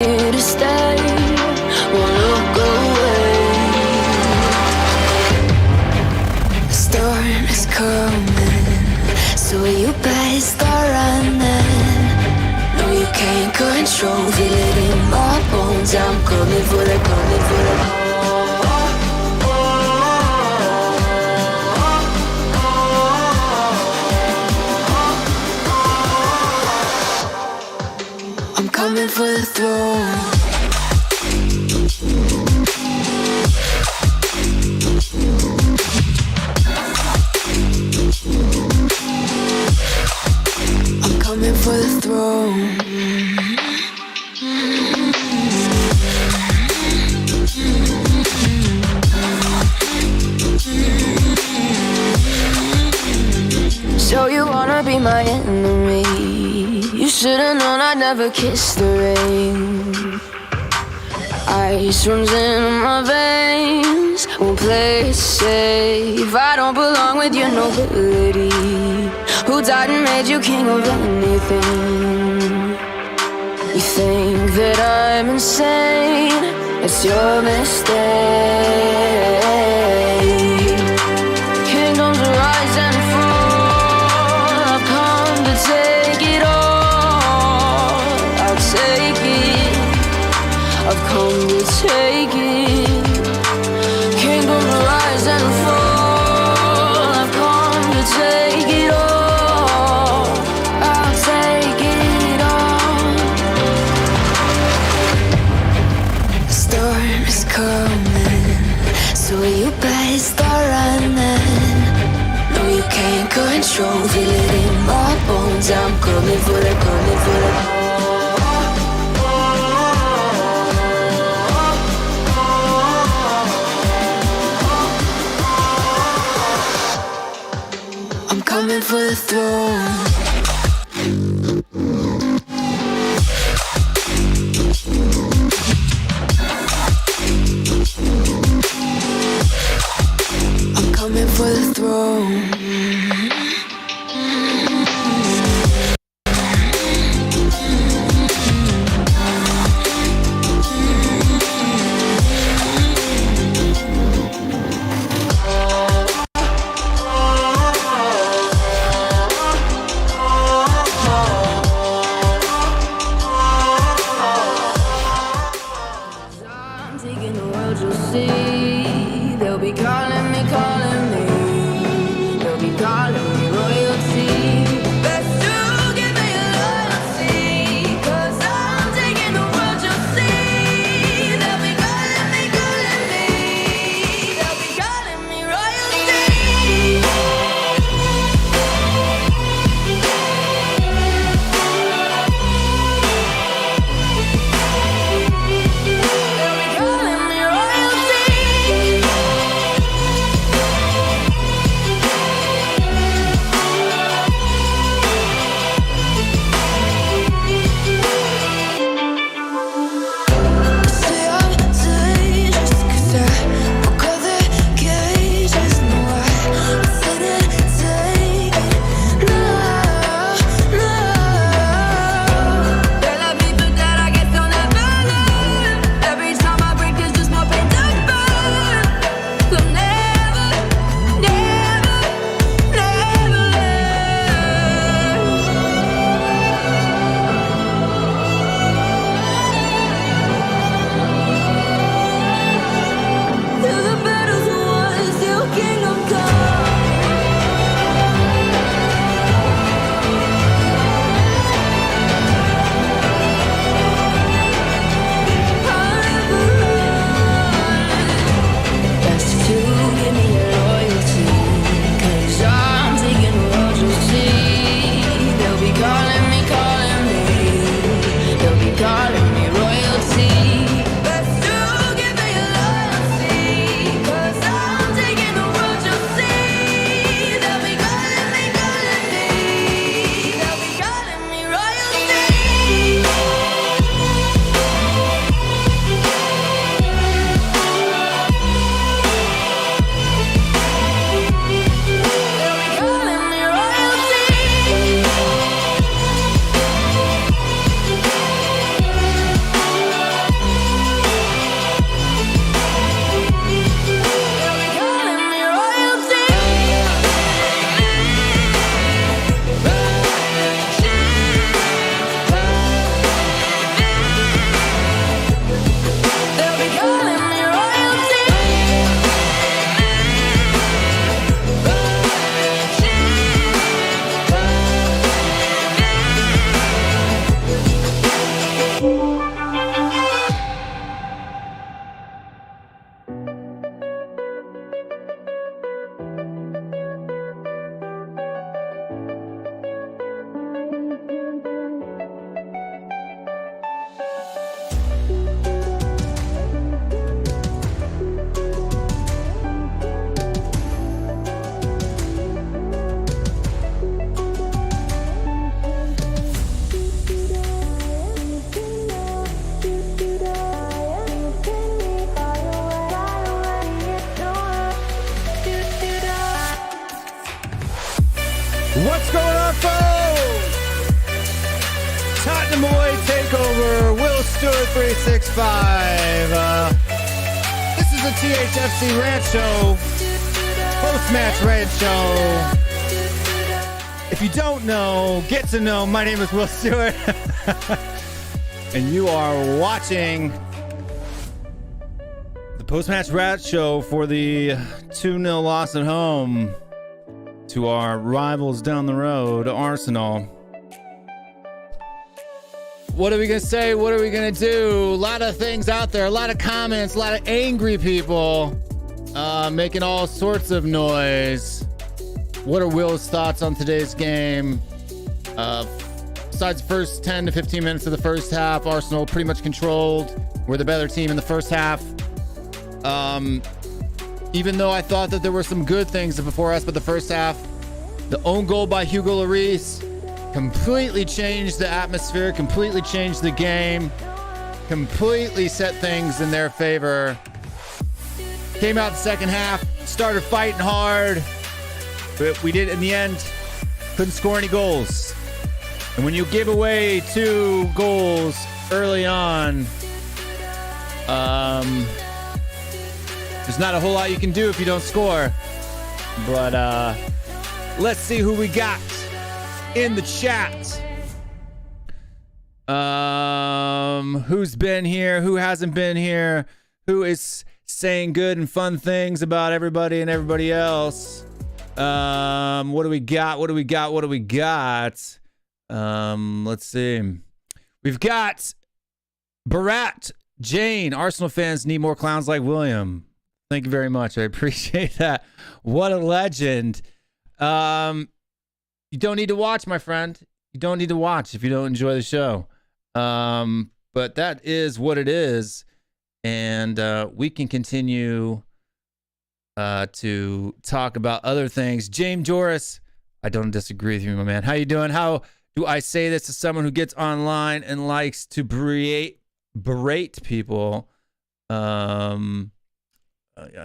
here to stay, won't look away. The storm is coming, so you better start running. No, you can't control, feel it in my bones. I'm coming for the, coming for the. I'm coming for the throne. I'm coming for the throne. So you wanna be my enemy? You should've known I'd never kiss the rain. Ice runs in my veins, won't play it safe. I don't belong with your nobility. Who died and made you king of anything? You think that I'm insane? It's your mistake. Kingdoms rise and fall, I've come to take it all. I'll take it, I've come to take it. Kingdoms rise and fall, I've come to take it all. I'll take it all. The storm is coming, so you better start running. No, you can't control, feel it in my bones. I'm coming for the, coming for the. I'm coming for the throne. I'm coming for the throne. 365. This is a THFC Rant Show, post-match Rant Show. If you don't know, get to know. My name is Will Stewart, and you are watching the post-match Rant Show for the 2-0 loss at home to our rivals down the road, Arsenal. What are we going to say? What are we going to do? A lot of things out there, a lot of comments, a lot of angry people making all sorts of noise. What are Will's thoughts on today's game? Besides the first 10 to 15 minutes of the first half, Arsenal pretty much controlled. We're the better team in the first half. Even though I thought that there were some good things before us, but the first half, the own goal by Hugo Lloris completely changed the atmosphere, completely changed the game, completely set things in their favor. Came out the second half, started fighting hard, but we did in the end, couldn't score any goals. And when you give away 2 goals early on, there's not a whole lot you can do if you don't score. But let's see who we got in the chat. Who's been here? Who hasn't been here? Who is saying good and fun things about everybody and everybody else? What do we got? What do we got? What do we got? Let's see. We've got Barat Jane. Arsenal fans need more clowns like William. Thank you very much. I appreciate that. What a legend. You don't need to watch, my friend. You don't need to watch if you don't enjoy the show. But that is what it is. And we can continue to talk about other things. James Joris, I don't disagree with you, my man. How you doing? How do I say this to someone who gets online and likes to berate people? I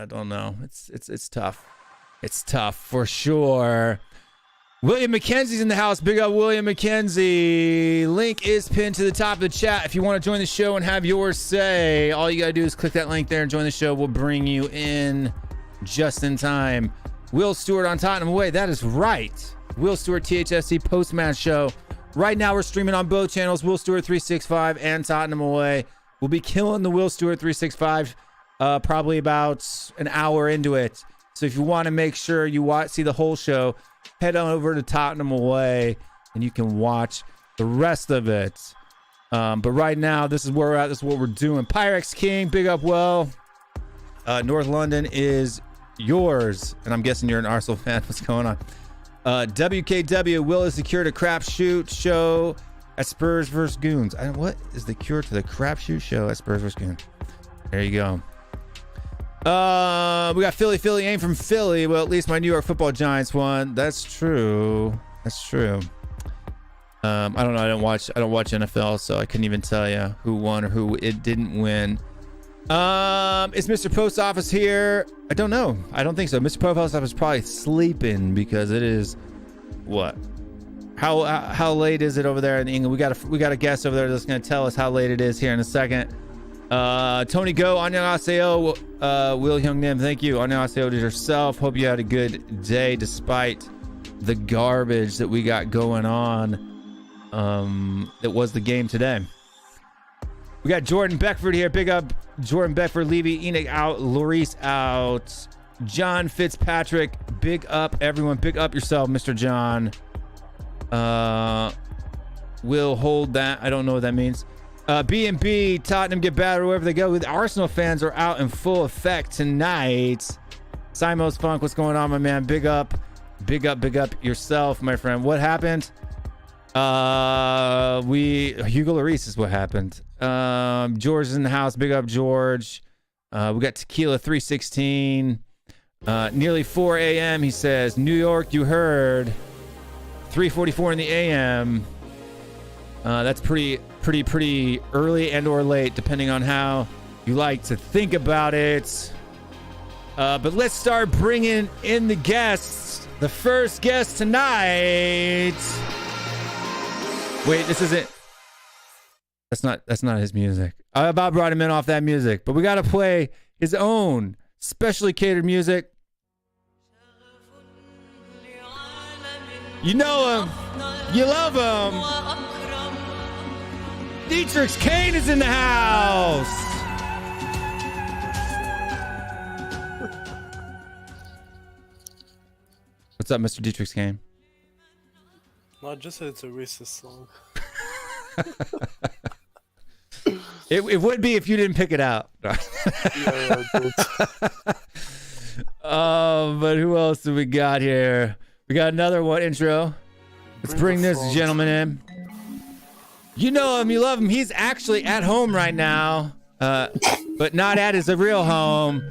don't know. It's tough. It's tough for sure. William McKenzie's in the house. Big up William McKenzie. Link is pinned to the top of the chat. If you want to join the show and have yours say, all you got to do is click that link there and join the show. We'll bring you in just in time. Will Stewart on Tottenham Away. That is right. Will Stewart THFC post-match show. Right now we're streaming on both channels, Will Stewart 365 and Tottenham Away. We'll be killing the Will Stewart 365 probably about an hour into it. So if you want to make sure you see the whole show, head on over to Tottenham Away and you can watch the rest of it. But right now, this is where we're at. This is what we're doing. Pyrex King, big up, well. North London is yours. And I'm guessing you're an Arsenal fan. What's going on? WKW, Will has secured a crapshoot show at Spurs vs. Goons. What is the cure to the crapshoot show at Spurs vs. Goons? There you go. We got Philly aim from Philly. Well, at least my New York Football Giants won. That's true. That's true. I don't know. I don't watch NFL, so I couldn't even tell you who won or who it didn't win. Is Mr. Post Office here? I don't know. I don't think so. Mr. Post Office is probably sleeping because it is what? How late is it over there in England? We got a guest over there that's going to tell us how late it is here in a second. Tony Go, annyeonghaseyo, Will Hyung Nim, thank you. Annyeonghaseyo to yourself. Hope you had a good day despite the garbage that we got going on. That was the game today. We got Jordan Beckford here. Big up Jordan Beckford, Levy, Enoch out, Lloris out, John Fitzpatrick. Big up everyone. Big up yourself, Mr. John. We'll hold that. I don't know what that means. B&B, Tottenham get battered wherever they go. The Arsenal fans are out in full effect tonight. Simos Funk, what's going on, my man? Big up yourself, my friend. What happened? Hugo Lloris is what happened. George is in the house. Big up, George. We got Tequila 316. Nearly 4 a.m. He says, New York, you heard. 3:44 in the a.m. That's pretty early and or late, depending on how you like to think about it. But let's start bringing in the guests. The first guest tonight. Wait, this isn't. That's not his music. I about brought him in off that music, but we got to play his own specially catered music. You know him. You love him. Dietrich Kane is in the house. What's up, Mr. Dietrich Kane? No, I just said it's a racist song. It would be if you didn't pick it out. Yeah, I did. But who else do we got here? We got another intro. Let's bring this gentleman in. You know him, you love him. He's actually at home right now, but not at his real home.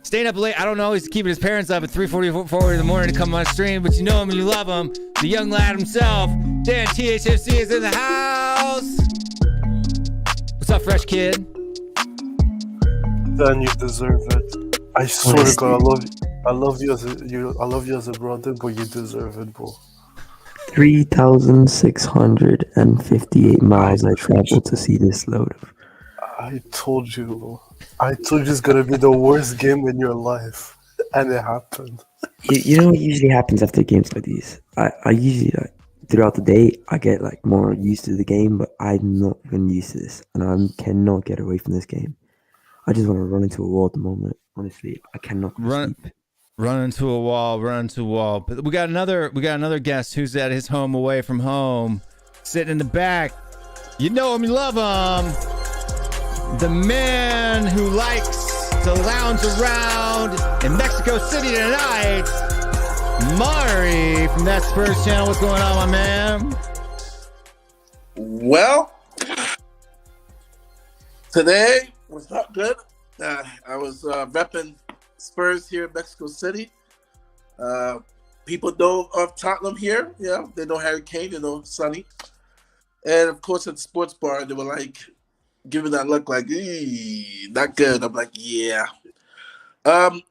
Staying up late. I don't know. He's keeping his parents up at 3:44 in the morning to come on stream, but you know him and you love him. The young lad himself, Dan THFC, is in the house. What's up, fresh kid? Dan, you deserve it. I swear to God, I love you as a brother, but you deserve it, bro. 3,658 miles I traveled to see this load of. I told you it's gonna be the worst game in your life, and it happened. You know what usually happens after games like these? I usually throughout the day I get more used to the game, but I'm not even used to this, and I cannot get away from this game. I just want to run into a wall at the moment. Honestly, I cannot sleep. Run into a wall. But we got another guest who's at his home away from home, sitting in the back. You know him, you love him. The man who likes to lounge around in Mexico City tonight, Mari from That Spurs Channel. What's going on, my man? Well, today was not good. I was repping Spurs here in Mexico City. People know of Tottenham here. Yeah, they know Harry Kane, they know Sonny. And of course, at the sports bar, they were like giving that look like, not good. I'm like, yeah. I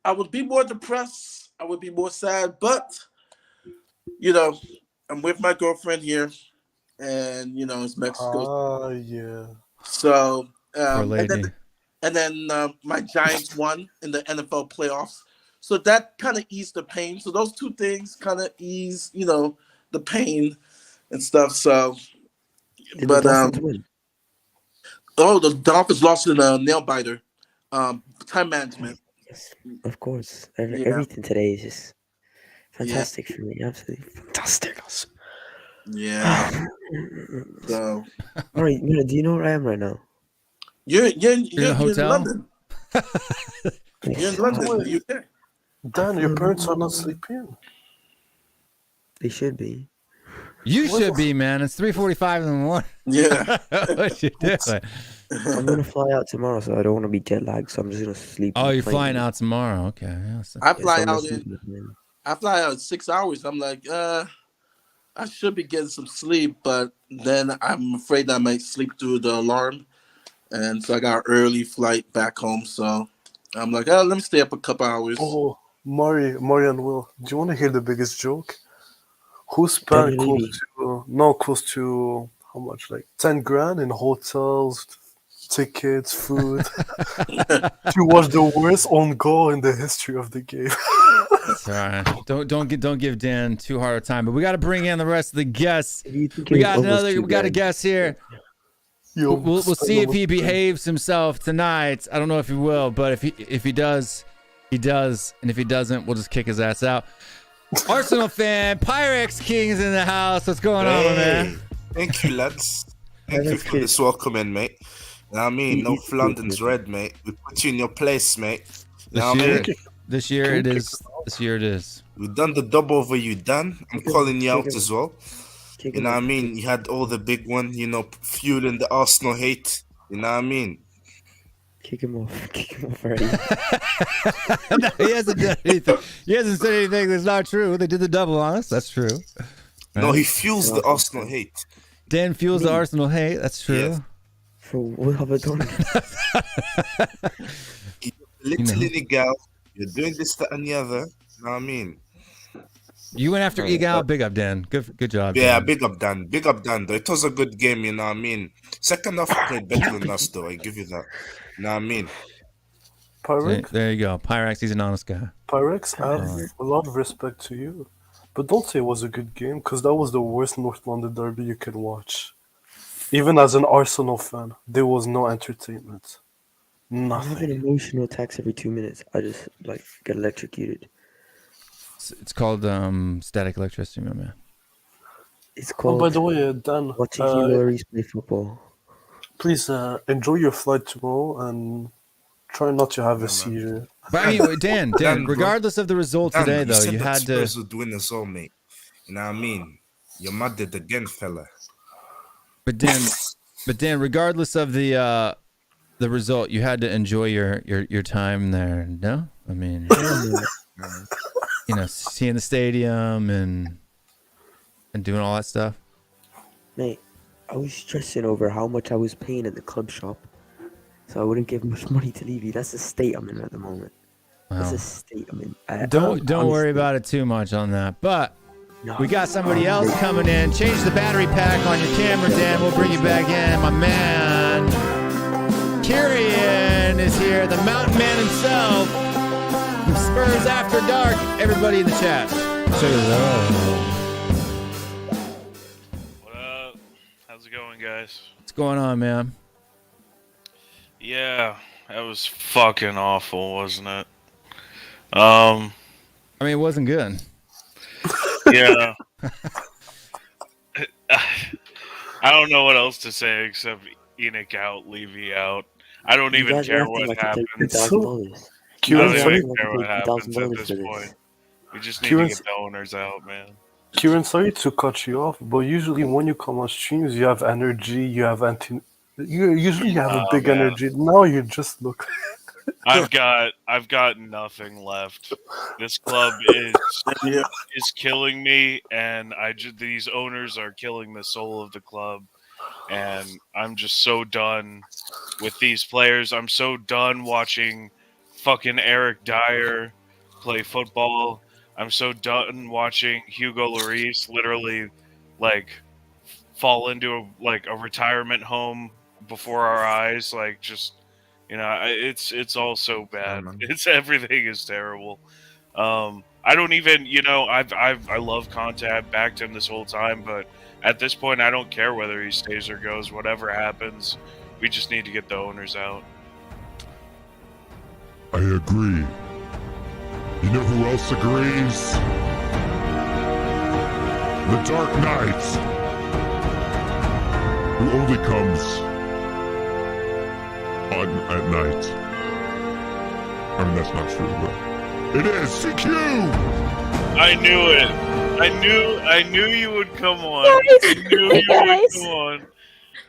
would be more depressed. I would be more sad. But, I'm with my girlfriend here. And, it's Mexico. Oh, yeah. So, Poor lady. And then my Giants won in the NFL playoffs. So that kind of eased the pain. So those two things kind of ease, the pain and stuff. So, Did the Dolphins win? The Dolphins lost in a nail biter. Time management. Yes, of course. Everything today is just fantastic for me. Absolutely fantastic. Yeah. So. All right, do you know where I am right now? You're in hotel? London. You're in London, in the UK. Dan, your parents are not sleeping. They should be. You should be, man. It's 3:45 in the morning. Yeah. What you doing? I'm gonna fly out tomorrow, so I don't want to be jet lagged. So I'm just gonna sleep. Oh, you're flying out tomorrow? Okay. Yeah, I fly out in 6 hours. I'm like, I should be getting some sleep, but then I'm afraid I might sleep through the alarm, and so I got an early flight back home. So I'm like, let me stay up a couple hours. Oh, Mari and Will, do you want to hear the biggest joke? Who spent close to how much? Like 10 grand in hotels, tickets, food to watch the worst own goal in the history of the game. That's all right. Don't give Dan too hard a time. But we got to bring in the rest of the guests. We got a guest here. We'll see if he behaves himself tonight. I don't know if he will, but if he does, he does. And if he doesn't, we'll just kick his ass out. Arsenal fan, Pyrex King is in the house. What's going on, man? Thank you, lads. Thank you for this welcome, mate. You know what I mean? No London's red, mate. We put you in your place, mate. This year it is. We've done the dub over you, Dan. I'm calling you out as well. You know what I mean? You had all the big one, fueling the Arsenal hate. You know what I mean? Kick him off already. No, he hasn't done anything. He hasn't said anything that's not true. They did the double on us. That's true. Right? No, he fuels the Arsenal hate. Dan fuels the Arsenal hate. That's true. Yeah. For what have I done? You're illegal. You're doing this, that, and the other. You know what I mean? You went after Egal. Big up, Dan. Good job. Yeah, Dan. big up Dan. Big up Dan, though. It was a good game, you know what I mean? Second half played better than us, though. I give you that. You know what I mean? Pyrex, There you go. Pyrex, he's an honest guy. Pyrex, I have a lot of respect to you, but don't say it was a good game because that was the worst North London derby you can watch. Even as an Arsenal fan, there was no entertainment. I have an Nothing. emotional attacks every 2 minutes. I just get electrocuted. It's called static electricity, my man. It's Oh, called by the way, Dan, watching Hugh play football. please enjoy your flight tomorrow and try not to have a seizure. But I mean, Dan, Dan, bro. regardless of the result Dan, today, you though, said you that had to. Spurs would win as well, mate. You know what I mean? You're mad at again, fella. But Dan, regardless of the result, you had to enjoy your time there. No, I mean, seeing the stadium and doing all that stuff. Mate, I was stressing over how much I was paying at the club shop, so I wouldn't give much money to Levy. That's the state I'm in at the moment. That's the state I'm in. Don't worry about it too much on that. But we got somebody else coming in. Change the battery pack on your camera, Dan. We'll bring you back in. My man, Kyrian is here, the mountain man himself. Spurs After Dark. Everybody in the chat, say hello. What up? How's it going, guys? What's going on, man? Yeah, that was fucking awful, wasn't it? I mean, it wasn't good. Yeah. I don't know what else to say except Enoch out, Levy out. I don't even care what happens. I don't even care what happens at this point. We just need to get the owners out, man. Kieran, sorry to cut you off, but usually when you come on streams, you have energy, you have you usually have a big energy. Now you just look. I've got nothing left. This club is killing me, and these owners are killing the soul of the club, and I'm just so done with these players. I'm so done watching fucking Eric Dyer play football. I'm so done watching Hugo Lloris literally fall into a retirement home before our eyes. It's all so bad. Everything is terrible. I don't even, I love Conte. I've backed him this whole time, but at this point, I don't care whether he stays or goes. Whatever happens, we just need to get the owners out. I agree. You know who else agrees? The Dark Knight, who only comes at night. I mean, that's not true, but it is. CQ! I knew it. I knew you would come on. I knew you would come on.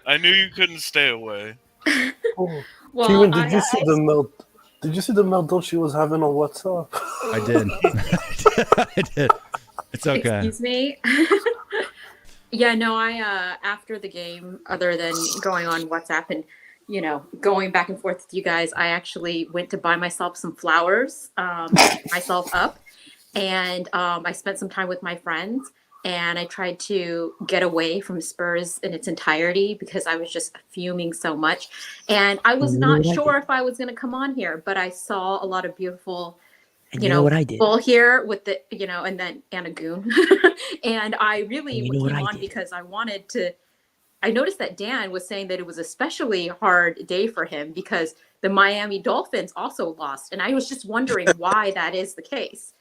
I knew you couldn't stay away. Oh. Well, Kieran, did you see the meltdown she was having on WhatsApp? I did. I did. It's okay. Excuse me. Yeah, no, I after the game, other than going on WhatsApp and going back and forth with you guys, I actually went to buy myself some flowers, myself up, and I spent some time with my friends, and I tried to get away from Spurs in its entirety because I was just fuming so much, and I was not sure if I was going to come on here, but I saw a lot of beautiful, people here with the, and then Anna Goon, and I really came on because I wanted to. I noticed that Dan was saying that it was especially hard day for him because the Miami Dolphins also lost. And I was just wondering why that is the case,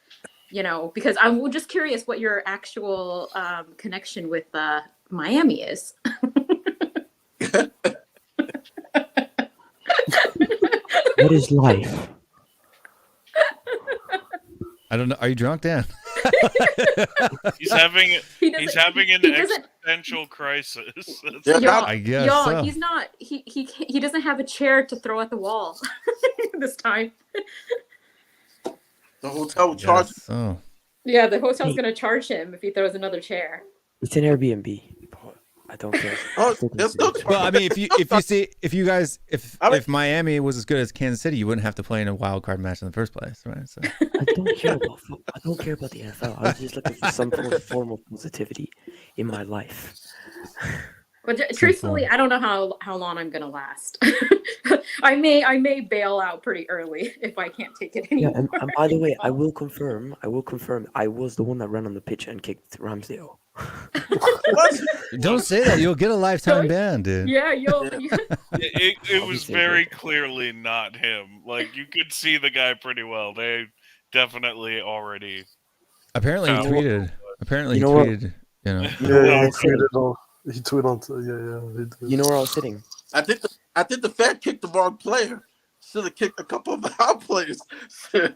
because I'm just curious what your actual connection with Miami is. What is life? I don't know. Are you drunk, Dan? He's having an existential crisis. I guess so. He's not. He doesn't have a chair to throw at the wall this time. The hotel will charge him. Oh. Yeah, the hotel's going to charge him if he throws another chair. It's an Airbnb. I don't care. Oh, I still they're still consider- Well, I mean, if I mean- if Miami was as good as Kansas City, you wouldn't have to play in a wild card match in the first place, right? So I don't care about I don't care about the NFL. I was just looking for some form of positivity in my life. But truthfully, I don't know how long I'm gonna last. I may bail out pretty early if I can't take it Yeah, anymore. and by the way, I will confirm. I was the one that ran on the pitch and kicked Ramsdale. What? don't say that; you'll get a lifetime ban, dude. Yeah, It was Obviously, very but- clearly not him. Like you could see the guy pretty well. They definitely already. Apparently, he You know tweeted. Apparently, you he know what? tweeted. You know, Yeah, I he tweeted on. He tweeted on. Yeah, he did. You know where I was sitting? I think the fan kicked the wrong player. Should have kicked a couple of our players. I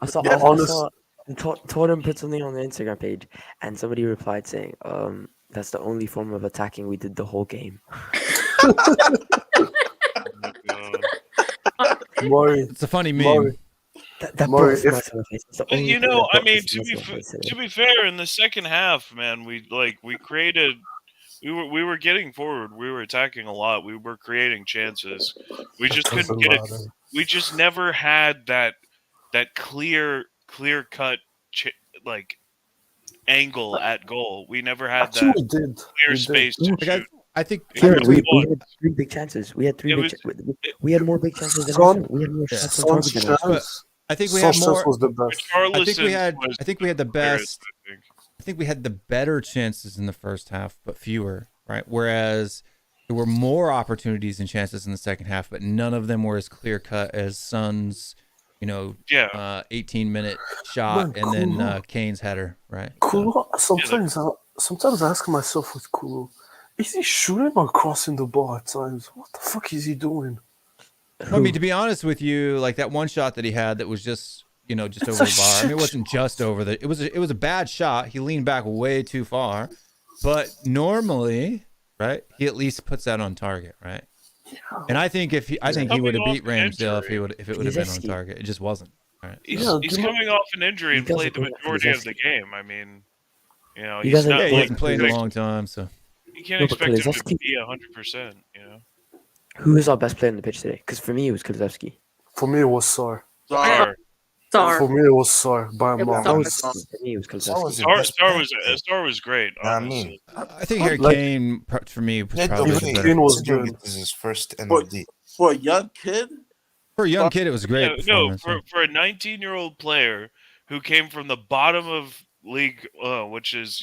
saw. Yeah, I saw. Tottenham put something on the Instagram page, and somebody replied saying, "That's the only form of attacking we did the whole game." Murray, it's a funny meme. Murray, That Murray, brought a smile to my face. It's the But only you thing know, that I brought a mean, smile to my face today. to be fair, in the second half, man, we created. We were getting forward. We were attacking a lot. We were creating chances. We just couldn't doesn't get it. matter. We just never had that clear cut like angle at goal. We never had Actually, that we did. clear We did. space to Like, shoot. I think Kieran, It we was- had 3 big chances. We had 3 It big. was- We had more big chances than Son- Arsenal. We had more Yeah. shots on target Son's than Arsenal. chance. I think we had Son's more. chance was the best. I think we had the clearest, best. I think. I think we had the better chances in the first half, but fewer, right? Whereas there were more opportunities and chances in the second half, but none of them were as clear cut as Son's, Yeah. 18-minute shot Man, and then cool. Kane's header, right? Kulu, sometimes I ask myself with Kulu, is he shooting or crossing the ball at times? What the fuck is he doing? I mean, to be honest with you, like that one shot that he had that was just over It's the a bar. I mean, it shit wasn't just over the. It was a bad shot. He leaned back way too far, but normally, right, he at least puts that on target, right? And I think he would have coming beat off an Ramsdale injury. if it would have been on Kulusevski. target. It just wasn't. Right. He's Yeah, he's do you know- coming off an injury and You guys played the are going majority of the Kulusevski. game. I mean, You he's guys are not Yeah, he going hasn't played in a long time, so. You can't No, but expect him to Kulusevski- be 100%. Who is our best player on the pitch today? Because for me, it was Kulusevski. For me, it was Sar. Star, Sar. For me, it was Sar by a It was mile. Sar. For me, it was Sar was Kulusevski. Star was great. I Honestly. mean, I think Harry Like- Kane for me was yeah, probably Even the okay. better. Kane was Considering good. it was his first But- MLD. For a young kid, For a young kid, it was a great. No, performance. for a 19-year-old player who came from the bottom of league, which is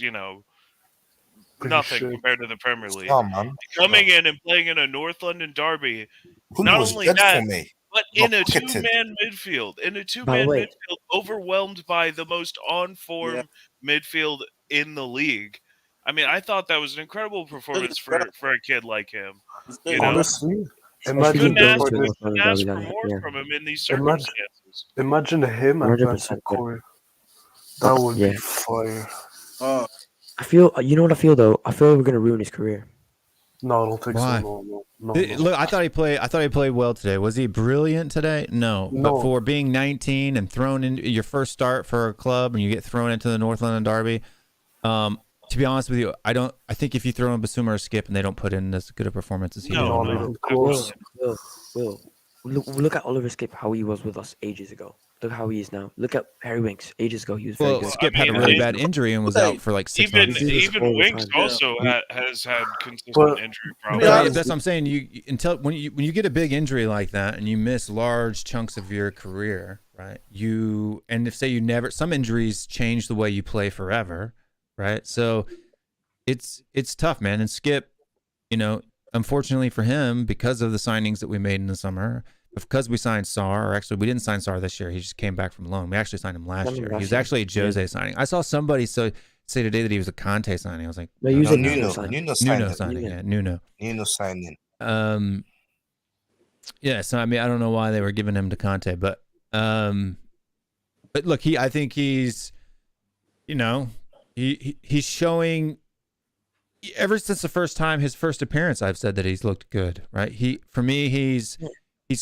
Pretty nothing shit. compared to the Premier League, Oh man, coming in and playing in a North London derby, Kulu not was only dead that, for me. but Got in a pocketed. two-man midfield, By the way- midfield, overwhelmed by the most on-form midfield in the league. I mean, I thought that was an incredible performance for a kid like him. you know? Honestly, Especially imagine Couldn't going ask, to the, North London ask derby for like that, more yeah. from him in these Imagine- circumstances. imagine him and 100%, Benson yeah. Corey. That would Yeah. be fire. I feel. You know what I feel though? I feel we're gonna ruin his career. No, I don't think Why? so. No. Look, I thought he played well today. Was he brilliant today? No. But No. for being 19 and thrown in your first start for a club and you get thrown into the North London derby, to be honest with you, I think if you throw in Basuma or Skip and they don't put in as good a performance as he No, did, Not no. even close. Will. Look at Oliver Skip, how he was with us ages ago. Look how he is now. Look at Harry Winks. Ages ago, he was very well, good. Skip I had a mean, really it- bad injury and was out for like 6 Even months. do this even all the Winks time. also has had consistent But- injury But problems. Yeah. that's what I'm saying. When you get a big injury like that and you miss large chunks of your career, right? Some injuries change the way you play forever, right? So it's tough, man. And Skip, unfortunately for him, because of the signings that we made in the summer, because we signed Sar, or actually we didn't sign Sar this year. He just came back from loan. We actually signed him last year. He was actually a Jose signing. I saw somebody say today that he was a Conte signing. I was like, No, he was I a don't know. Nuno Nuno, signing. Nuno signed Nuno it. signing. Yeah, Nuno. Nuno signed in. Yeah, so I mean, I don't know why they were giving him to Conte, but look, I think he's, he's showing ever since his first appearance. I've said that he's looked good, right? For me, he's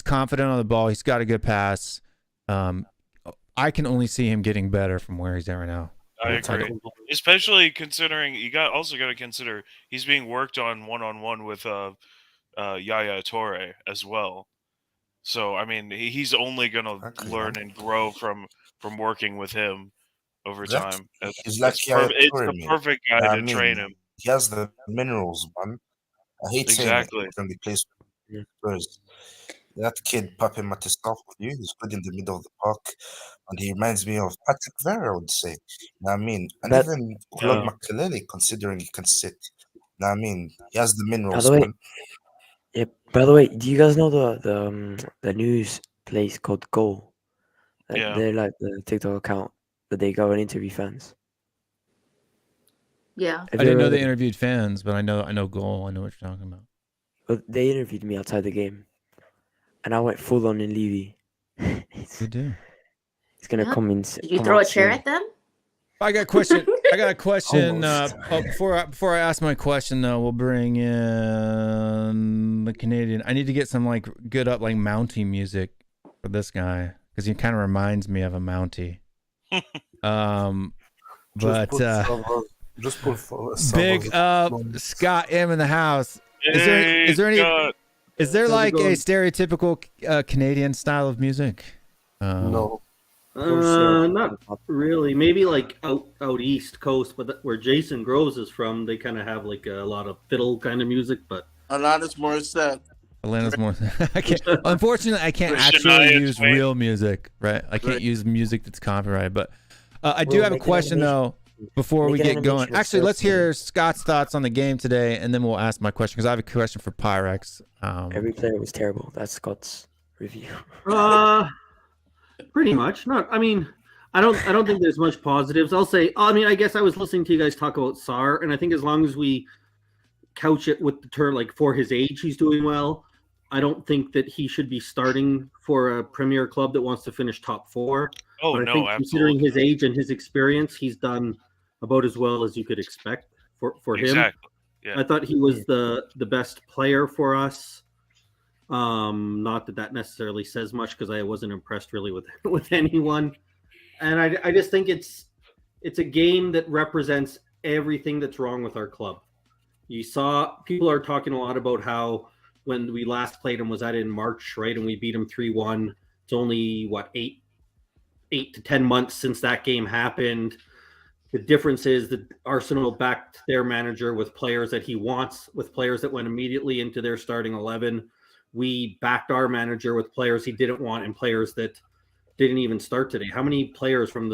confident on the ball. He's got a good pass. I can only see him getting better from where he's at right now. I outside agree. of- Especially considering you also got to consider he's being worked on one with Yaya Toure as well. So I mean, he's only gonna Exactly, learn man. and grow from working with him over Exactly. time. That's He's like that's Yaya perfect. It's Toure, the mate. perfect guy I to train mean, him. he has the minerals, man. I hate saying it Exactly. when he plays Yeah. Spurs. That kid, Pape Matistel, he's good in the middle of the park. And he reminds me of Patrick Vieira, I would say. Know what I mean? And But even Claude Yeah. Makelele, considering he can sit. Know what I mean? He has the by minerals, the way, man. yeah. By the way, do you guys know the news place called Go? Yeah. They're like the TikTok account that they go and interview fans. Yeah. Have I you didn't know ever- they interviewed fans, but I know goal. I know what you're talking about. Well, they interviewed me outside the game, and I went full on in Levy. You do. It's gonna Yeah. come in. Did you come throw out a chair soon. at them? I got a question. I got a question. Almost. Before I ask my question, though, we'll bring in the Canadian. I need to get some like good up like Mountie music for this guy because he kind of reminds me of a Mountie. But just put big up Scott M in the house. Is there any? Scott. Is there How's it like a going? stereotypical Canadian style of music? No. Not really. Maybe like out east coast, but where Jason Groves is from, they kind of have like a lot of fiddle kind of music. But Alanis Morissette. Atlanta's more. I can't. Unfortunately, I can't Shania actually use Twain. real music. Right. I can't Right. use music that's copyrighted. But I do Well, have a make an question animation. though. Before we Make an get going, animation of actually, let's Surfside. hear Scott's thoughts on the game today, and then we'll ask my question because I have a question for Pyrex. Every player was terrible. That's Scott's review. pretty much. Not. I mean, I don't think there's much positives. I'll say. I mean, I guess I was listening to you guys talk about Sar, and I think as long as we couch it with the term like for his age, he's doing well. I don't think that he should be starting for a premier club that wants to finish top 4. Oh But I no, think considering absolutely. his age and his experience, he's done about as well as you could expect for him. Exactly. Yeah. I thought he was the best player for us. Not that necessarily says much because I wasn't impressed really with anyone. And I just think it's a game that represents everything that's wrong with our club. You saw people are talking a lot about how when we last played him was that in March, right? And we beat him 3-1. It's only what 8 to 10 months since that game happened. The difference is that Arsenal backed their manager with players that he wants, with players that went immediately into their starting 11. We backed our manager with players he didn't want and players that didn't even start today. How many players from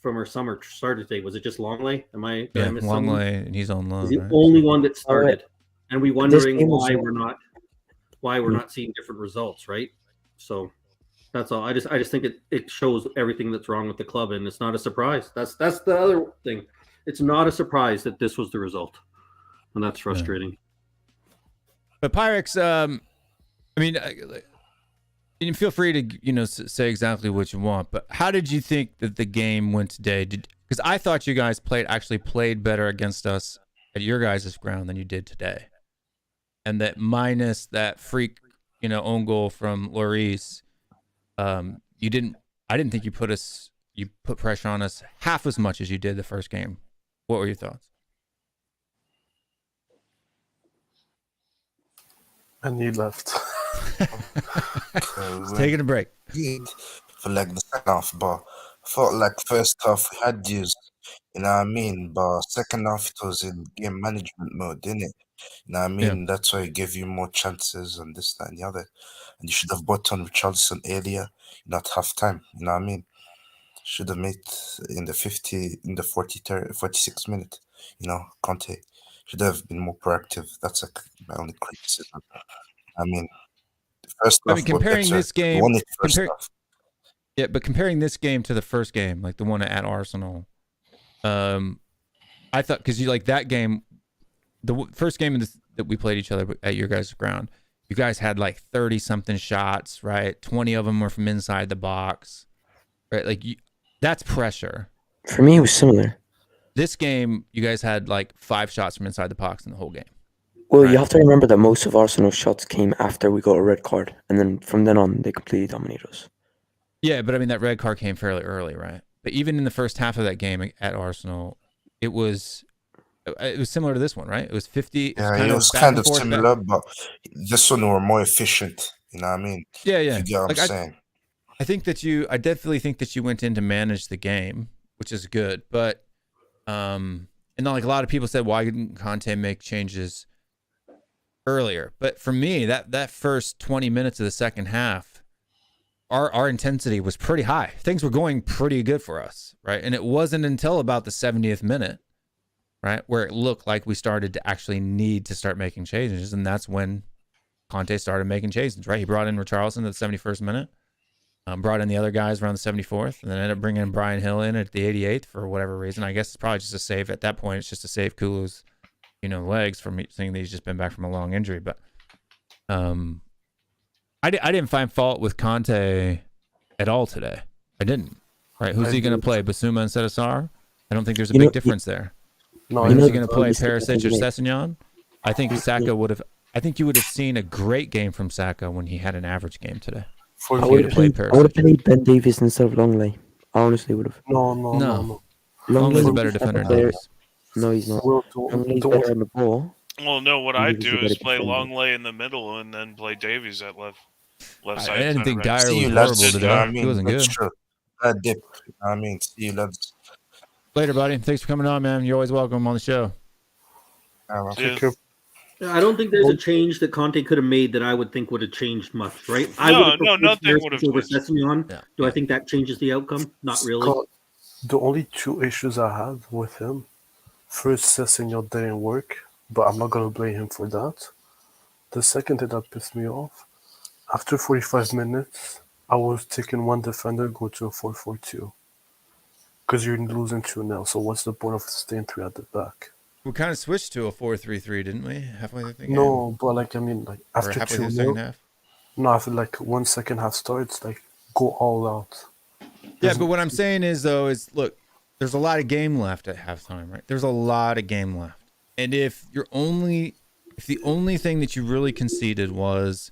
our summer started today? Was it just Longley? Did I Yeah, miss someone? Longley, and he's on loan. He's the Right? only one that started, and we wondering game was- why we're not seeing different results, right? So that's all. I just think it shows everything that's wrong with the club, and it's not a surprise. That's the other thing. It's not a surprise that this was the result, and that's frustrating. But Pyrex, I mean, you feel free to say exactly what you want. But how did you think that the game went today? Because I thought you guys actually played better against us at your guys' ground than you did today, and that minus that freak, own goal from Lloris, you didn't. I didn't think you put pressure on us half as much as you did the first game. What were your thoughts? And he left. Just taking a break. For like the second half, but I felt like first half we had dues, you know what I mean? But second half it was in game management mode, didn't it? You know what I mean? That's why it gave you more chances and this, that, and the other. And you should have bought on Richarlison earlier, not half time, you know what I mean? Should have made in the 46 minute, Conte should have been more proactive. That's my only criticism. I mean, the first half. Comparing this game, won it first half. Yeah, but comparing this game to the first game, like the one at Arsenal, I thought because you like that game, the first game that we played each other at your guys' ground, you guys had like 30 something shots, right? 20 of them were from inside the box, right? Like that's pressure. For me, it was similar. This game, you guys had like 5 shots from inside the box in the whole game. Well, Right. you have to remember that most of Arsenal's shots came after we got a red card, and then from then on, they completely dominated us. Yeah, but I mean that red card came fairly early, right? But even in the first half of that game at Arsenal, it was similar to this one, right? It was 50. It was Yeah, kind it of was back kind and of forth. similar, but this one were more efficient. You know what I mean? Yeah, If yeah. you get what I'm saying. I definitely think that you went in to manage the game, which is good. But, and like a lot of people said, why didn't Conte make changes earlier? But for me, that first 20 minutes of the second half, our intensity was pretty high. Things were going pretty good for us, right? And it wasn't until about the 70th minute, right, where it looked like we started to actually need to start making changes, and that's when Conte started making changes, right? He brought in Richarlison at the 71st minute, brought in the other guys around the 74th, and then ended up bringing Brian Hill in at the 88th for whatever reason. I guess it's probably just a save. At that point, it's just to save Kulu's, legs from seeing that he's just been back from a long injury. But I didn't find fault with Conte at all today. I didn't. Right? Who's he going to play? Basuma instead of Sarr? I don't think there's a big difference there. No, Who's he going to play? Perisic or Sessegnon? I think Saka would have. I think you would have seen a great game from Saka when he had an average game today. For I me, would have played Ben Davies instead of Longley. I honestly would have. No. Longley's a better defender than Davies. No, he's not. Well, Longley's better on the ball. Well, no, what I'd Davies is do a is better play defender. Longley in the middle and then play Davies at left side. I didn't think center back. Dyer See was you horrible lads. You know today. what I mean? He wasn't That's good. true. That dip. You know what I mean? See you lads. Later, buddy. Thanks for coming on, man. You're always welcome on the show. Yeah. I don't think there's a change that Conte could have made that I would think would have changed much, right? No, nothing would have over changed. Sessegnon. Yeah. Do I think that changes the outcome? Not really. The only two issues I had with him, first, Sessegnon didn't work, but I'm not gonna blame him for that. The second thing that pissed me off, after 45 minutes, I was taking one defender, go to a 4-4-2. Because you're losing 2-0, so what's the point of staying 3 at the back? We kind of switched to a 4-3-3, didn't we? Halfway through the game? No, but after halfway through the 2-0, second half? no, after one second half starts, go all out. Yeah, but what I'm saying is, look, there's a lot of game left at halftime, right? There's a lot of game left. And if the only thing that you really conceded was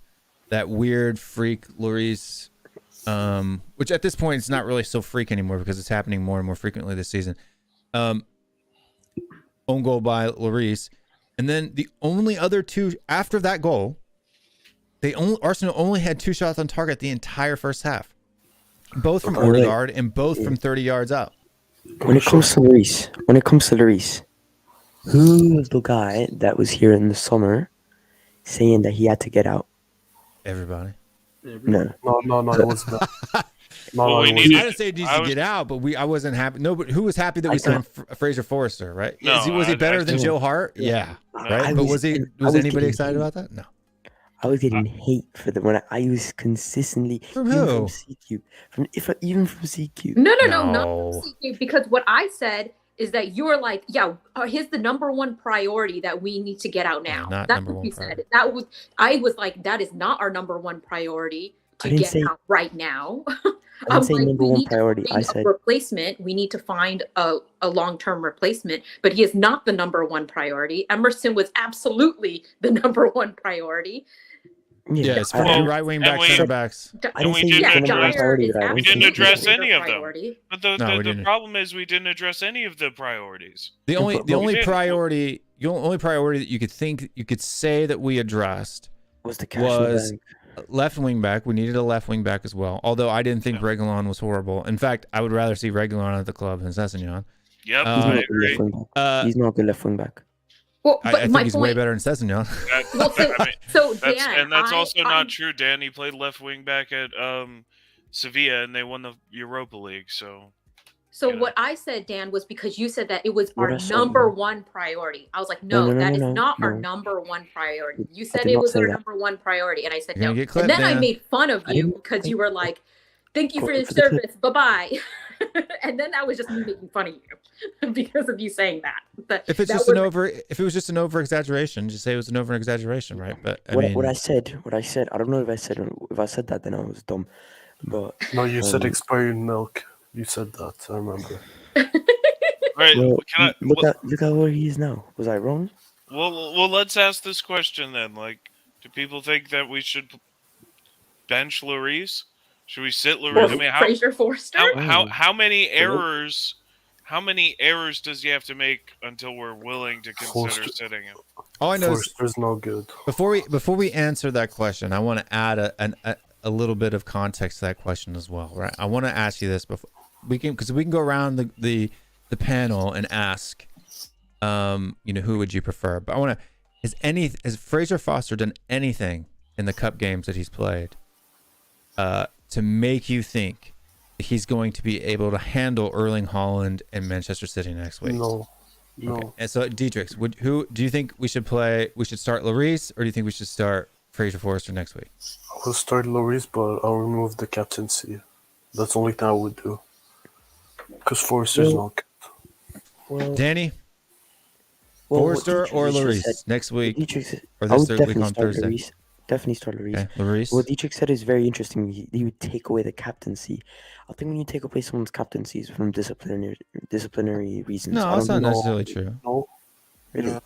that weird freak Lloris, which at this point it's not really so freak anymore because it's happening more and more frequently this season. Own goal by Lloris, and then the only other two after that goal, Arsenal only had 2 shots on target the entire first half, both from Odegaard and both from 30 yards out. When it comes to Lloris, who was the guy that was here in the summer saying that he had to get out? Everybody. No, it was not. Well, we I needed- didn't say he needs to get out, but I wasn't happy. No, but who was happy that we signed Fraser Forrester, right? No, was he better than I- Joe Hart? Yeah, right. I But was was anybody getting excited hate. about that? No. I was getting hate for the when I was consistently From even who? from CQ, even from CQ. No, No. not CK, because what I said is that you were like, here's the number one priority that we need to get out now. not That's number what one you priority. said. I was like, that is not our number one priority I to didn't get say- out right now. I didn't say number we one need to priority. find I a said replacement. We need to find a long-term replacement, but he is not the number one priority. Emerson was absolutely the number one priority. Yeah, it's I- pretty Well, right wing and back, we- center backs. I didn't we say didn't number one address- priority, but I We don't didn't think address it's- any of them. priority. But No, we the didn't. problem is we didn't address any of the priorities. The only but- We did. priority that you could say that we addressed was the cash in the was bank. left wing back. We needed a left wing back as well. Although I didn't think Reguilon was horrible. In fact, I would rather see Reguilon at the club than Sessegnon. Yep, Uh, He's I not a good agree. left wing back. He's not a good left wing back. Well, I but think my he's point, way better than Sessegnon. Well, Dan, That's I- also I- not true, Dan. He played left wing back at Sevilla, and they won the Europa League. So So Yeah. what I said, Dan, was because you said that it was What our I said, number no. one priority. I was like, No, no, no, that no, is no, not our no. number one priority. You I said did it not was say our that. number one priority, and I said You're no. gonna get clipped, And then I Dan. made fun of I you didn't- because you were like, "Thank you for your For the clip. service, bye bye." And then that was just me making fun of you because of you saying that. But If it's that just was- if it was just an over exaggeration, just say it was an over exaggeration, right? But I mean, What I said, I don't know if I said that, then I was dumb. But No, you said Um, expired milk. You said that, I remember. right, well, can I, look at where he is now. Was I wrong? well, let's ask this question then. Like, do people think that we should bench Lloris? Should we sit Larice? I mean, Fraser Forster. how many errors? How many errors does he have to make until we're willing to consider sitting him? All I know is Forster's no good. before we answer that question, I want to add a little bit of context to that question as well, right? I want to ask you this before we can go around the panel and ask, who would you prefer? But I want to has Fraser Forster done anything in the cup games that he's played to make you think that he's going to be able to handle Erling Haaland and Manchester City next week? No. Okay. And so, Dietrich, who do you think we should play? We should start Larice, or do you think we should start Fraser Forster next week? I'll start Larice, but I'll remove the captaincy. That's the only thing I would do. Because Forster's not good. Well, Danny? Forster or Larice next week? Or this third week on Thursday? Larice. Definitely start Larice. Okay, Larice. What Dietrich said is very interesting. He would take away the captaincy. I think when you take away someone's captaincy, it's from disciplinary reasons. No, that's not necessarily true. No. Really?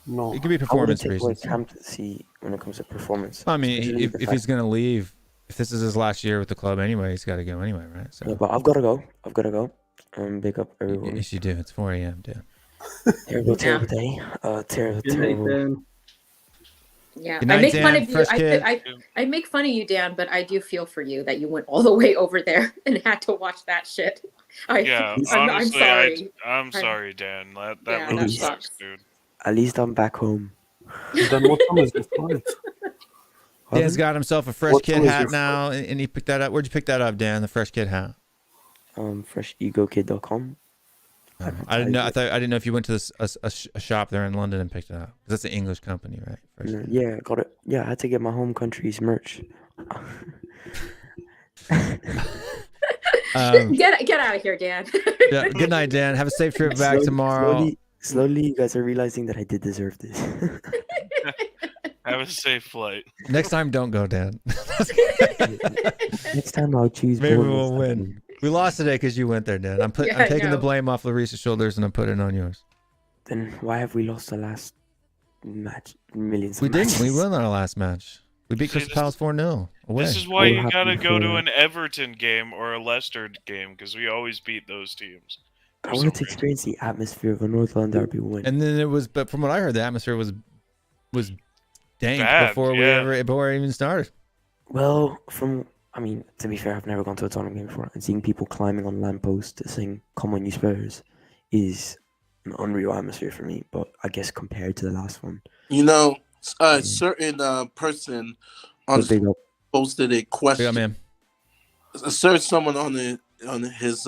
No. It could be performance I wouldn't reasons. take away captaincy when it comes to performance. I mean, especially if he's going to leave, if this is his last year with the club anyway, he's got to go anyway, right? So. Yeah, but I've got to go. Big up everyone. Yes, you do. It's 4 a.m., dude. Terrible day. Terrible. Yeah, Good night, I make Dan, fun of you. fresh kid. I make fun of you, Dan, but I do feel for you that you went all the way over there and had to watch that shit. Honestly, I'm sorry. I'm sorry, Dan. That Yeah, really that sucks, sucks. dude. At least I'm back home. Then what time is your flight? Dan's got himself a fresh What kid time is hat your now, and he picked that up. Where'd you pick that up, Dan? The fresh kid hat. Freshegokid.com. I didn't know. I didn't know if you went to a shop there in London and picked it up. 'Cause that's an English company, right? Fresh Kid. Yeah, got it. Yeah, I had to get my home country's merch. Get out of here, Dan. Yeah, good night, Dan. Have a safe trip back tomorrow. Slowly, you guys are realizing that I did deserve this. Have a safe flight. Next time, don't go, Dan. Next time I'll choose. Maybe Bournemouth. we'll win. We lost today because you went there, Dan. I'm taking the blame off Larice's shoulders and I'm putting it on yours. Then why have we lost the last match? Millions. We of didn't. matches? We won our last match. We beat Crystal Palace 4-0 away. This is why you gotta go to an Everton game or a Leicester game because we always beat those teams. I wanted to experience the atmosphere of a North London derby win. And then but from what I heard, the atmosphere was dank Bad, before we even started. Well, to be fair, I've never gone to a Tottenham game before, and seeing people climbing on lampposts to sing "Come on, you Spurs" is an unreal atmosphere for me. But I guess compared to the last one, a certain person posted a question. Big up, man. A certain someone on his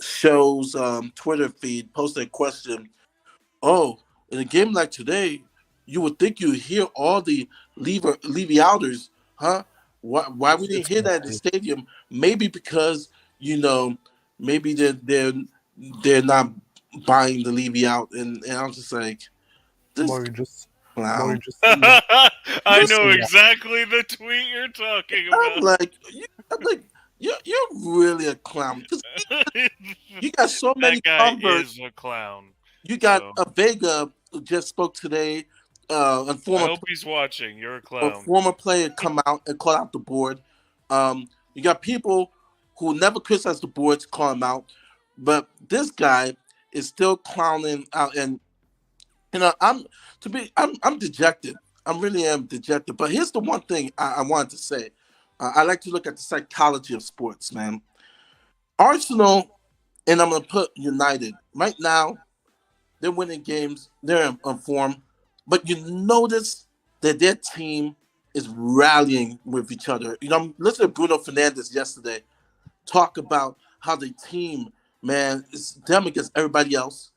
show's Twitter feed posted a question. Oh, in a game like today, you would think you would hear all the Levy outers, huh? Why we didn't hear that in the stadium? Maybe because maybe they're not buying the Levy out, and I was just like, this clown. I know exactly the tweet you're talking about. I'm like, you're really a clown. You got so many that guy converts. is a clown. You got a Vega who just spoke today. I hope he's watching. You're a clown. A former player come out and call out the board. You got people who never criticize the boards call him out, but this guy is still clowning out. And I'm dejected. I really am dejected. But here's the one thing I wanted to say. I like to look at the psychology of sports, man. Arsenal, and I'm going to put United right now. They're winning games. They're in form. But you notice that their team is rallying with each other. I'm listening to Bruno Fernandes yesterday talk about how the team, man, is them against everybody else,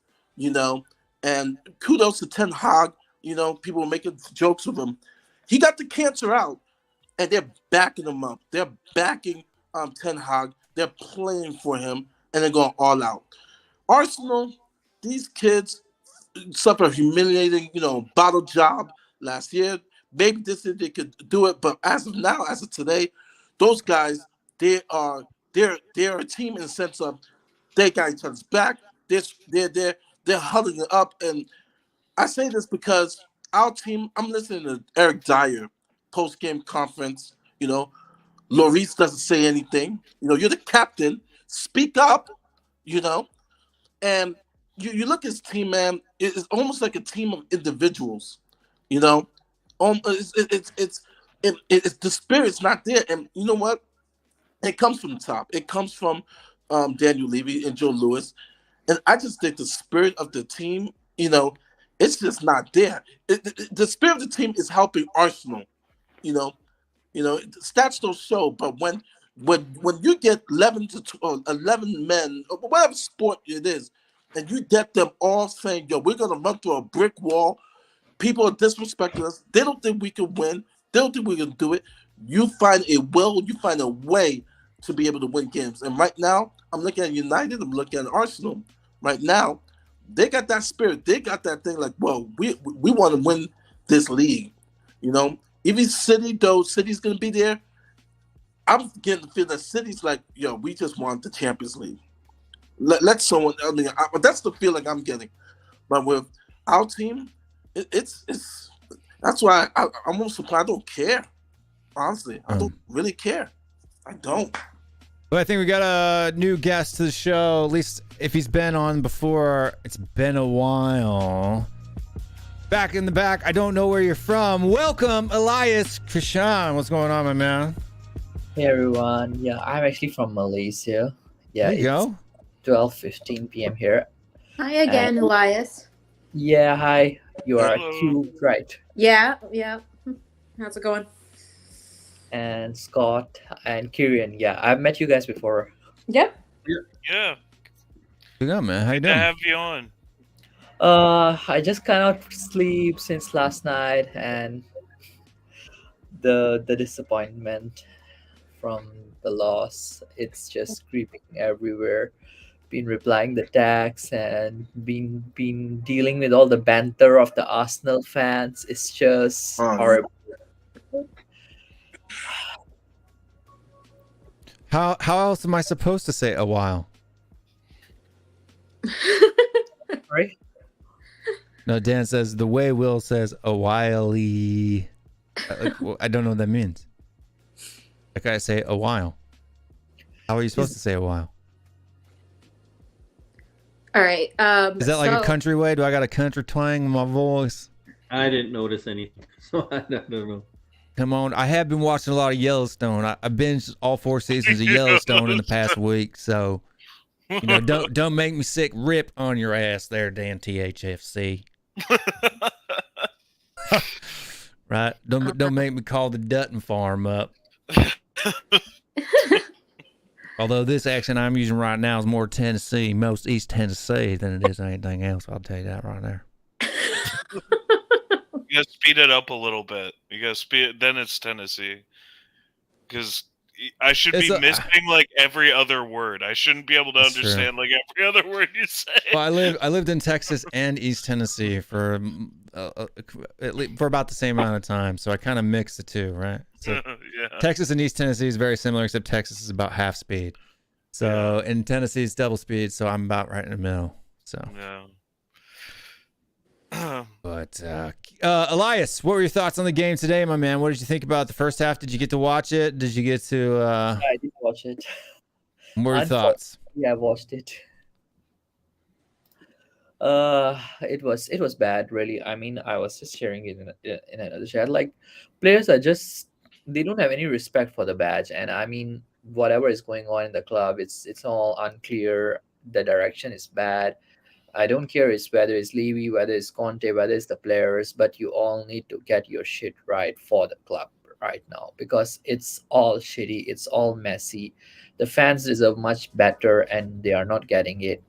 and kudos to Ten Hag. People were making jokes with him. He got the cancer out, and they're backing him up. They're backing Ten Hag. They're playing for him, and they're going all out. Arsenal, these kids suffered a humiliating, bottle job last year. Maybe this year they could do it, but as of now, as of today, those guys, they're a team in the sense of they got each other's back. They're huddling it up, and I say this because our team. I'm listening to Eric Dyer post game conference. Lloris doesn't say anything. You're the captain. Speak up. You know, and you look at his team, man. It's almost like a team of individuals. You know, it's the spirit's not there, and you know what? It comes from the top. It comes from Daniel Levy and Joe Lewis, and I just think the spirit of the team, it's just not there. The spirit of the team is helping Arsenal. You know, stats don't show, but when you get 11 men, or whatever sport it is, and you get them all saying, "Yo, we're gonna run through a brick wall," people are disrespecting us. They don't think we can win. They don't think we can do it. You find a way to be able to win games. And right now, I'm looking at United. I'm looking at Arsenal. Right now, they got that spirit. They got that thing like, well, we want to win this league. Even City, though City's gonna be there. I'm getting the feeling that City's like, yo, we just want the Champions League. Let someone. That's the feeling I'm getting. But with our team, it's that's why I'm almost surprised. I don't care. Honestly, I don't really care. I don't. Well, I think we got a new guest to the show. At least if he's been on before, it's been a while. Back in the back, I don't know where you're from. Welcome, Elias Krishan. What's going on, my man? Hey everyone. Yeah, I'm actually from Malaysia. Yeah, there you go. 12:15 p.m. here. Hi again, Elias. Yeah, hi. You are Q, right? Yeah. How's it going? And Scott and Kieran. Yeah, I've met you guys before. Yep. Yeah. Good go, man. How you Good doing? to have you on. I just cannot sleep since last night, and the disappointment from the loss, it's just creeping everywhere. Been replying the tags and been dealing with all the banter of the Arsenal fans. It's just horrible. How else am I supposed to say a while? Right? No, Dan says the way Will says a whiley. I don't know what that means. Like I say a while. How are you supposed to say a while? All right. Is that like a country way? Do I got a country twang in my voice? I didn't notice anything, so I don't know. Come on, I have been watching a lot of Yellowstone. I binged all 4 seasons of Yellowstone in the past week, so don't make me sick. Rip on your ass there, Dan THFC. Right? Don't make me call the Dutton farm up. Although this accent I'm using right now is more Tennessee, most East Tennessee than it is anything else. I'll tell you that right there. You gotta speed it up a little bit. You gotta speed it, then it's Tennessee. Because I should be missing like every other word. I shouldn't be able to understand like every other word you say. Well, I lived in Texas and East Tennessee for about the same amount of time, so I kind of mix the two, right? So yeah. Texas and East Tennessee is very similar, except Texas is about half speed. So in Tennessee it's double speed, so I'm about right in the middle. So yeah. But Elias, what were your thoughts on the game today, my man? What did you think about the first half? Did you get to watch it? Did you get to Yeah, I did watch it. What were your thoughts? Yeah, I watched it. It was bad, really. I mean, I was just sharing it in another chat. Like, players they don't have any respect for the badge, and I mean, whatever is going on in the club, it's all unclear. The direction is bad. I don't care whether it's Levy, whether it's Conte, whether it's the players, but you all need to get your shit right for the club right now, because it's all shitty, it's all messy. The fans deserve much better, and they are not getting it.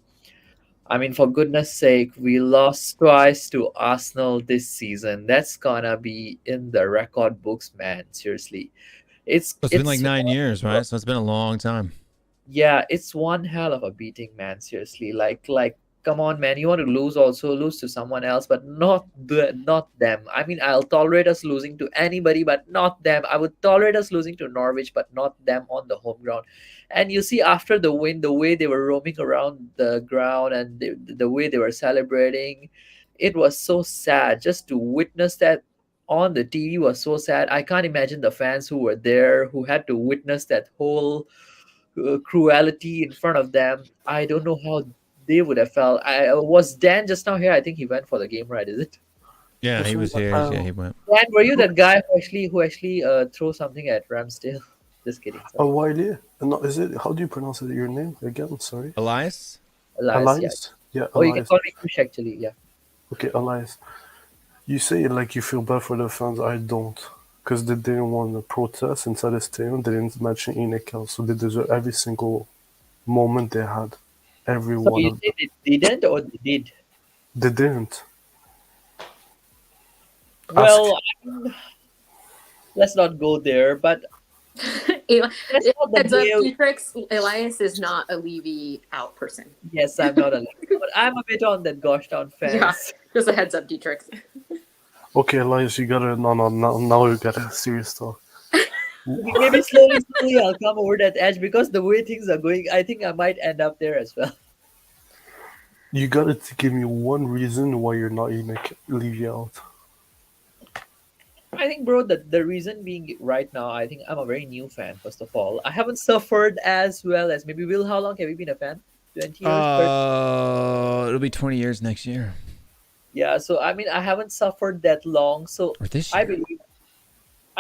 I mean, for goodness sake, we lost twice to Arsenal this season. That's gonna be in the record books, man. Seriously. It's been like 9 years, right? So it's been a long time. Yeah, it's one hell of a beating, man. Seriously. Like come on, man. You want to lose to someone else, but not them. I mean, I'll tolerate us losing to anybody, but not them. I would tolerate us losing to Norwich, but not them on the home ground. And you see, after the win, the way they were roaming around the ground and the way they were celebrating, it was so sad just to witness that on the TV was so sad. I can't imagine the fans who were there who had to witness that whole cruelty in front of them. I don't know how they would have felt. I was Dan just now here. I think he went for the game, right? Is it? Yeah, he was here. Yeah, he went. Dan, were you that guy who actually threw something at Ramsdale? Just kidding. Sorry. Wiley? No, is it? How do you pronounce it? Your name again? Sorry. Elias? Elias? Yeah, Oh, you can Elias. call me Kush actually. Yeah. Okay, Elias. You say like you feel bad for the fans. I don't. Because they didn't want to protest inside the stadium. They didn't mention Inekel. So they deserve every single moment they had. Every So one you of them. say they didn't or they did? They didn't. Well, I mean, let's not go there. But Heads up, way- Dietrich, Elias is not a Levy out person. yes, I'm not a but I'm a bit on that gosh down fans. Yeah, just a heads up, Dietrich. Okay, Elias, you gotta. No, now you gotta serious talk. Maybe slowly I'll come over that edge because the way things are going, I think I might end up there as well. You gotta give me one reason why you're not leave you out. I think, bro, the reason being right now, I think I'm a very new fan, first of all. I haven't suffered as well as maybe Will. How long have you been a fan? 20 years? 30? It'll be 20 years next year. Yeah, so I mean, I haven't suffered that long. So Or this I year.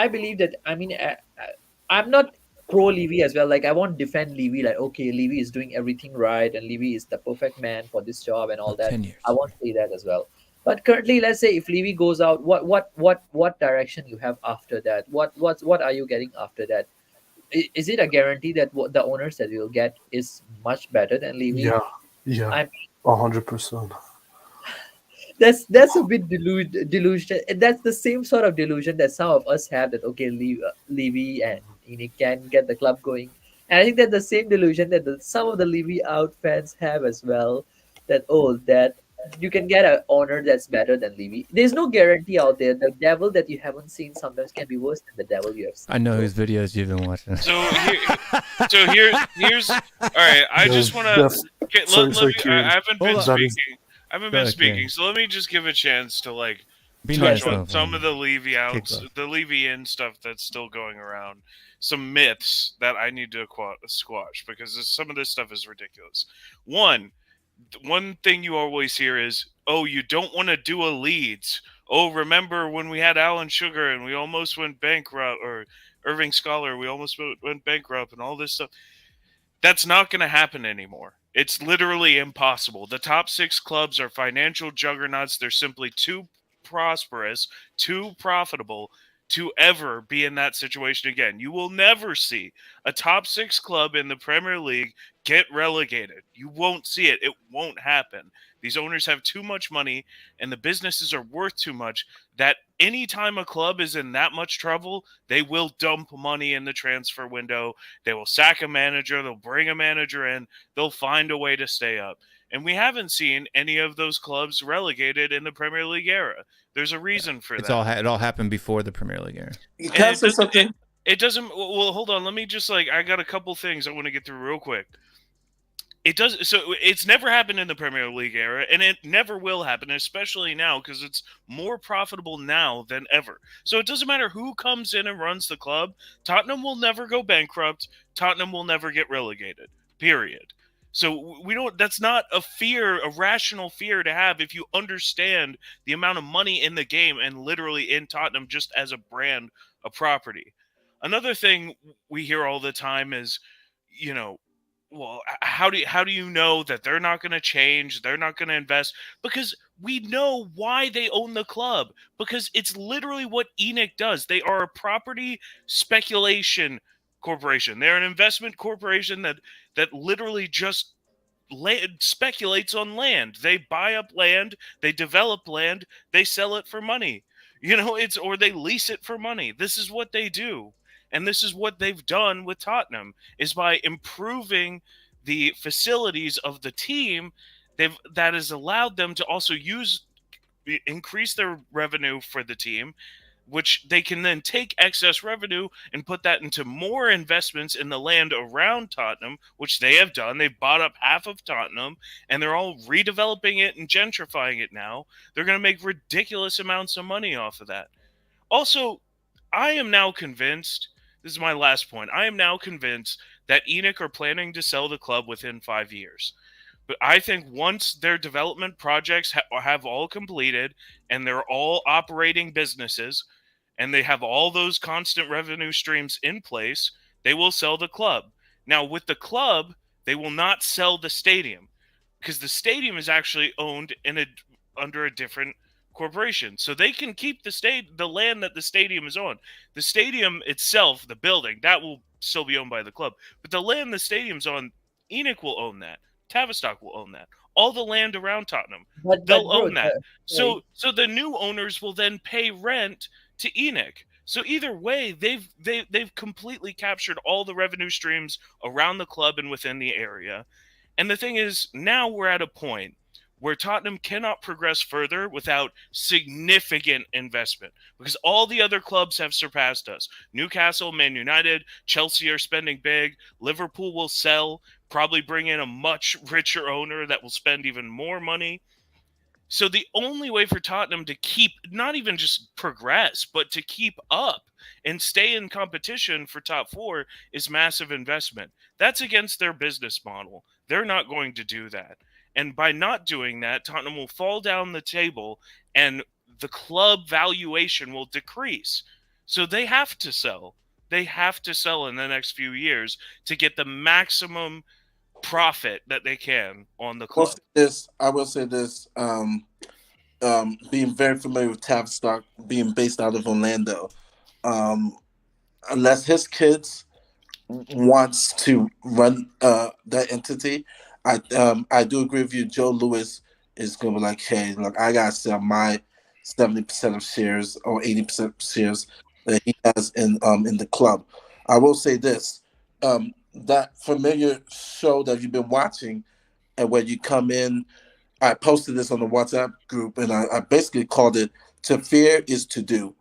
believe that, I mean, I'm not pro Levy as well. Like, I won't defend Levy, like, okay, Levy is doing everything right and Levy is the perfect man for this job and all that. 10 years. I won't say that as well. But currently, let's say if Levy goes out, what direction you have after that? What are you getting after that? Is it a guarantee that what the owners that you'll get is much better than Levy? Yeah, I 100%. that's a bit delusion. And that's the same sort of delusion that some of us have that okay, Levy and Enoch can get the club going. And I think that the same delusion that some of the Levy out fans have as well. That you can get an owner that's better than Levy. There's no guarantee out there. The devil that you haven't seen sometimes can be worse than the devil you have seen. I know whose videos you've been watching. Here's all right. I just want to. I haven't been speaking. I haven't been speaking, so let me just give a chance to like touch on some of the Levy outs, the Levy in stuff that's still going around. Some myths that I need to squash because some of this stuff is ridiculous. One thing you always hear is, "Oh, you don't want to do a Leeds." Oh, remember when we had Alan Sugar and we almost went bankrupt, or Irving Scholar, we almost went bankrupt, and all this stuff. That's not going to happen anymore. It's literally impossible. The top 6 clubs are financial juggernauts. They're simply too prosperous, too profitable to ever be in that situation again. You will never see a top 6 club in the Premier League get relegated. You won't see it. It won't happen. These owners have too much money and the businesses are worth too much that anytime a club is in that much trouble, they will dump money in the transfer window. They will sack a manager. They'll bring a manager in. They'll find a way to stay up. And we haven't seen any of those clubs relegated in the Premier League era. There's a reason for that. It all happened before the Premier League era. Can I say something? It doesn't. Well, hold on. Let me just I got a couple things I want to get through real quick. It does. So it's never happened in the Premier League era, and it never will happen, especially now because it's more profitable now than ever. So it doesn't matter who comes in and runs the club. Tottenham will never go bankrupt. Tottenham will never get relegated. Period. So we don't. That's not a rational fear to have if you understand the amount of money in the game and literally in Tottenham just as a brand, a property. Another thing we hear all the time is, well, how do you know that they're not going to change? They're not going to invest because we know why they own the club, because it's literally what Enoch does. They are a property speculation corporation. They're an investment corporation that literally just speculates on land. They buy up land, they develop land, they sell it for money. Or they lease it for money. This is what they do. And this is what they've done with Tottenham, is by improving the facilities of the team, that has allowed them to also increase their revenue for the team, which they can then take excess revenue and put that into more investments in the land around Tottenham, which they have done. They've bought up half of Tottenham, and they're all redeveloping it and gentrifying it now. They're going to make ridiculous amounts of money off of that. Also, I am now convinced, this is my last point, I am now convinced that Enoch are planning to sell the club within 5 years. But I think once their development projects have all completed and they're all operating businesses and they have all those constant revenue streams in place, they will sell the club. Now, with the club, they will not sell the stadium because the stadium is actually owned under a different corporation. So they can keep the land that the stadium is on. The stadium itself, the building, that will still be owned by the club. But the land the stadium's on, Enoch will own that. Tavistock will own that. All the land around Tottenham, But they'll bro, own that. sorry. So the new owners will then pay rent to Enoch. So either way, they've completely captured all the revenue streams around the club and within the area. And the thing is, now we're at a point where Tottenham cannot progress further without significant investment because all the other clubs have surpassed us. Newcastle, Man United, Chelsea are spending big. Liverpool will sell, probably bring in a much richer owner that will spend even more money. So the only way for Tottenham to keep, not even just progress, but to keep up and stay in competition for top four is massive investment. That's against their business model. They're not going to do that. And by not doing that, Tottenham will fall down the table and the club valuation will decrease. So they have to sell. They have to sell in the next few years to get the maximum profit that they can on the club. I will say this. Being very familiar with Tavistock, being based out of Orlando, unless his kids wants to run that entity, I do agree with you. Joe Lewis is going to be like, hey, look, I got to sell my 70% of shares or 80% of shares that he has in the club. I will say this. That familiar show that you've been watching and where you come in, I posted this on the WhatsApp group and I basically called it "To Fear is to Do."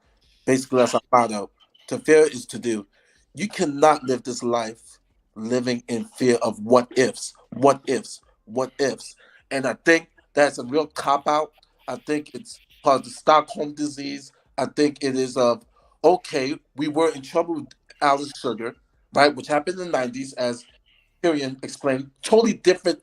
Basically, that's our motto. To fear is to do. You cannot live this life living in fear of what ifs, what ifs, what ifs. And I think that's a real cop out. I think it's part of the Stockholm disease. I think it is of, okay, we were in trouble with Alice Sugar, right, which happened in the 90s, as Tyrion explained, totally different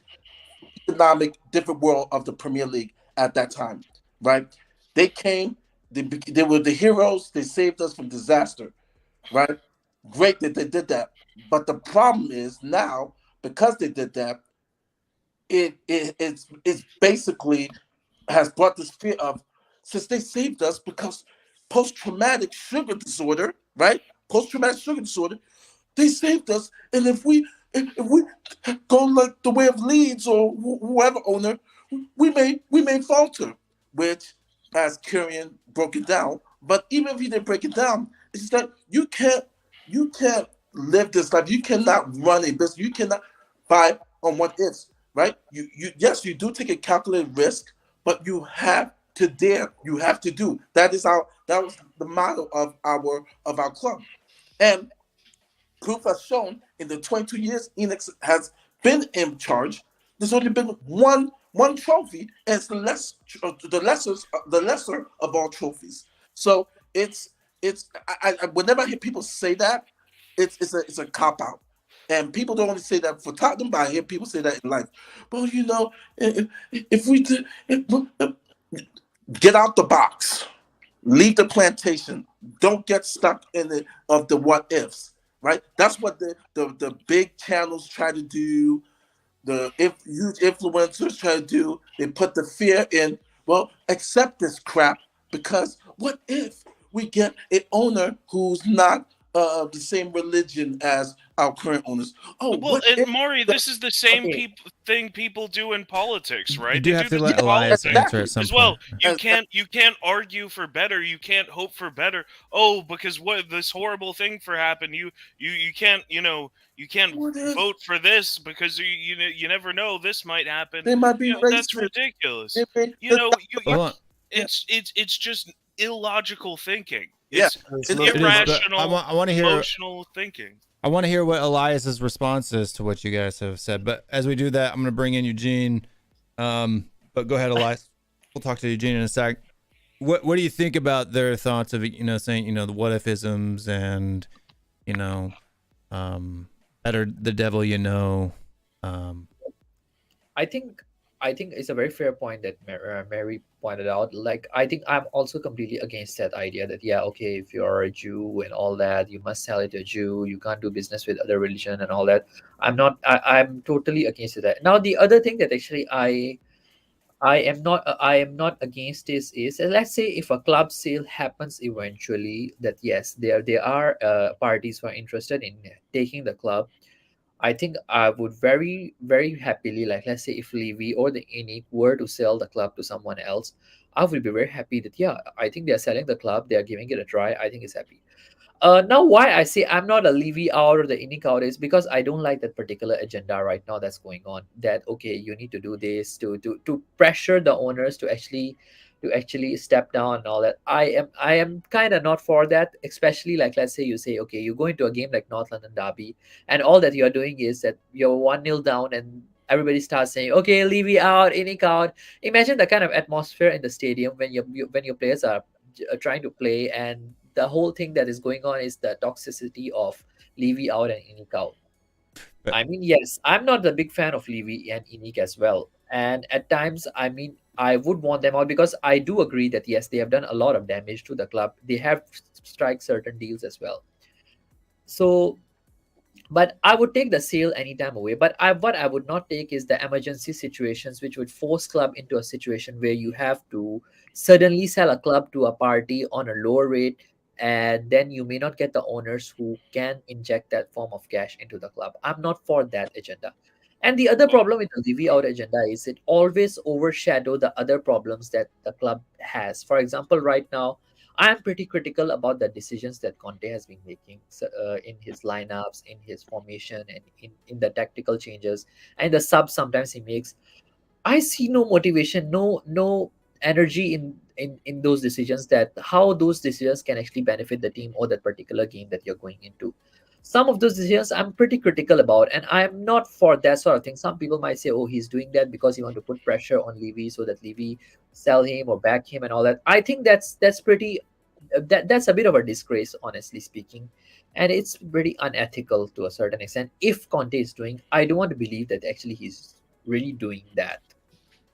economic, different world of the Premier League at that time, right? They came, they were the heroes, they saved us from disaster, right? Great that they did that. But the problem is now, because they did that, it's basically has brought this fear of, since they saved us, because post-traumatic sugar disorder, right? Post-traumatic sugar disorder, they saved us, and if we go like the way of Leeds or whoever owner, we may falter. Which, as Kyrian broke it down, but even if he didn't break it down, it's that you can't live this life. You cannot run a business. You cannot buy on what ifs, right? You yes, you do take a calculated risk, but you have to dare. You have to do. That was the motto of our club, and proof has shown in the 22 years Enoch has been in charge, there's only been one trophy, and it's the lesser of all trophies. So it's whenever I hear people say that, it's a cop out. And people don't only say that for Tottenham, but I hear people say that in life. Well, if we did, get out the box, leave the plantation, don't get stuck in it of the what ifs. Right, that's what the big channels try to do. The huge influencers try to do. They put the fear in. Well, accept this crap, because what if we get an owner who's not the same religion as our current owners? Oh, well, what if Maury, this is the same Okay. thing people do in politics, right? You do They have do to this let in Elias politics answer at some as well. point. You can't argue for better. You can't hope for better. Oh, because what this horrible thing for happened. You can't you can't What if vote for this because you never know this might happen. they might be That's racist? ridiculous. They may- Hold on. It's just illogical thinking. Yeah, It's it's not- It is, but irrational, I want to hear. emotional thinking. I want to hear what Elias's response is to what you guys have said. But as we do that, I'm going to bring in Eugene. But go ahead, Elias. We'll talk to Eugene in a sec. What do you think about their thoughts of saying the what if isms and you know better the devil I think it's a very fair point that Mary pointed out. Like, I think I'm also completely against that idea that yeah, okay, if you're a Jew and all that, you must sell it to a Jew. You can't do business with other religion and all that. I'm not. I'm totally against that. Now, the other thing that actually I am not against this is let's say if a club sale happens eventually, that yes, there are parties who are interested in taking the club. I think I would very happily, like, let's say if Levy or the Inic were to sell the club to someone else, I would be very happy that yeah, I think they're selling the club, they're giving it a try. I think it's happy. Now, why I say I'm not a Levy out or the Inic out is because I don't like that particular agenda right now that's going on. That okay, you need to do this to pressure the owners to actually step down and all that. I am kind of not for that. Especially like let's say you say okay, you go into a game like North London Derby, and all that you're doing is that you're 1-0 down and everybody starts saying okay, Levy out, Inic out. Imagine the kind of atmosphere in the stadium when when your players are trying to play, and the whole thing that is going on is the toxicity of Levy out and Inic out. I mean, yes, I'm not the big fan of Levy and Inic as well. And at times, I mean, I would want them out because I do agree that yes, they have done a lot of damage to the club. They have strike certain deals as well. So but I would take the sale anytime away. But what I would not take is the emergency situations, which would force club into a situation where you have to suddenly sell a club to a party on a lower rate, and then you may not get the owners who can inject that form of cash into the club. I'm not for that agenda. And the other problem with the Levy out agenda is it always overshadow the other problems that the club has. For example, right now, I am pretty critical about the decisions that Conte has been making in his lineups, in his formation, and in the tactical changes and the subs sometimes he makes. I see no motivation, no energy in those decisions, that how those decisions can actually benefit the team or that particular game that you're going into. Some of those decisions I'm pretty critical about, and I'm not for that sort of thing. Some people might say, oh, he's doing that because he want to put pressure on Levy so that Levy sell him or back him and all that. I think that's pretty that's a bit of a disgrace, honestly speaking, and it's pretty unethical to a certain extent. If Conte is doing, I don't want to believe that actually he's really doing that.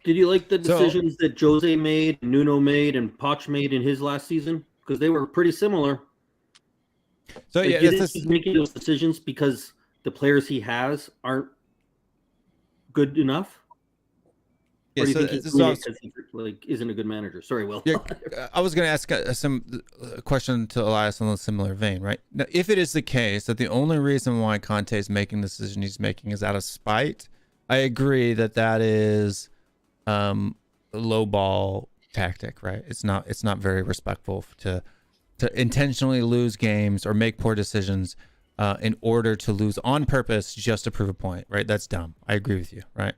Did you like the decisions that Jose made, Nuno made, and Poch made in his last season? Because they were pretty similar. So like, yeah, do you think he's making those decisions because the players he has aren't good enough? Yeah, or do you so think he's this doing is it because he like isn't a good manager? Sorry, Will. Yeah, I was going to ask some question to Elias in a similar vein, right? Now, if it is the case that the only reason why Conte is making the decision he's making is out of spite, I agree that that is a low ball tactic, right? It's not very respectful to intentionally lose games or make poor decisions in order to lose on purpose just to prove a point, right? That's dumb. I agree with you, right?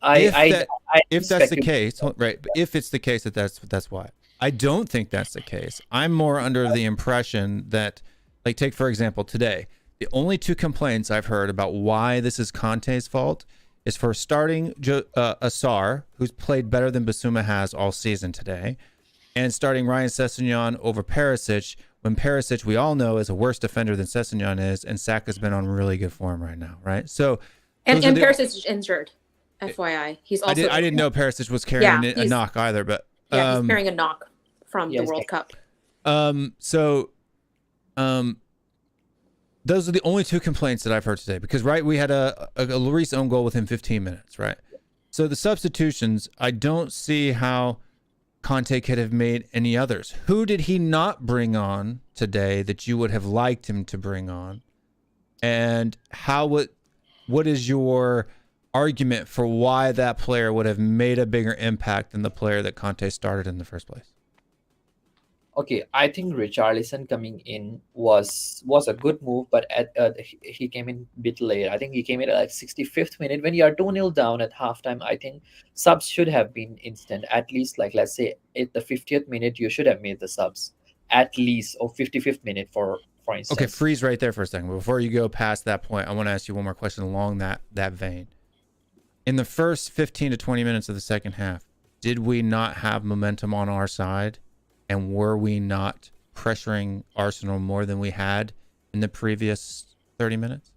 If that's the case, right? If it's the case that's why. I don't think that's the case. I'm more under the impression that, like, take for example today, the only two complaints I've heard about why this is Conte's fault is for starting Asar, who's played better than Basuma has all season today, and starting Ryan Sessegnon over Perisic, when Perisic, we all know, is a worse defender than Sessegnon is, and Saka's been on really good form right now, right? So, and Perisic is injured. FYI, he's also. I didn't know Perisic was carrying a knock either, but yeah, he's carrying a knock from the World Cup. Those are the only two complaints that I've heard today, because right, we had a Lloris own goal within 15 minutes, right? So the substitutions, I don't see how Conte could have made any others. Who did he not bring on today that you would have liked him to bring on? And what is your argument for why that player would have made a bigger impact than the player that Conte started in the first place? Okay, I think Richarlison coming in was a good move, but he came in a bit late. I think he came in at like 65th minute. When you are 2-0 down at halftime, I think subs should have been instant. At least, like, let's say at the 50th minute, you should have made the subs at least, or 55th minute for instance. Okay, freeze right there for a second. Before you go past that point, I want to ask you one more question along that vein. In the first 15 to 20 minutes of the second half, did we not have momentum on our side? And were we not pressuring Arsenal more than we had in the previous 30 minutes?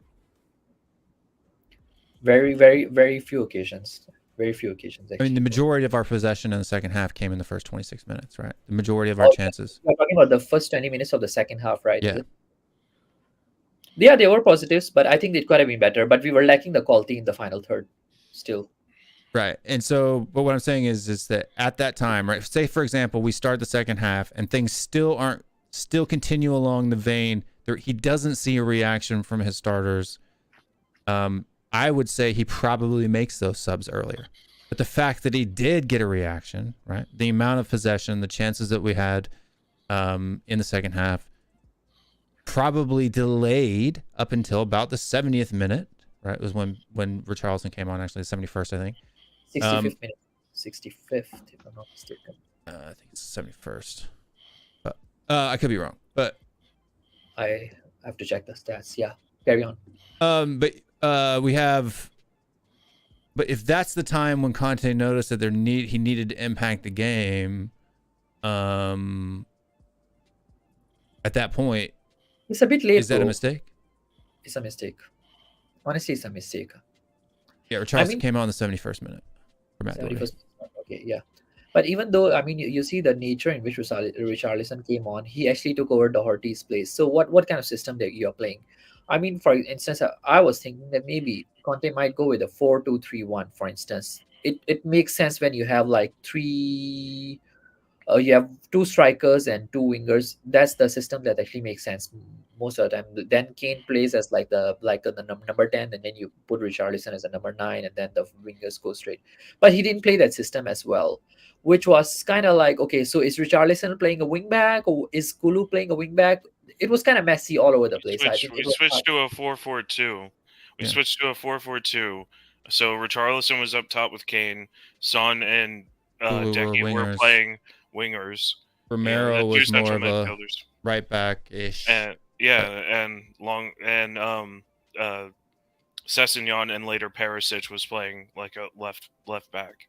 Very, very, very few occasions. Very few occasions, I mean, actually. the majority of our possession in the second half came in the first 26 minutes, right? The majority of our chances. You're talking about the first 20 minutes of the second half, right? Yeah. Yeah, they were positives, but I think they could have been better. But we were lacking the quality in the final third still. Right. And so, but what I'm saying is that at that time, right, say, for example, we start the second half and things still continue along the vein. He doesn't see a reaction from his starters. I would say he probably makes those subs earlier. But the fact that he did get a reaction, right, the amount of possession, the chances that we had in the second half, probably delayed up until about the 70th minute, right? It was when Richarlison came on, actually, the 71st, I think. 65th minute. 65th, if I'm not mistaken. I think it's 71st. But I could be wrong. But I have to check the stats. Yeah, carry on. But if that's the time when Conte noticed that he needed to impact the game, at that point, it's a bit late. Is that a mistake? It's a mistake. Honestly, it's a mistake. Yeah, Richarlison came out in the 71st minute. 71st. Okay, yeah. But even though, I mean, you see the nature in which Richarlison came on, he actually took over Doherty's place. So what kind of system that you're playing? I mean, for instance, I was thinking that maybe Conte might go with a 4-2-3-1, for instance. It makes sense when you have like you have two strikers and two wingers. That's the system that actually makes sense most of the time. Then Kane plays as like the number 10, and then you put Richarlison as a number 9, and then the wingers go straight. But he didn't play that system as well, which was kind of like, okay, so is Richarlison playing a wing back, or is Kulu playing a wing back? It was kind of messy all over the place. We switched to a 4-4-2. We switched to a 4-4-2. So Richarlison was up top with Kane. Son and Decky were playing wingers. Romero was more of a right back-ish. And Sessegnon and later Perisic was playing like a left back.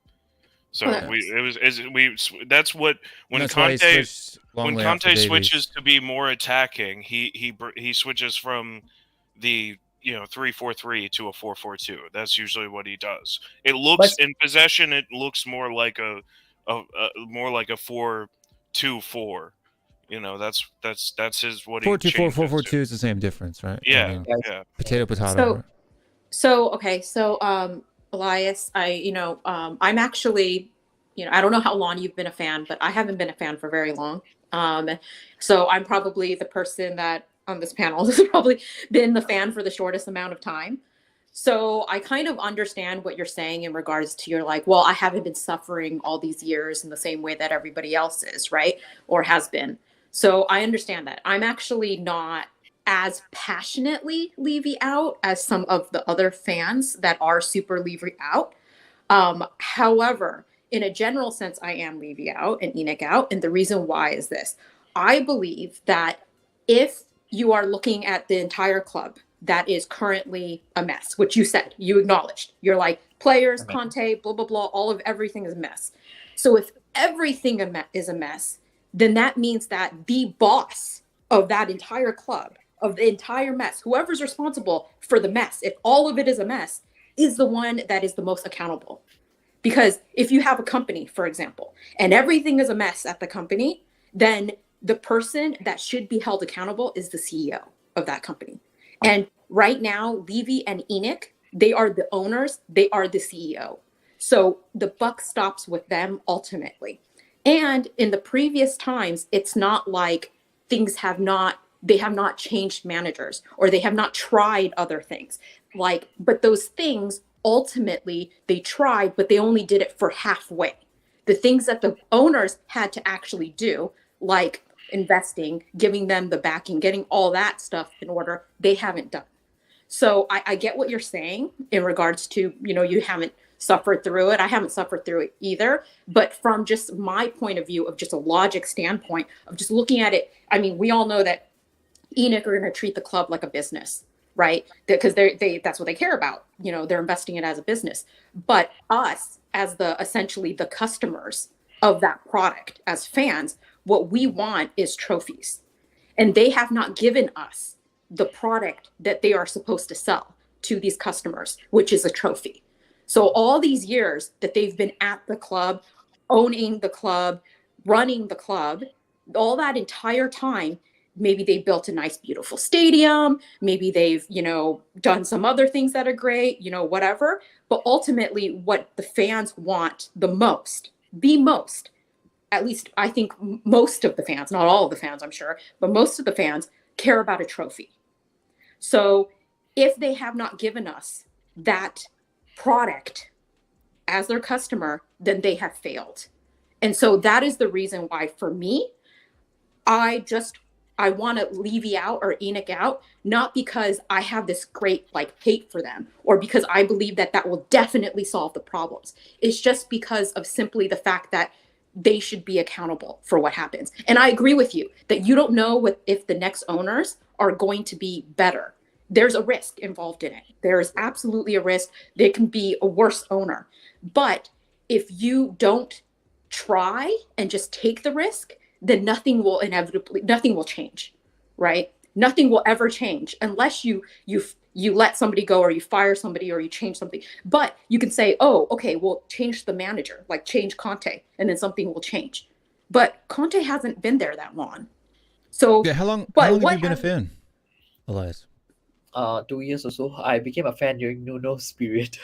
So that's what when Conte switches to be more attacking, he switches from the 3-4-3 to a 4-4-2. That's usually what he does. It looks in possession, it looks more like a 4-2-4. That's his what 4-2-4, 4-4-2 is the same difference, right? Yeah, I mean, yeah. Potato. So Elias, I'm actually, I don't know how long you've been a fan, but I haven't been a fan for very long. So I'm probably the person that on this panel has probably been the fan for the shortest amount of time. So I kind of understand what you're saying in regards to you're like, well, I haven't been suffering all these years in the same way that everybody else is, right? Or has been. So I understand that. I'm actually not as passionately Levy out as some of the other fans that are super Levy out. However, in a general sense, I am Levy out and Enoch out. And the reason why is this. I believe that if you are looking at the entire club that is currently a mess, which you said, you acknowledged. You're like, players, Conte, blah, blah, blah, all of everything is a mess. So if everything is a mess, then that means that the boss of that entire club, of the entire mess, whoever's responsible for the mess, if all of it is a mess, is the one that is the most accountable. Because if you have a company, for example, and everything is a mess at the company, then the person that should be held accountable is the CEO of that company. And right now, Levy and Enoch, they are the owners, they are the CEO. So the buck stops with them ultimately. And in the previous times, it's not like they have not changed managers or they have not tried other things. But those things, ultimately, they tried, but they only did it for halfway. The things that the owners had to actually do, like investing, giving them the backing, getting all that stuff in order, they haven't done. So I get what you're saying in regards to, you haven't suffered through it. I haven't suffered through it either. But from just my point of view of just a logic standpoint of just looking at it, I mean, we all know that Enoch are going to treat the club like a business. right? Because that's what they care about. You know, they're investing it as a business. But us, as essentially the customers of that product, as fans, what we want is trophies. And they have not given us the product that they are supposed to sell to these customers, which is a trophy. So all these years that they've been at the club, owning the club, running the club, all that entire time, maybe they built a nice, beautiful stadium. Maybe they've, done some other things that are great, whatever. But ultimately, what the fans want the most, at least I think most of the fans, not all of the fans, I'm sure, but most of the fans care about a trophy. So if they have not given us that product as their customer, then they have failed. And so that is the reason why, for me, I want to Levy out or Enoch out, not because I have this great hate for them or because I believe that will definitely solve the problems. It's just because of simply the fact that they should be accountable for what happens. And I agree with you that you don't know if the next owners are going to be better. There's a risk involved in it. There is absolutely a risk. There can be a worse owner. But if you don't try and just take the risk, then nothing will change, right? Nothing will ever change unless you let somebody go or you fire somebody or you change something. But you can say, oh, okay, we'll change the manager, like change Conte, and then something will change. But Conte hasn't been there that long. So yeah, how long have you been a fan, Elias? 2 years or so. I became a fan during Nuno's period.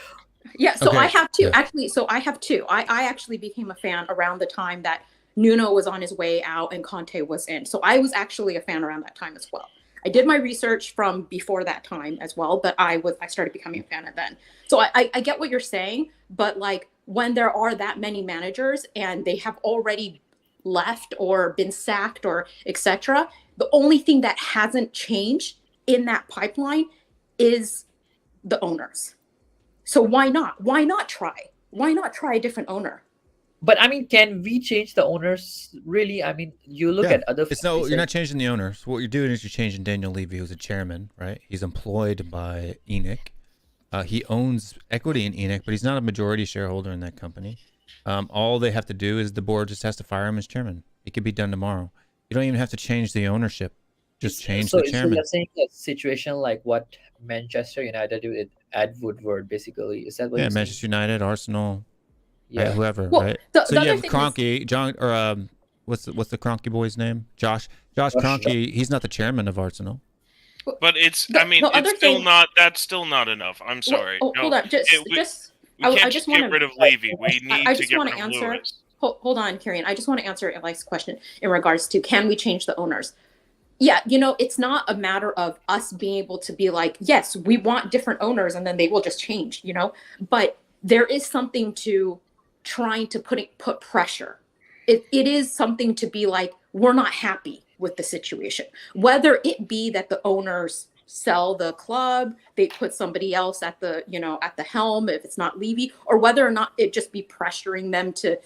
Yeah, so Okay. I have two. Yeah. Actually, so I have two. I actually became a fan around the time that Nuno was on his way out and Conte was in. So I was actually a fan around that time as well. I did my research from before that time as well, but I started becoming a fan of then. So I get what you're saying, but when there are that many managers and they have already left or been sacked or etc., the only thing that hasn't changed in that pipeline is the owners. So why not? Why not try? Why not try a different owner? But I mean, can we change the owners? Really? I mean, you look at other. You're not changing the owners. What you're doing is you're changing Daniel Levy, who's a chairman, right? He's employed by Enoch. He owns equity in Enoch, but he's not a majority shareholder in that company. All they have to do is the board just has to fire him as chairman. It could be done tomorrow. You don't even have to change the ownership. Just change the chairman. So you're saying a situation like what Manchester United did with Ed Woodward, basically. Is that what you're Manchester saying? United, Arsenal, yeah, whoever, well, right? So you have Kroenke, John, or what's the Kroenke boy's name? Josh Kroenke. He's not the chairman of Arsenal. But it's that's still not enough. I'm sorry. Well, hold on. We can't just get rid of Levy. We need to get rid of Lewis. Hold on, Kieran. I just want to answer Eli's question in regards to can we change the owners? Yeah, it's not a matter of us being able to be like, yes, we want different owners and then they will just change, But there is something to trying to put pressure. It is something to be like, we're not happy with the situation. Whether it be that the owners sell the club, they put somebody else at the helm if it's not Levy, or whether or not it just be pressuring them to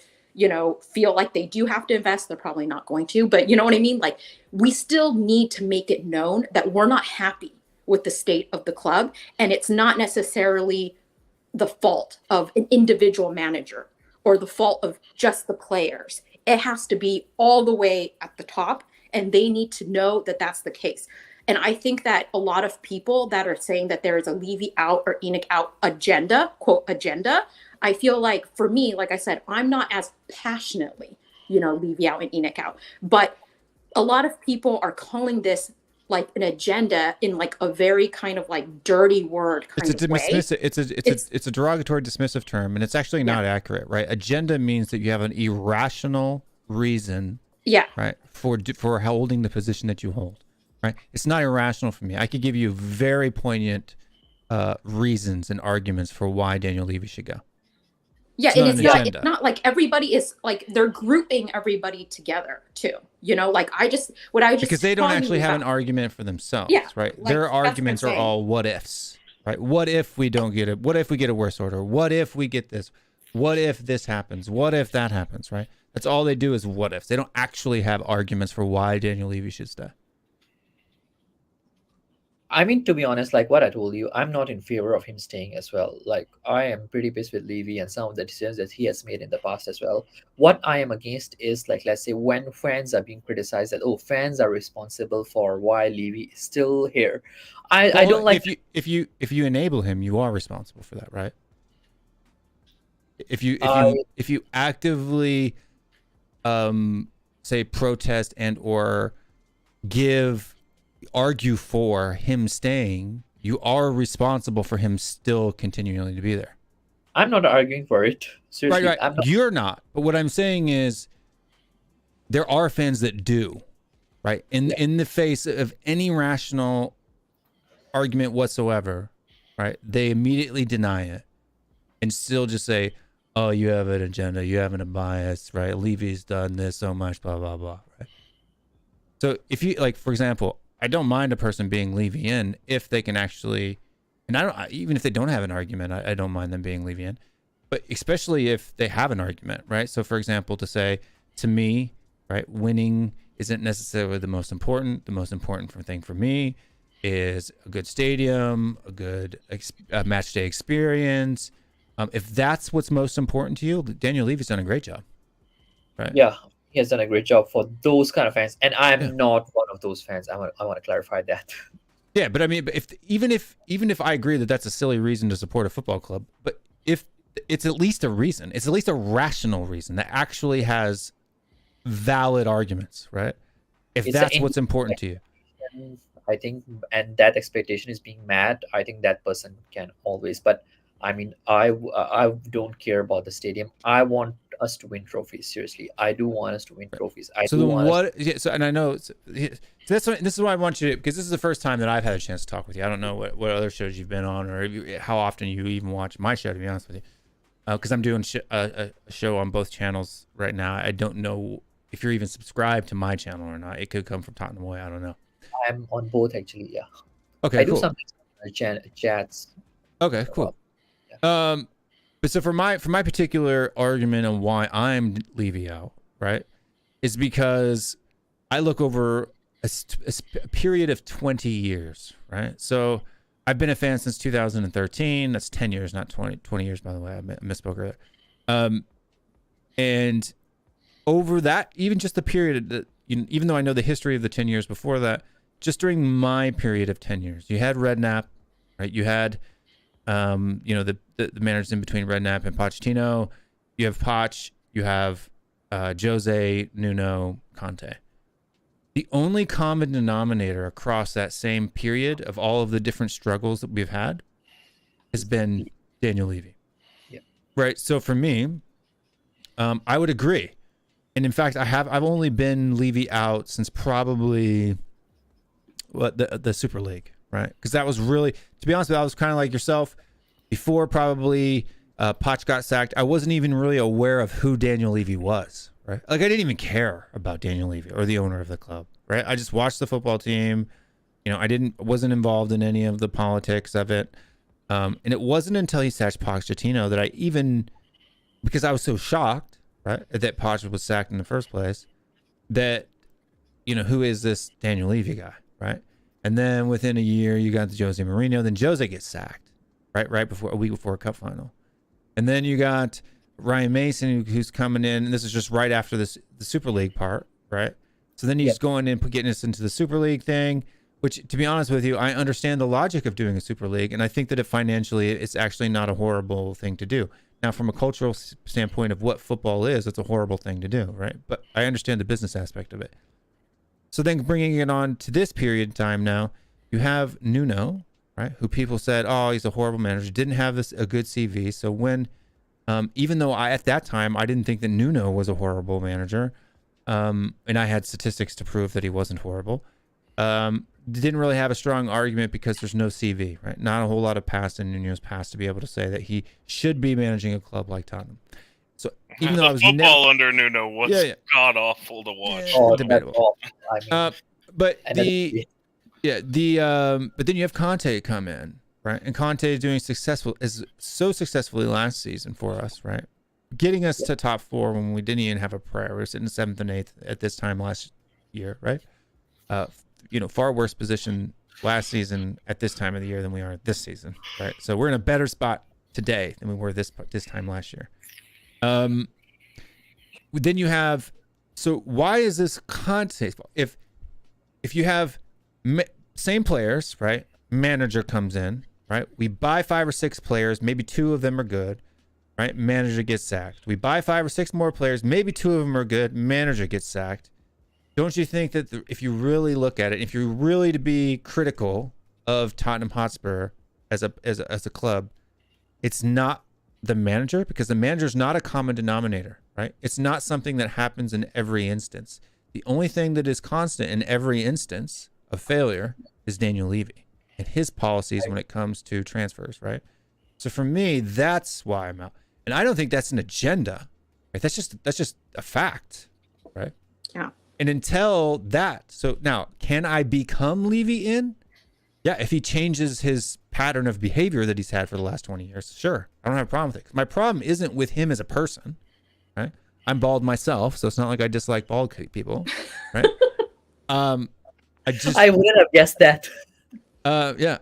feel like they do have to invest. They're probably not going to, but you know what I mean? Like, we still need to make it known that we're not happy with the state of the club. And it's not necessarily the fault of an individual manager or the fault of just the players. It has to be all the way at the top, and they need to know that that's the case. And I think that a lot of people that are saying that there is a Levy out or Enoch out agenda, quote, agenda, I feel like, for me, like I said, I'm not as passionately, Levy out and Enoch out. But a lot of people are calling this like an agenda in like a very kind of like dirty word kind of way. It's a derogatory dismissive term, and it's actually not accurate, right? Agenda means that you have an irrational reason, right, for holding the position that you hold, right? It's not irrational for me. I could give you very poignant reasons and arguments for why Daniel Levy should go. Yeah, it's not like everybody is like, they're grouping everybody together too. Because they don't actually have an argument for themselves, right? Their arguments are all what ifs, right? What if we don't get it? What if we get a worse order? What if we get this? What if this happens? What if that happens, right? That's all they do is what ifs. They don't actually have arguments for why Daniel Levy should stay. I mean, to be honest, like what I told you, I'm not in favor of him staying as well. Like, I am pretty pissed with Levy and some of the decisions that he has made in the past as well. What I am against is, like, let's say when fans are being criticized that, oh, fans are responsible for why Levy is still here. I Well, don't like. if you enable him, you are responsible for that, right? If I you actively say protest and or argue for him staying, you are responsible for him still continuing to be there. I'm not arguing for it. Seriously, Right. I'm not. You're not. But what I'm saying is there are fans that do, right? In the face of any rational argument whatsoever, right? They immediately deny it and still just say, "Oh, you have an agenda, you have a bias, right? Levy's done this so much, blah blah blah." Right. So if you like, for example, I don't mind a person being Levy in if they can actually, and I don't even if they don't have an argument, I don't mind them being Levy in, but especially if they have an argument, right? So for example, to say to me, right, winning isn't necessarily the most important. The most important thing for me is a good stadium, a good match day experience. If that's what's most important to you, Daniel Levy's done a great job, right? Yeah, he has done a great job for those kind of fans, and I'm Yeah. not one of those fans. I want to clarify that. Yeah, but I mean, but even if I agree that that's a silly reason to support a football club, but if it's at least a reason, it's at least a rational reason that actually has valid arguments, right? If It's that's an what's important to you. I think, and that expectation is being met. I think that person can always. But I mean, I don't care about the stadium. I want us to win trophies. Seriously, I do want us to win trophies. I So do then want us. what? Yeah, so and I know this is what I want you to, because this is the first time that I've had a chance to talk with you. I don't know what other shows you've been on or how often you even watch my show, to be honest with you, because I'm doing a show on both channels right now. I don't know if you're even subscribed to my channel or not. It could come from Tottenham Way. I don't know. I'm on both actually. Yeah. Okay, I do cool. some chats. Okay, cool. But so for my particular argument on why I'm Levy out, right, is because I look over a period of 20 years, right? So I've been a fan since 2013. That's 10 years, not 20 years, by the way. I misspoke earlier. And over that, even just the period that, even though I know the history of the 10 years before that, just during my period of 10 years, you had Redknapp, right? You had, the managers in between Redknapp and Pochettino. You have Poch, you have Jose, Nuno, Conte. The only common denominator across that same period of all of the different struggles that we've had has been Daniel Levy. Yeah. Right. So for me, I would agree. And in fact, I've only been Levy out since probably the Super League, right? Because that was really, to be honest with you, I was kind of like yourself. Before probably Poch got sacked, I wasn't even really aware of who Daniel Levy was, right? Like I didn't even care about Daniel Levy or the owner of the club, right? I just watched the football team. Wasn't involved in any of the politics of it. And it wasn't until he sacked Pochettino that I even, because I was so shocked, right, that Poch was sacked in the first place, that, who is this Daniel Levy guy, right? And then within a year, you got the Jose Mourinho. Then Jose gets sacked, right before a week before a cup final. And then you got Ryan Mason, who's coming in, and this is just right after the Super League part, right? So then he's going in, getting us into the Super League thing, which, to be honest with you, I understand the logic of doing a Super League, and I think that financially, it's actually not a horrible thing to do. Now, from a cultural standpoint of what football is, it's a horrible thing to do, right? But I understand the business aspect of it. So then bringing it on to this period of time now, you have Nuno, right, who people said, oh, he's a horrible manager, didn't have a good CV. So when, even though at that time, I didn't think that Nuno was a horrible manager, and I had statistics to prove that he wasn't horrible, didn't really have a strong argument because there's no CV, right? Not a whole lot of past in Nuno's past to be able to say that he should be managing a club like Tottenham. So even though I was football under Nuno was god awful to watch. Debatable. I mean, but then you have Conte come in, right? And Conte is doing so successfully last season for us, right? Getting us to top 4 when we didn't even have a prayer. We were sitting 7th and 8th at this time last year, right? Far worse position last season at this time of the year than we are this season, right? So we're in a better spot today than we were this time last year. Then you have, so why is this Conte's fault? If you have same players, right? Manager comes in, right? We buy 5 or 6 players, maybe 2 of them are good, right? Manager gets sacked. We buy 5 or 6 more players, maybe 2 of them are good, manager gets sacked. Don't you think that if you really look at it, if you're really to be critical of Tottenham Hotspur as a club, it's not the manager, because the manager is not a common denominator, right? It's not something that happens in every instance. The only thing that is constant in every instance of failure is Daniel Levy and his policies when it comes to transfers, right? So for me, that's why I'm out. And I don't think that's an agenda, right? That's just a fact, right? Yeah. And until that, so now, can I become Levy in? Yeah, if he changes his pattern of behavior that he's had for the last 20 years, sure. I don't have a problem with it. My problem isn't with him as a person, right? I'm bald myself, so it's not like I dislike bald people, right? I wouldn't have guessed that. Yeah.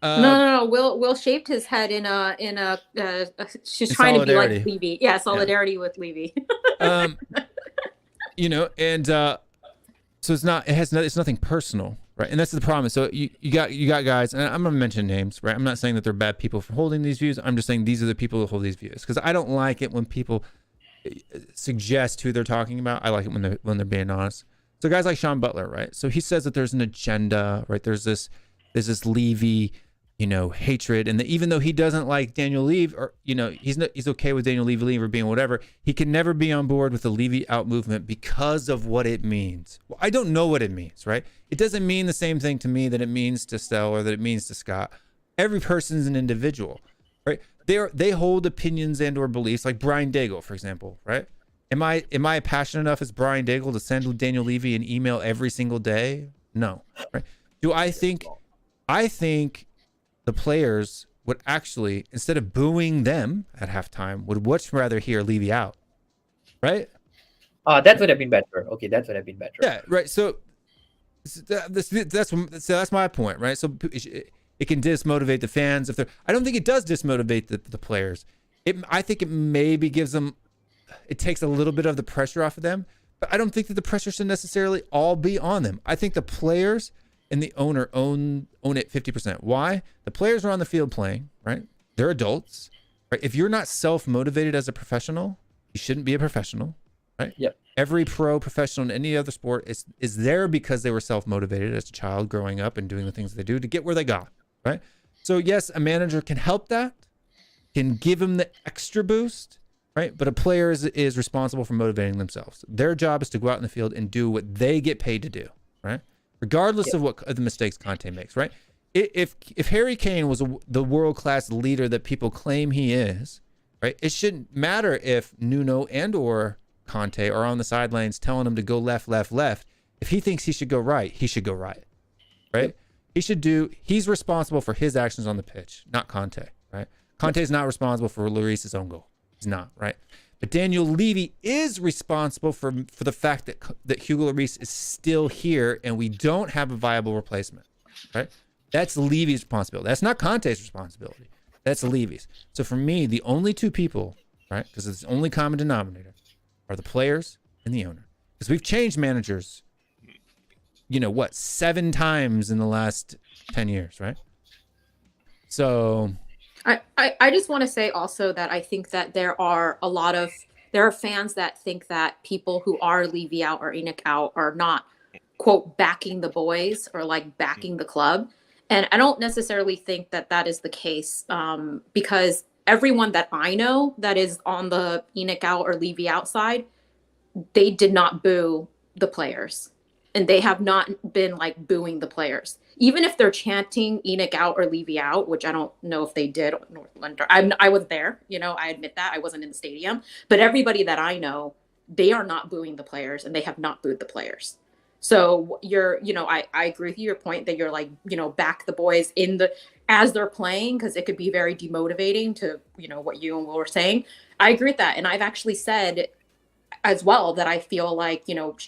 No. Will shaved his head in a she's trying to be like Levy. Yeah, solidarity with Levy. You know, and so it's nothing personal, right? And that's the problem. So you got guys, and I'm gonna mention names, right? I'm not saying that they're bad people for holding these views. I'm just saying these are the people who hold these views, because I don't like it when people suggest who they're talking about. I like it when they're being honest. So guys like Sean Butler, right? So he says that there's an agenda, right? There's this Levy, hatred, and even though he doesn't like Daniel Levy, or he's okay with Daniel Levy or being whatever, he can never be on board with the Levy out movement because of what it means. Well, I don't know what it means, right? It doesn't mean the same thing to me that it means to Stell or that it means to Scott. Every person is an individual, right? They hold opinions and or beliefs, like Brian Daigle, for example, right? Am I passionate enough as Brian Daigle to send Daniel Levy an email every single day? No, right? Do I think the players would actually, instead of booing them at halftime, would much rather hear Levy out, right? That would have been better. Okay, that would have been better. Yeah, right. So that's my point, right? So it can dismotivate the fans if they're. I don't think it does dismotivate the players. I think it maybe gives them. It takes a little bit of the pressure off of them, but I don't think that the pressure should necessarily all be on them. I think the players and the owner own it 50%. Why? The players are on the field playing, right? They're adults, right? If you're not self-motivated as a professional, you shouldn't be a professional, right? Yep. Every pro professional in any other sport is there because they were self-motivated as a child growing up and doing the things they do to get where they got, right? So yes, a manager can help that, can give them the extra boost, right? But a player is responsible for motivating themselves. Their job is to go out in the field and do what they get paid to do, right? Regardless of what the mistakes Conte makes, right? If Harry Kane was the world-class leader that people claim he is, right? It shouldn't matter if Nuno and or Conte are on the sidelines telling him to go left, left, left. If he thinks he should go right, he should go right, right? He's responsible for his actions on the pitch, not Conte, right? Conte's not responsible for Lloris's own goal. He's not, right? But Daniel Levy is responsible for the fact that Hugo Lloris is still here and we don't have a viable replacement, right? That's Levy's responsibility. That's not Conte's responsibility. That's Levy's. So for me, the only two people, right, because it's the only common denominator, are the players and the owner. Because we've changed managers, 7 times in the last 10 years, right? So I just want to say also that I think that there are fans that think that people who are Levy out or Enoch out are not, quote, backing the boys or like backing the club. And I don't necessarily think that that is the case, because everyone that I know that is on the Enoch out or Levy outside, they did not boo the players. And they have not been like booing the players. Even if they're chanting Enoch out or Levy out, which I don't know if they did. North London. I was there, I admit that. I wasn't in the stadium. But everybody that I know, they are not booing the players and they have not booed the players. So I agree with your point that you're like, back the boys as they're playing, because it could be very demotivating to, what you and Will were saying. I agree with that. And I've actually said, as well that I feel like,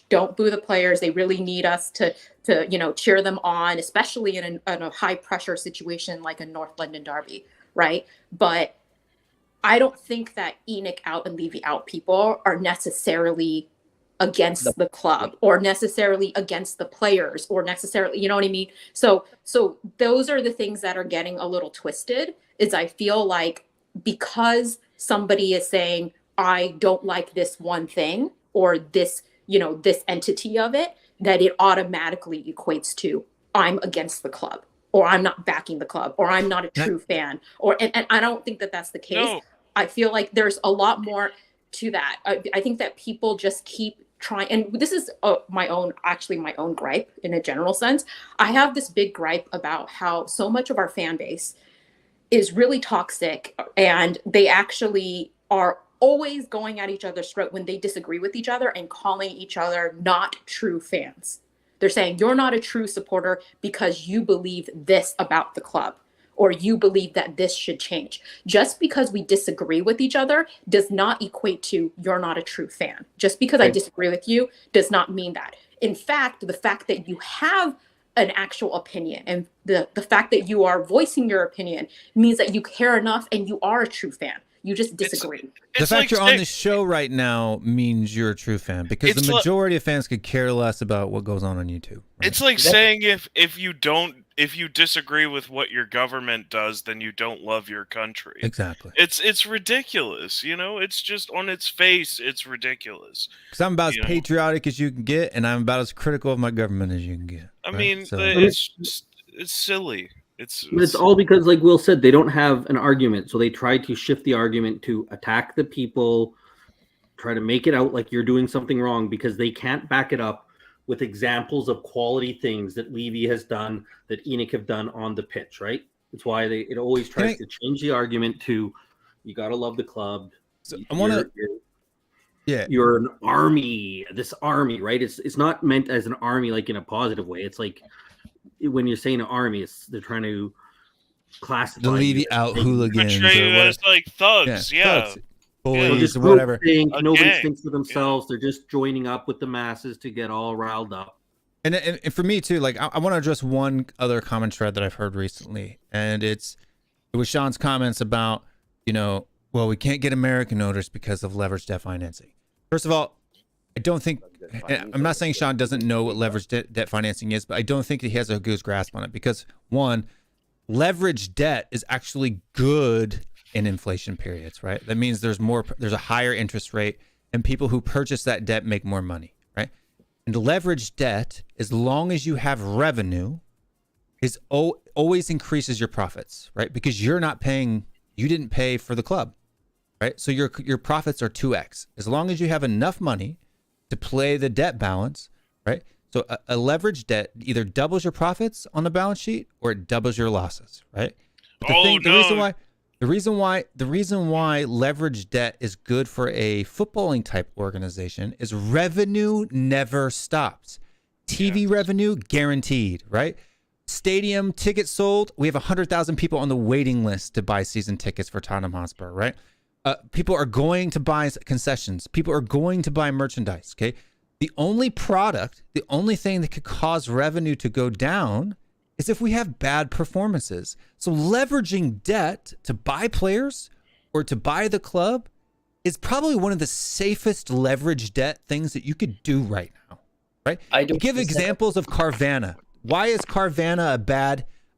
don't boo the players. They really need us to cheer them on, especially in a high pressure situation like a North London derby, right? But I don't think that Enoch out and Levy out people are necessarily against the club or necessarily against the players or necessarily, you know what I mean? So those are the things that are getting a little twisted. Is I feel like because somebody is saying, I don't like this one thing or this, this entity of it, that it automatically equates to I'm against the club or I'm not backing the club or I'm not a true fan and I don't think that that's the case. No. I feel like there's a lot more to that. I think that people just keep trying, and this is my own gripe in a general sense. I have this big gripe about how so much of our fan base is really toxic and they actually are always going at each other's throat when they disagree with each other and calling each other not true fans. They're saying you're not a true supporter because you believe this about the club or you believe that this should change. Just because we disagree with each other does not equate to you're not a true fan. Just because I disagree with you does not mean that. In fact, the fact that you have an actual opinion and the fact that you are voicing your opinion means that you care enough and you are a true fan. You just disagree. The fact you're on the show right now means you're a true fan because the majority of fans could care less about what goes on YouTube. Right? It's like saying if you disagree with what your government does, then you don't love your country. Exactly. It's ridiculous. It's just on its face. It's ridiculous. Because I'm about as patriotic as you can get, and I'm about as critical of my government as you can get. I mean, it's silly. It's all because, like Will said, they don't have an argument, so they try to shift the argument to attack the people, try to make it out like you're doing something wrong because they can't back it up with examples of quality things that Levy has done, that Enoch have done on the pitch, right? That's why it always tries to change the argument to you got to love the club. So I want to. Yeah, you're an army. This army, right? It's not meant as an army like in a positive way. It's like when you're saying an army, they're trying to classify the Levy out hooligans or as like thugs, thugs, bullies, whatever. Nobody thinks for themselves. They're just joining up with the masses to get all riled up. And for me too, like I want to address one other common thread that I've heard recently, and it was Sean's comments about well, we can't get American owners because of leveraged debt financing. First of all, I don't think, I'm not saying Sean doesn't know what leveraged debt financing is, but I don't think that he has a good grasp on it because one, leveraged debt is actually good in inflation periods, right? That means there's a higher interest rate and people who purchase that debt make more money, right? And leveraged debt, as long as you have revenue, always increases your profits, right? Because you didn't pay for the club, right? So your profits are 2x. As long as you have enough money to play the debt balance, right? So a leveraged debt either doubles your profits on the balance sheet or it doubles your losses, right? But the reason why leveraged debt is good for a footballing type organization is revenue never stops. TV revenue guaranteed, right? Stadium tickets sold. We have 100,000 people on the waiting list to buy season tickets for Tottenham Hotspur, right? People are going to buy concessions. People are going to buy merchandise, okay? The only thing that could cause revenue to go down is if we have bad performances. So leveraging debt to buy players or to buy the club is probably one of the safest leverage debt things that you could do right now, right? I give examples of Carvana. Why is Carvana a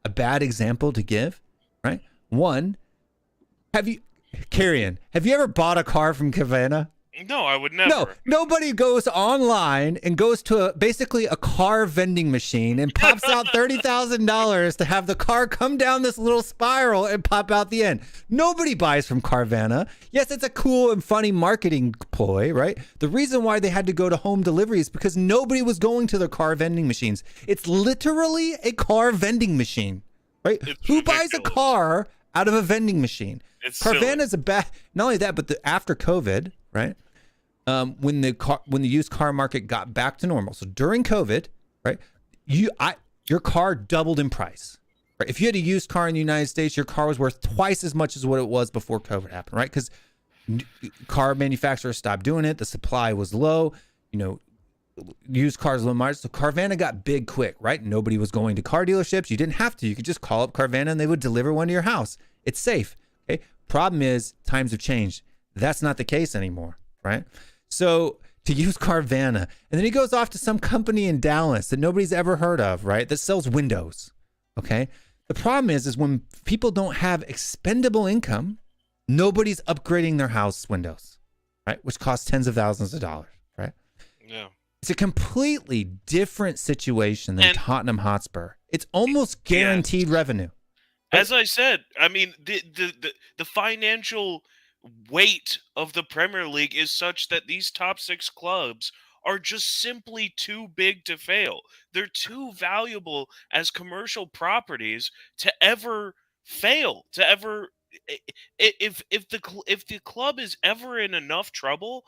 bad example to give, right? One, have you ever bought a car from Carvana? No, I would never. No, nobody goes online and goes to basically a car vending machine and pops out $30,000 to have the car come down this little spiral and pop out the end. Nobody buys from Carvana. Yes, it's a cool and funny marketing ploy, right? The reason why they had to go to home delivery is because nobody was going to the car vending machines. It's literally a car vending machine, right? Who buys a car out of a vending machine? Carvana's a bad. Not only that, but after COVID, right? When the used car market got back to normal, so during COVID, right? Your car doubled in price. Right? If you had a used car in the United States, your car was worth twice as much as what it was before COVID happened, right? Because car manufacturers stopped doing it. The supply was low. You know, used cars low margin. So Carvana got big quick, right? Nobody was going to car dealerships. You didn't have to. You could just call up Carvana and they would deliver one to your house. It's safe. Okay. Problem is times have changed. That's not the case anymore, right? So to use Carvana, and then he goes off to some company in Dallas that nobody's ever heard of, right? That sells windows. Okay. The problem is when people don't have expendable income, nobody's upgrading their house windows, right? Which costs tens of thousands of dollars, right? Yeah. It's a completely different situation than Tottenham Hotspur. It's almost guaranteed revenue. As I said, I mean, the financial weight of the Premier League is such that these top 6 clubs are just simply too big to fail. They're too valuable as commercial properties to ever fail, to ever if the club is ever in enough trouble,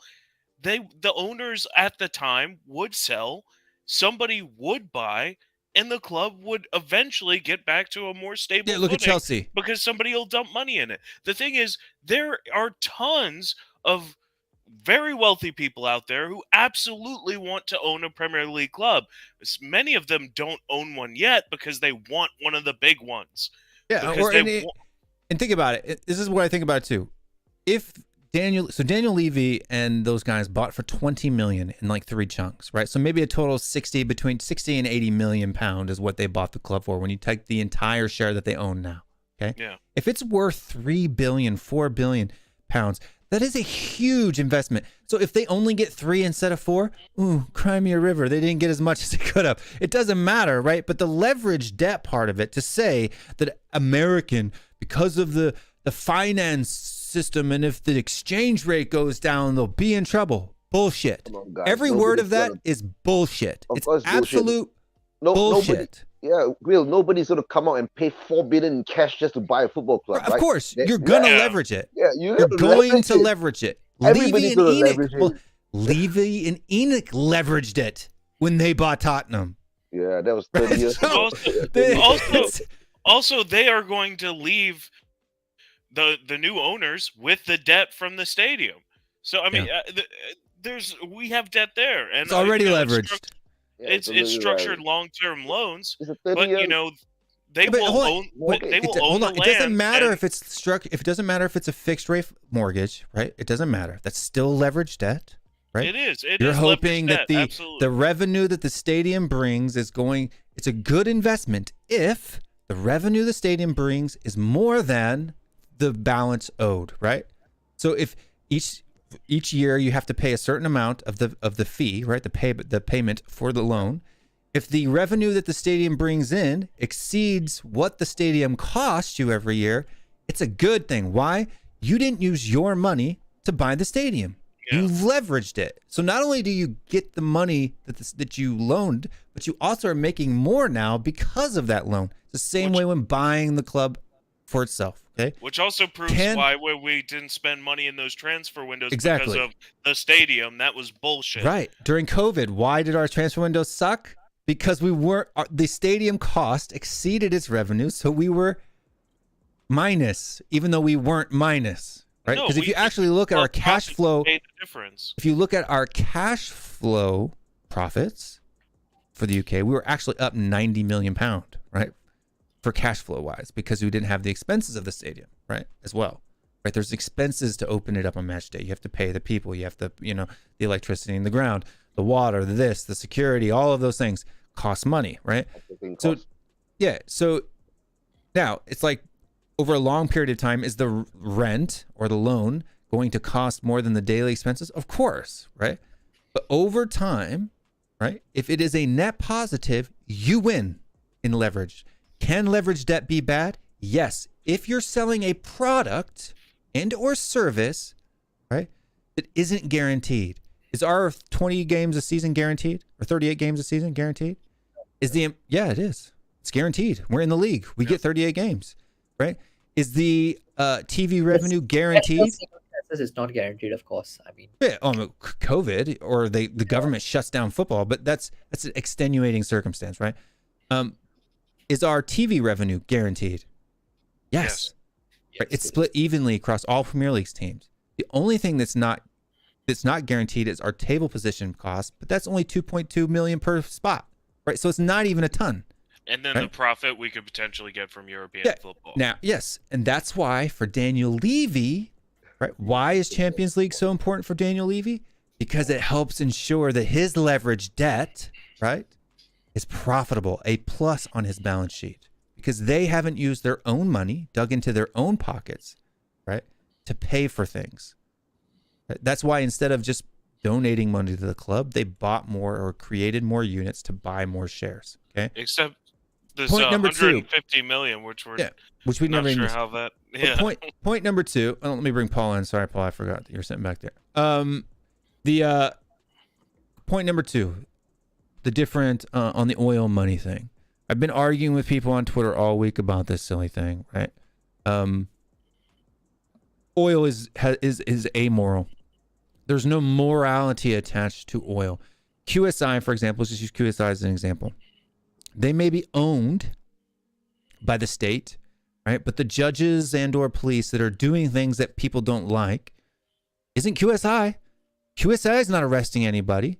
the owners at the time would sell, somebody would buy, and the club would eventually get back to a more stable Yeah, look at footing Chelsea. because somebody will dump money in it. The thing is, there are tons of very wealthy people out there who absolutely want to own a Premier League club. Many of them don't own one yet because they want one of the big ones. Yeah, Because and think about it. This is what I think about it too. If Daniel Levy and those guys bought for 20 million in like 3 chunks, right? So maybe a total of between 60 and 80 million pound is what they bought the club for when you take the entire share that they own now. Okay. Yeah. If it's worth 3 billion, 4 billion pounds, that is a huge investment. So if they only get 3 instead of 4, cry me a river. They didn't get as much as they could have. It doesn't matter, right? But the leverage debt part of it, to say that American, because of the finance system, and if the exchange rate goes down, they'll be in trouble. Bullshit. on, guys. Every word of that is bullshit. Of It's course, bullshit. absolute Nobody, bullshit. nobody's gonna come out and pay 4 billion in cash just to buy a football club. Of right? course, you're gonna Yeah. leverage it. Yeah, You're going to leverage it. Everybody's gonna leverage it. Levy and Enoch leveraged it when they bought Tottenham. Yeah, that was 30 years ago. Also, they are going to leave the new owners with the debt from the stadium. So I mean, we have debt there, and It's already it's leveraged. It's structured long-term loans, It's a but 30-year you know they But will hold on. own. They will own Hold the on. land. It doesn't matter and- if it's If it doesn't matter if it's a fixed rate mortgage, right? It doesn't matter. That's still leveraged debt, right? It is. It You're is hoping leveraged that debt, absolutely. the revenue that the stadium brings is going. It's a good investment if the revenue the stadium brings is more than the balance owed, right? So if each year you have to pay a certain amount of the fee, right? The payment for the loan. If the revenue that the stadium brings in exceeds what the stadium costs you every year, it's a good thing. Why? You didn't use your money to buy the stadium. Yeah. You leveraged it. So not only do you get the money that you loaned, but you also are making more now because of that loan. It's the same way when buying the club for itself. Okay. Which also proves why we didn't spend money in those transfer windows Exactly. because of the stadium. That was bullshit. Right. During COVID, why did our transfer window suck? Because the stadium cost exceeded its revenue, so we were minus, even though we weren't minus, right? No, Because if you actually look at our cash flow, made the difference. if you look at our cash flow profits for the UK, we were actually up 90 million pound, right? For cash flow wise, because we didn't have the expenses of the stadium, right? As well, right? There's expenses to open it up on match day. You have to pay the people. You have to, the electricity in the ground, the water, the security, all of those things cost money, right? So, yeah. So now it's like over a long period of time, is the rent or the loan going to cost more than the daily expenses? Of course, right? But over time, right? If it is a net positive, you win in leverage. Can leverage debt be bad? Yes. If you're selling a product and or service, right, that isn't guaranteed. Is our 20 games a season guaranteed? Or 38 games a season guaranteed? Yeah, it is. It's guaranteed. We're in the league. We get 38 games, right? Is the TV revenue guaranteed? It's not guaranteed, of course. I mean, Yeah, COVID or the government shuts down football, but that's an extenuating circumstance, right? Is our TV revenue guaranteed? Yes. Right? It's split evenly across all Premier League's teams. The only thing that's not guaranteed is our table position cost, but that's only 2.2 million per spot, right? So it's not even a ton. And then right? the profit we could potentially get from European football. Now, yes, and that's why for Daniel Levy, right? Why is Champions League so important for Daniel Levy? Because it helps ensure that his leverage debt, right, is profitable, a plus on his balance sheet, because they haven't used their own money, dug into their own pockets, right, to pay for things. Right? That's why instead of just donating money to the club, they bought more or created more units to buy more shares. Okay. Except this Point number 150 million, which we're which we not never sure used. how that. But Yeah. point number 2. Oh, let me bring Paul in. Sorry, Paul, I forgot that you're sitting back there. The point number 2, the different on the oil money thing. I've been arguing with people on Twitter all week about this silly thing, right? Oil is amoral. There's no morality attached to oil. QSI, for example, let's just use QSI as an example. They may be owned by the state, right? But the judges and or police that are doing things that people don't like isn't QSI. QSI is not arresting anybody.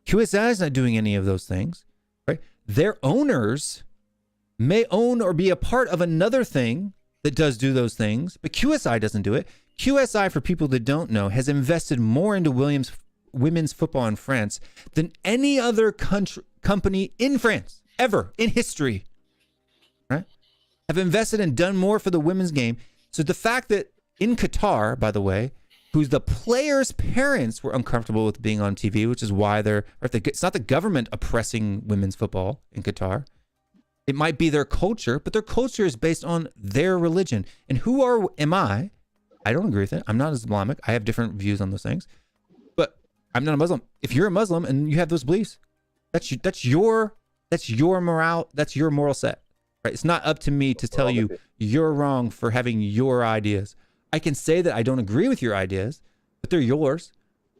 QSI is not doing any of those things, right? Their owners may own or be a part of another thing that does do those things, but QSI doesn't do it. QSI, for people that don't know, has invested more into women's football in France than any other company in France ever in history, right? Have invested and done more for the women's game. So the fact that in Qatar, by the way, who's the players' parents were uncomfortable with being on TV, which is why it's not the government oppressing women's football in Qatar. It might be their culture, but their culture is based on their religion. And am I? I don't agree with it. I'm not Islamic. I have different views on those things, but I'm not a Muslim. If you're a Muslim and you have those beliefs, that's your morale. That's your moral set, right? It's not up to me to tell you you're wrong for having your ideas. I can say that I don't agree with your ideas, but they're yours,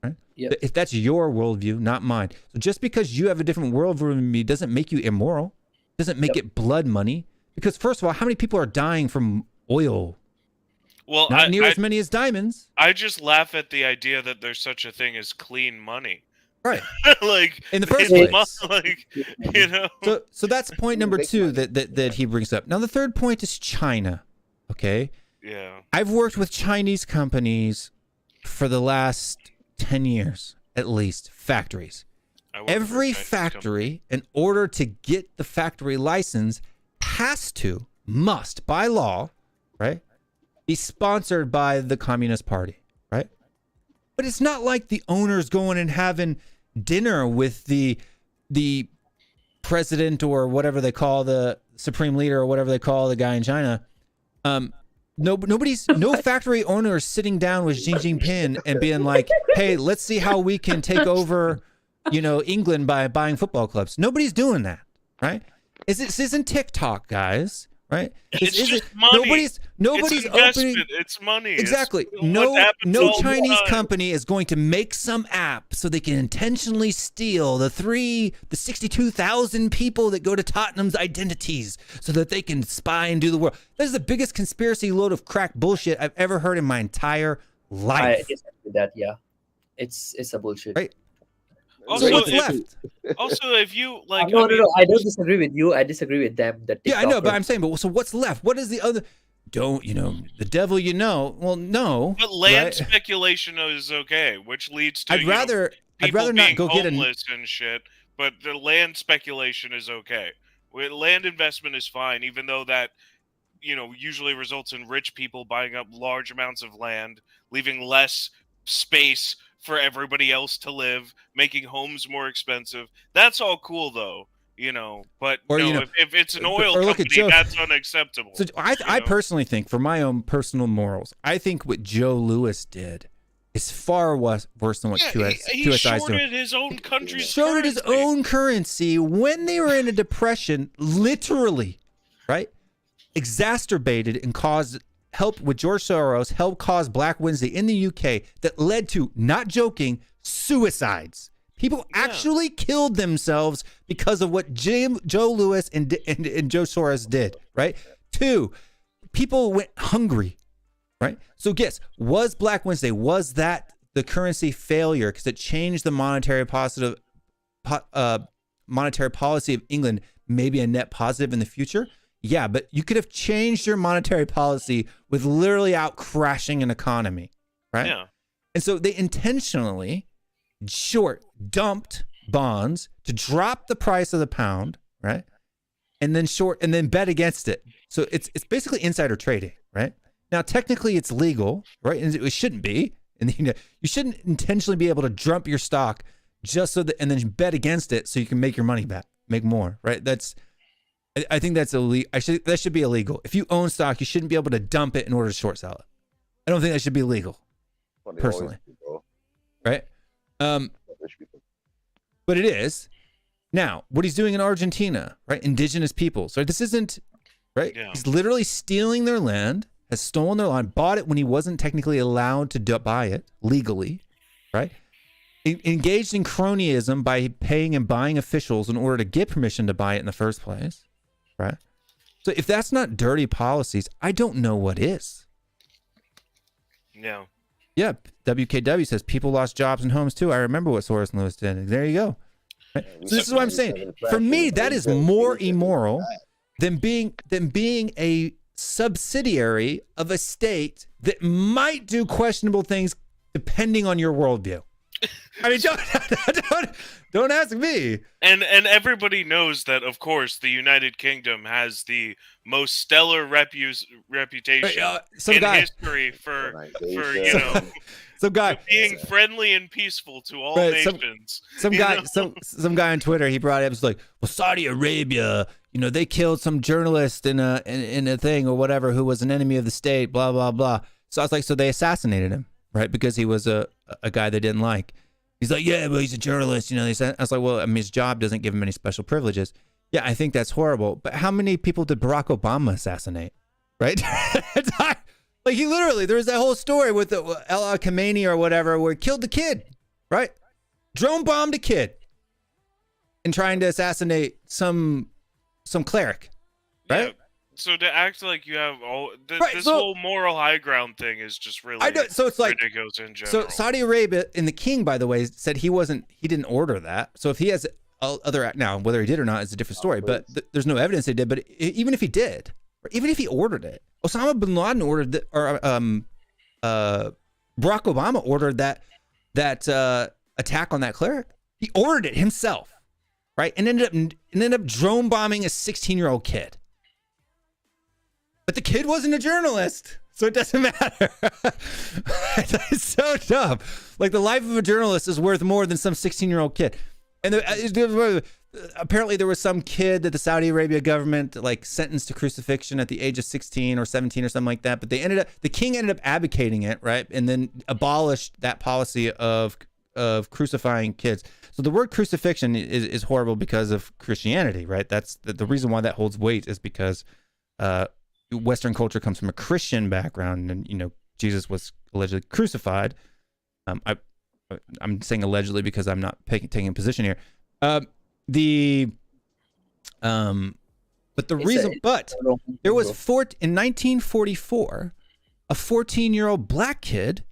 right? Yep. If that's your worldview, not mine. So just because you have a different worldview than me doesn't make you immoral. Doesn't make it blood money. Because first of all, how many people are dying from oil? Well, not near as many as diamonds. I just laugh at the idea that there's such a thing as clean money. Right. Like in the first place. Like, you know. So that's point number 2 that he brings up. Now the third point is China. Okay. Yeah. I've worked with Chinese companies for the last 10 years, at least, factories. Every factory, in order to get the factory license, must, by law, right, be sponsored by the Communist Party, right? But it's not like the owners going and having dinner with the president or whatever they call the supreme leader or whatever they call the guy in China. No factory owner is sitting down with Xi Jinping and being like, hey, let's see how we can take over, England by buying football clubs. Nobody's doing that, right? This isn't TikTok, guys, right? It's just money. Nobody's opening. It's money. Exactly. It's No Chinese company is going to make some app so they can intentionally steal the 62,000 people that go to Tottenham's identities so that they can spy and do the work. This is the biggest conspiracy load of crack bullshit I've ever heard in my entire life. I disagree with that. Yeah, it's a bullshit. Right. Also, so what's left? Also, if you like, no, I don't disagree with you. I disagree with them. Yeah, I know, but I'm saying, so what's left? What is the other? The devil, Well, no. But land speculation is okay, which leads to I'd rather not go get homeless and shit. But the land speculation is okay. Land investment is fine, even though that usually results in rich people buying up large amounts of land, leaving less space for everybody else to live, making homes more expensive. That's all cool, though, But if it's an oil company, that's unacceptable. So I personally think, for my own personal morals, I think what Joe Louis did is far worse than what QSI is doing. He shorted his own country's shorted his own currency when they were in a depression, literally, right? Exacerbated and helped with George Soros, helped cause Black Wednesday in the UK that led to, not joking, suicides. People actually killed themselves because of what Joe Louis and Joe Soros did, right? 2, people went hungry. right? So guess, was Black Wednesday, was that the currency failure because it changed the monetary policy of England, maybe a net positive in the future? Yeah, but you could have changed your monetary policy with literally out crashing an economy, right? Yeah. And so they intentionally dumped bonds to drop the price of the pound, right? And then bet against it. So it's basically insider trading, right? Now technically it's legal, right? And it shouldn't be. And you shouldn't intentionally be able to dump your stock just so that, and then bet against it so you can make your money back, make more, right? I think that's illegal. That should be illegal. If you own stock, you shouldn't be able to dump it in order to short sell it. I don't think that should be legal, personally. Right? But it is. Now, what he's doing in Argentina, right? Indigenous peoples, right? This isn't, right? Yeah. He's literally stealing their land, has stolen their land, bought it when he wasn't technically allowed to buy it legally, right? Engaged in cronyism by paying and buying officials in order to get permission to buy it in the first place, right? So if that's not dirty policies, I don't know what is. Yeah. Yeah, WKW says people lost jobs and homes too. I remember what Soros and Lewis did. There you go. Right? So this is what I'm saying. For me, that is more immoral than being a subsidiary of a state that might do questionable things depending on your worldview. I mean, don't ask me. And everybody knows that, of course, the United Kingdom has the most stellar reputation history for being friendly and peaceful to all nations. Some guy on Twitter, he brought it up, was like, well, Saudi Arabia, they killed some journalist in a thing or whatever who was an enemy of the state, blah blah blah. So I was like, so they assassinated him, right? Because he was a guy they didn't like. He's like, yeah, but he's a journalist, I was like, well, I mean, his job doesn't give him any special privileges. Yeah, I think that's horrible. But how many people did Barack Obama assassinate? Right? Like he literally, there was that whole story with the Khamenei or whatever where he killed the kid, right? Drone bombed a kid and trying to assassinate some cleric, right? Yeah. So to act like you have this whole moral high ground thing is just really so it's like, ridiculous in general. So Saudi Arabia and the king, by the way, said he didn't order that. So if he has now, whether he did or not is a different story, but there's no evidence they did. But even if he did, or even if he ordered it, Osama bin Laden ordered it, or Barack Obama ordered that attack on that cleric. He ordered it himself, right? And ended up drone bombing a 16-year-old kid. But the kid wasn't a journalist, so it doesn't matter. It's so dumb. Like the life of a journalist is worth more than some 16-year-old kid. And apparently there was some kid that the Saudi Arabia government like sentenced to crucifixion at the age of 16 or 17 or something like that. But the king ended up abdicating it, right? And then abolished that policy of crucifying kids. So the word crucifixion is horrible because of Christianity, right? That's the reason why that holds weight is because Western culture comes from a Christian background, and Jesus was allegedly crucified. I'm saying allegedly because I'm not taking a position here. But there was in 1944, a 14-year-old black kid,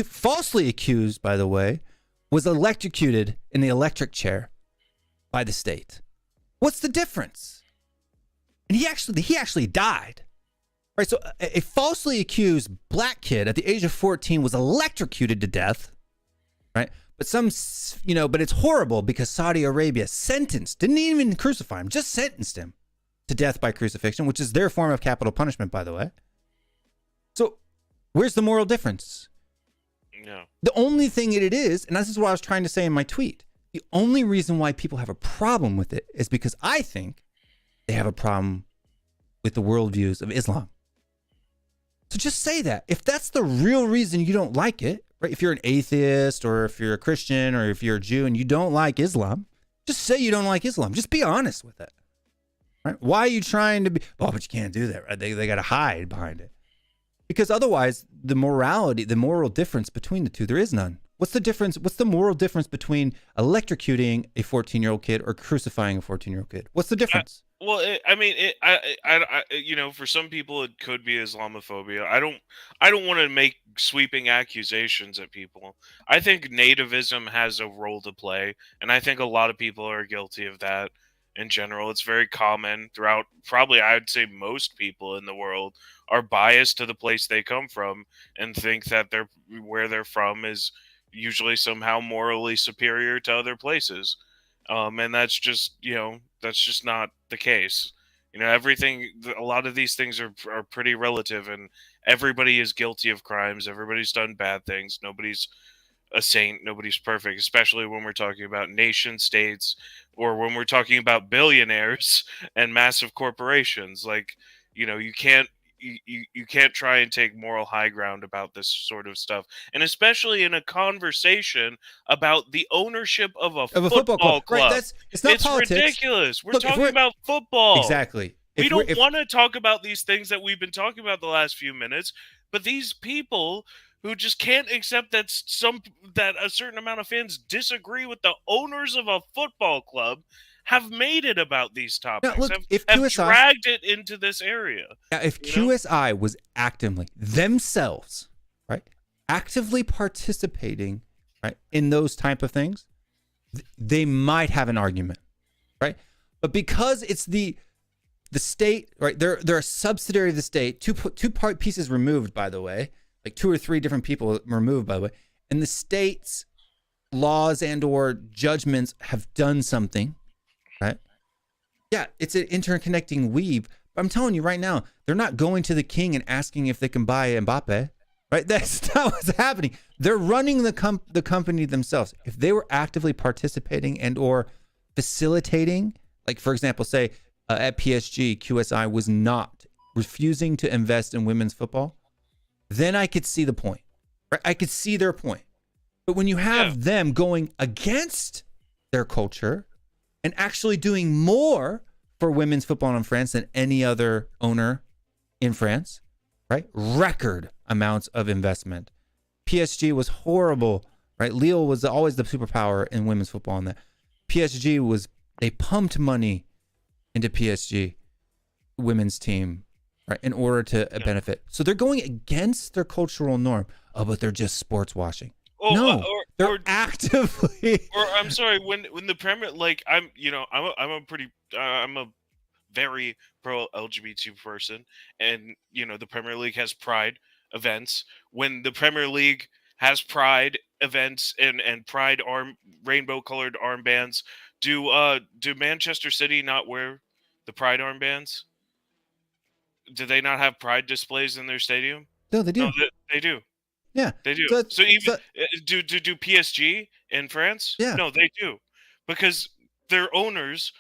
falsely accused, by the way, was electrocuted in the electric chair by the state. What's the difference? And he actually died, right? So a falsely accused black kid at the age of 14 was electrocuted to death, right? But but it's horrible because Saudi Arabia didn't even crucify him, just sentenced him to death by crucifixion, which is their form of capital punishment, by the way. So where's the moral difference? No. The only thing it is, and this is what I was trying to say in my tweet, the only reason why people have a problem with it is because I think they have a problem with the worldviews of Islam. So just say that. If that's the real reason you don't like it, right? If you're an atheist or if you're a Christian or if you're a Jew and you don't like Islam, just say you don't like Islam. Just be honest with it. Right? Why are you trying to be, but you can't do that, right? They got to hide behind it. Because otherwise, the moral difference between the two, there is none. What's the difference? What's the moral difference between electrocuting a 14-year-old kid or crucifying a 14-year-old kid? What's the difference? Well, for some people it could be Islamophobia. I don't want to make sweeping accusations at people. I think nativism has a role to play, and I think a lot of people are guilty of that in general. It's very common throughout, probably I'd say most people in the world are biased to the place they come from and think that where they're from is usually somehow morally superior to other places. And that's just not the case. A lot of these things are pretty relative, and everybody is guilty of crimes. Everybody's done bad things. Nobody's a saint. Nobody's perfect, especially when we're talking about nation states or when we're talking about billionaires and massive corporations. Like, you can't. You can't try and take moral high ground about this sort of stuff, and especially in a conversation about the ownership of a football Right? club. It's not It's politics. ridiculous. We're Look, if talking about football. Exactly. We don't want to talk about these things that we've been talking about the last few minutes, but these people who just can't accept that a certain amount of fans disagree with the owners of a football club have made it about these topics. look, if have QSI dragged it into this area. If QSI was actively themselves, right, actively participating, right, in those type of things, they might have an argument, right? But because it's the state, right? They're a subsidiary of the state. Two pieces removed, by the way, like 2 or 3 different people removed, by the way, and the state's laws and or judgments have done something, right? Yeah, it's an interconnecting weave. But I'm telling you right now, they're not going to the king and asking if they can buy Mbappe, right? That's not what's happening. They're running the company themselves. If they were actively participating and or facilitating, like for example, say at PSG, QSI was not refusing to invest in women's football, then I could see the point, right? I could see their point. But when you have them going against their culture and actually doing more for women's football in France than any other owner in France, right? Record amounts of investment. PSG was horrible, right? Lille was always the superpower in women's football in that. PSG they pumped money into PSG women's team, right, in order to benefit. So they're going against their cultural norm. Oh, but they're just sports washing. No, they're actively. Or I'm sorry, when the Premier, like I'm a very pro LGBT person, and the Premier League has pride events. When the Premier League has pride events and pride rainbow colored armbands, do Manchester City not wear the pride armbands? Do they not have pride displays in their stadium? No, they do. No, they do. Yeah, they do. So do PSG in France? Yeah, no, they do, because their owners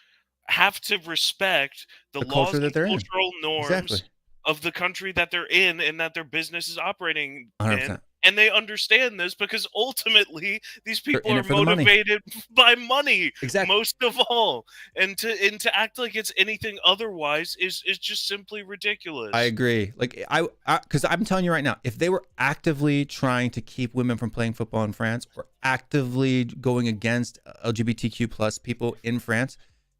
have to respect the laws and cultural norms of the country that they're in and that their business is operating 100%. in. And they understand this because ultimately these people are motivated by money, most of all. And to act like it's anything otherwise is just simply ridiculous. I agree. Like because I'm telling you right now, if they were actively trying to keep women from playing football in France or actively going against LGBTQ plus people in France,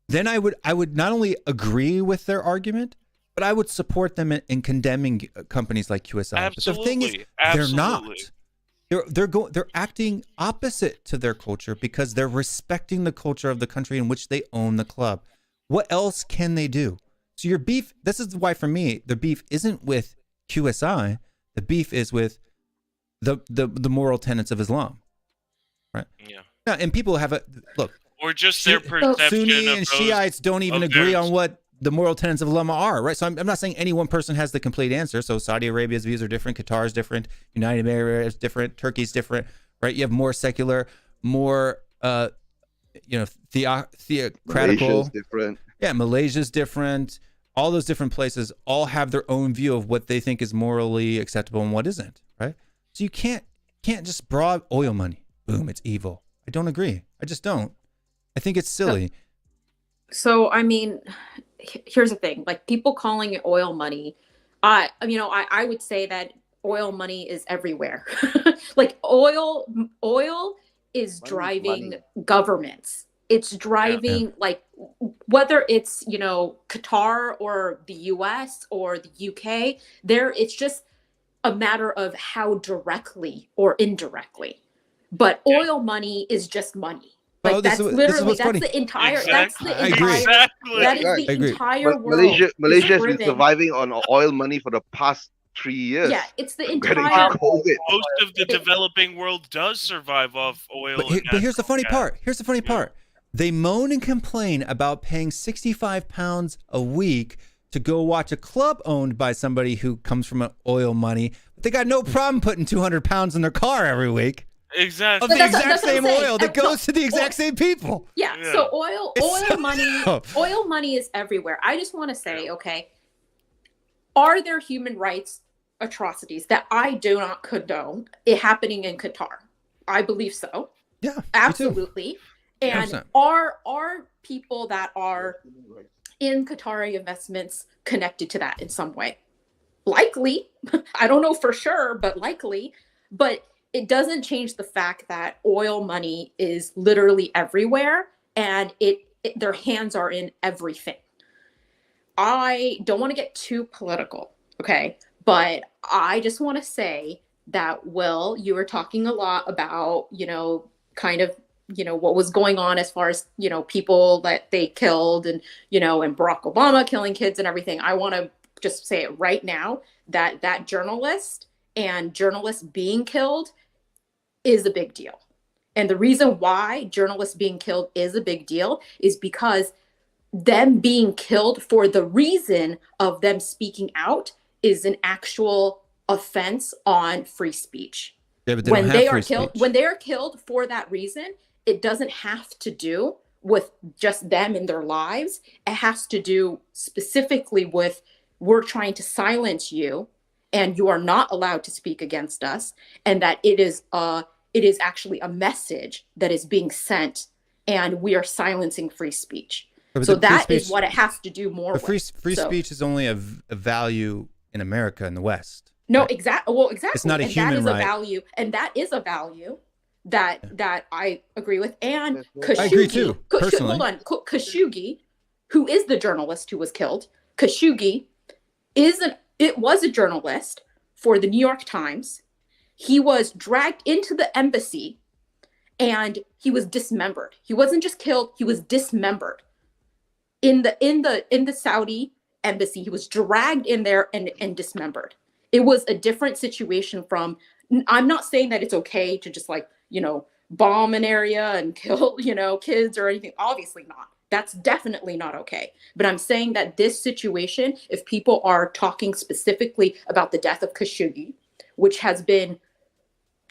then I would not only agree with their argument, but I would support them in condemning companies like QSI. Absolutely. But the thing is, they're not. They're acting opposite to their culture because they're respecting the culture of the country in which they own the club. What else can they do? So your beef, this is why for me, the beef isn't with QSI. The beef is with the moral tenets of Islam. Right? Yeah. Now, and people have a look. Or just their perception Sunni of and Shiites don't even agree on what the moral tenets of Islam are, right? So I'm not saying any one person has the complete answer. So Saudi Arabia's views are different, Qatar's different, United Arab Emirates different, Turkey's different, right? You have more secular, more theocratical. Malaysia's different. Yeah, Malaysia's different. All those different places all have their own view of what they think is morally acceptable and what isn't, right? So you can't just broad oil money. Boom, it's evil. I don't agree. I just don't. I think it's silly. So, I mean, here's the thing, like people calling it oil money. I would say that oil money is everywhere. Like oil is driving governments. It's driving like whether it's, you know, Qatar or the US or the UK, it's just a matter of how directly or indirectly. But oil money is just money. Like Oh, that's this is literally what's funny. the entire Exactly. I agree. that is Right. the I agree. entire world. Malaysia has been driven. surviving on oil money for the past 3 years. Yeah, it's the Getting entire through COVID. Most of the developing world does survive off oil. But here's the funny part. Here's the funny part. They moan and complain about paying 65 pounds a week to go watch a club owned by somebody who comes from oil money. But they got no problem putting 200 pounds in their car every week. Exactly. Of the that's exact what I'm same saying. oil that goes to the exact same people. Yeah. Yeah. So oil money is everywhere. I just want to say, okay, are there human rights atrocities that I do not condone it happening in Qatar? I believe so. Yeah. Absolutely. And 100%. are people that are in Qatari investments connected to that in some way? Likely. I don't know for sure, but likely. But it doesn't change the fact that oil money is literally everywhere, and their hands are in everything. I don't want to get too political, okay? But I just want to say that, Will, you were talking a lot about, you know, kind of, you know, what was going on as far as, you know, people that they killed and, you know, and Barack Obama killing kids and everything. I want to just say it right now that journalist and journalists being killed is a big deal. And the reason why journalists being killed is a big deal is because them being killed for the reason of them speaking out is an actual offense on free speech. Yeah, but they When they are killed for that reason, it doesn't have to do with just them in their lives. It has to do specifically with, we're trying to silence you and you are not allowed to speak against us, and that it is actually a message that is being sent, and we are silencing free speech. So that is what it has to do more with. Free speech is only a value in America in the West. No, exactly. Well, exactly. It's not a human that is right. a value, and that is a value that I agree with. And Khashoggi, I agree too, personally. Hold on, Khashoggi, who is the journalist who was killed, Khashoggi was a journalist for the New York Times. He was dragged into the embassy, and he was dismembered. He wasn't just killed; he was dismembered in the Saudi embassy. He was dragged in there and dismembered. It was a different situation from. I'm not saying that it's okay to just, like, you know, bomb an area and kill, you know, kids or anything. Obviously not. That's definitely not okay. But I'm saying that this situation, if people are talking specifically about the death of Khashoggi, which has been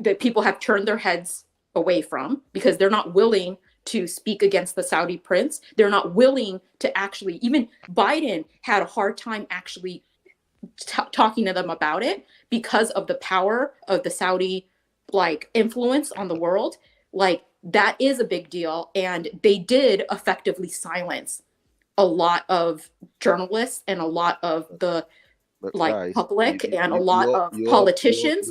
that people have turned their heads away from because they're not willing to speak against the Saudi prince. They're not willing to actually, even Biden had a hard time actually talking to them about it because of the power of the Saudi, like, influence on the world. Like, that is a big deal. And they did effectively silence a lot of journalists and a lot of the public and a lot of politicians.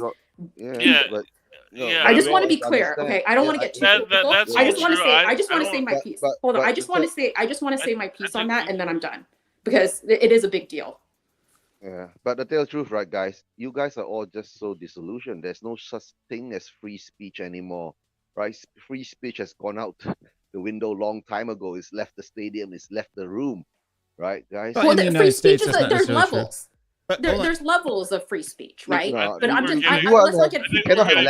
I just want to be clear, okay? I don't want to get too political. I just want to say my piece. Hold on. I just want to say my piece on that, and then I'm done, because it is a big deal. Yeah, but to tell the truth, right, guys, you guys are all just so disillusioned. There's no such thing as free speech anymore, right? Free speech has gone out the window long time ago. It's left the stadium. It's left the room, right, guys? Well, the free speech is there's levels. There's levels of free speech, right? But I'm just let's look at.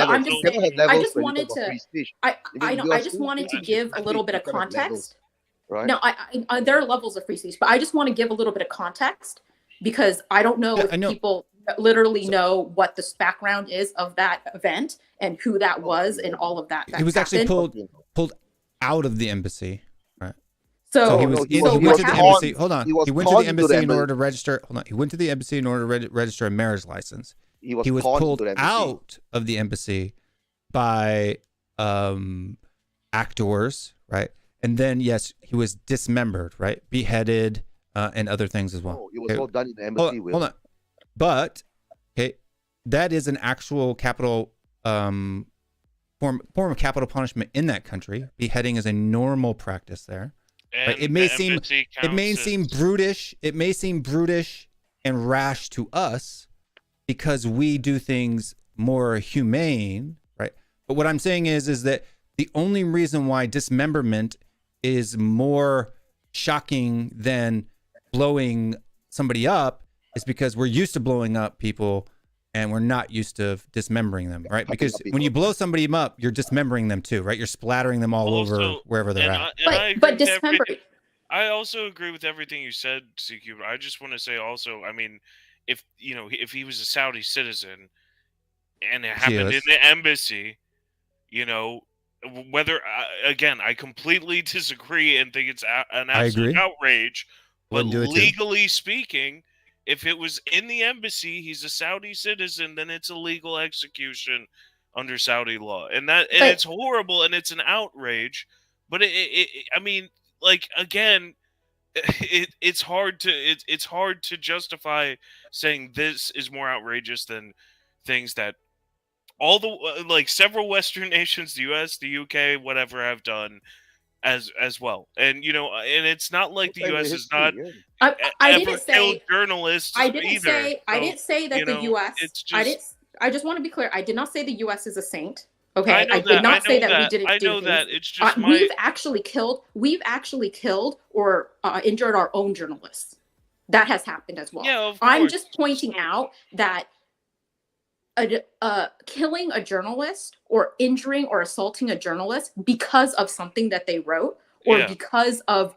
I'm just saying. I just wanted to. I just wanted to give a little bit of context. Right. No, there are levels of free speech, but I just want to give a little bit of context, because I don't know if people literally know what the background is of that event and who that was and all of that. He was actually pulled out of the embassy, right? So he went to the embassy. Hold on. He went to the embassy in order to register. Hold on. He went to the embassy in order to register a marriage license. He was pulled out of the embassy by actors, right? And then, yes, he was dismembered, right? Beheaded. And other things as well. It was all done in the embassy. Hold on. But, okay, that is an actual capital form of capital punishment in that country. Beheading is a normal practice there. And Right? It may seem brutish. It may seem brutish and rash to us because we do things more humane, right? But what I'm saying is that the only reason why dismemberment is more shocking than blowing somebody up is because we're used to blowing up people and we're not used to dismembering them, right? Because when you blow somebody up, you're dismembering them too, right? You're splattering them all over wherever they're at. But dismember. I also agree with everything you said, CQ. But I just want to say also, I mean, if if he was a Saudi citizen and it happened in the embassy, whether again, I completely disagree and think it's an absolute outrage. But legally speaking, if it was in the embassy, he's a Saudi citizen, then it's a legal execution under Saudi law, and it's horrible and it's an outrage. But I mean, like again, it's hard to justify saying this is more outrageous than things that all the like several Western nations, the U.S., the U.K., whatever, have done as well. And and it's not like the U.S. is not ever killed journalists. I didn't say that the U.S. It's just, I just want to be clear. I did not say the U.S. is a saint. Okay, I did not say that we didn't do things. That. It's just we've actually killed or injured our own journalists. That has happened as well. Yeah, I'm just pointing out that killing a journalist or injuring or assaulting a journalist because of something that they wrote or because of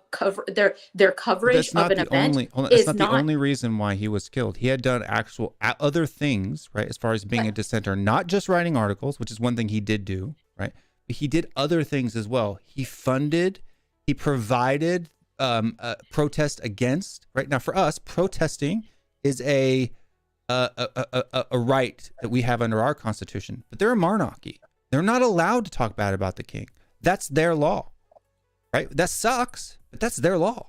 their coverage of an event that's not the only reason why he was killed. He had done actual other things, right, as far as being a dissenter, not just writing articles, which is one thing he did do, right, but he did other things as well. He provided protest against, right. Now for us, protesting is a right that we have under our constitution, but they're a monarchy. They're not allowed to talk bad about the king. That's their law, right? That sucks, but that's their law.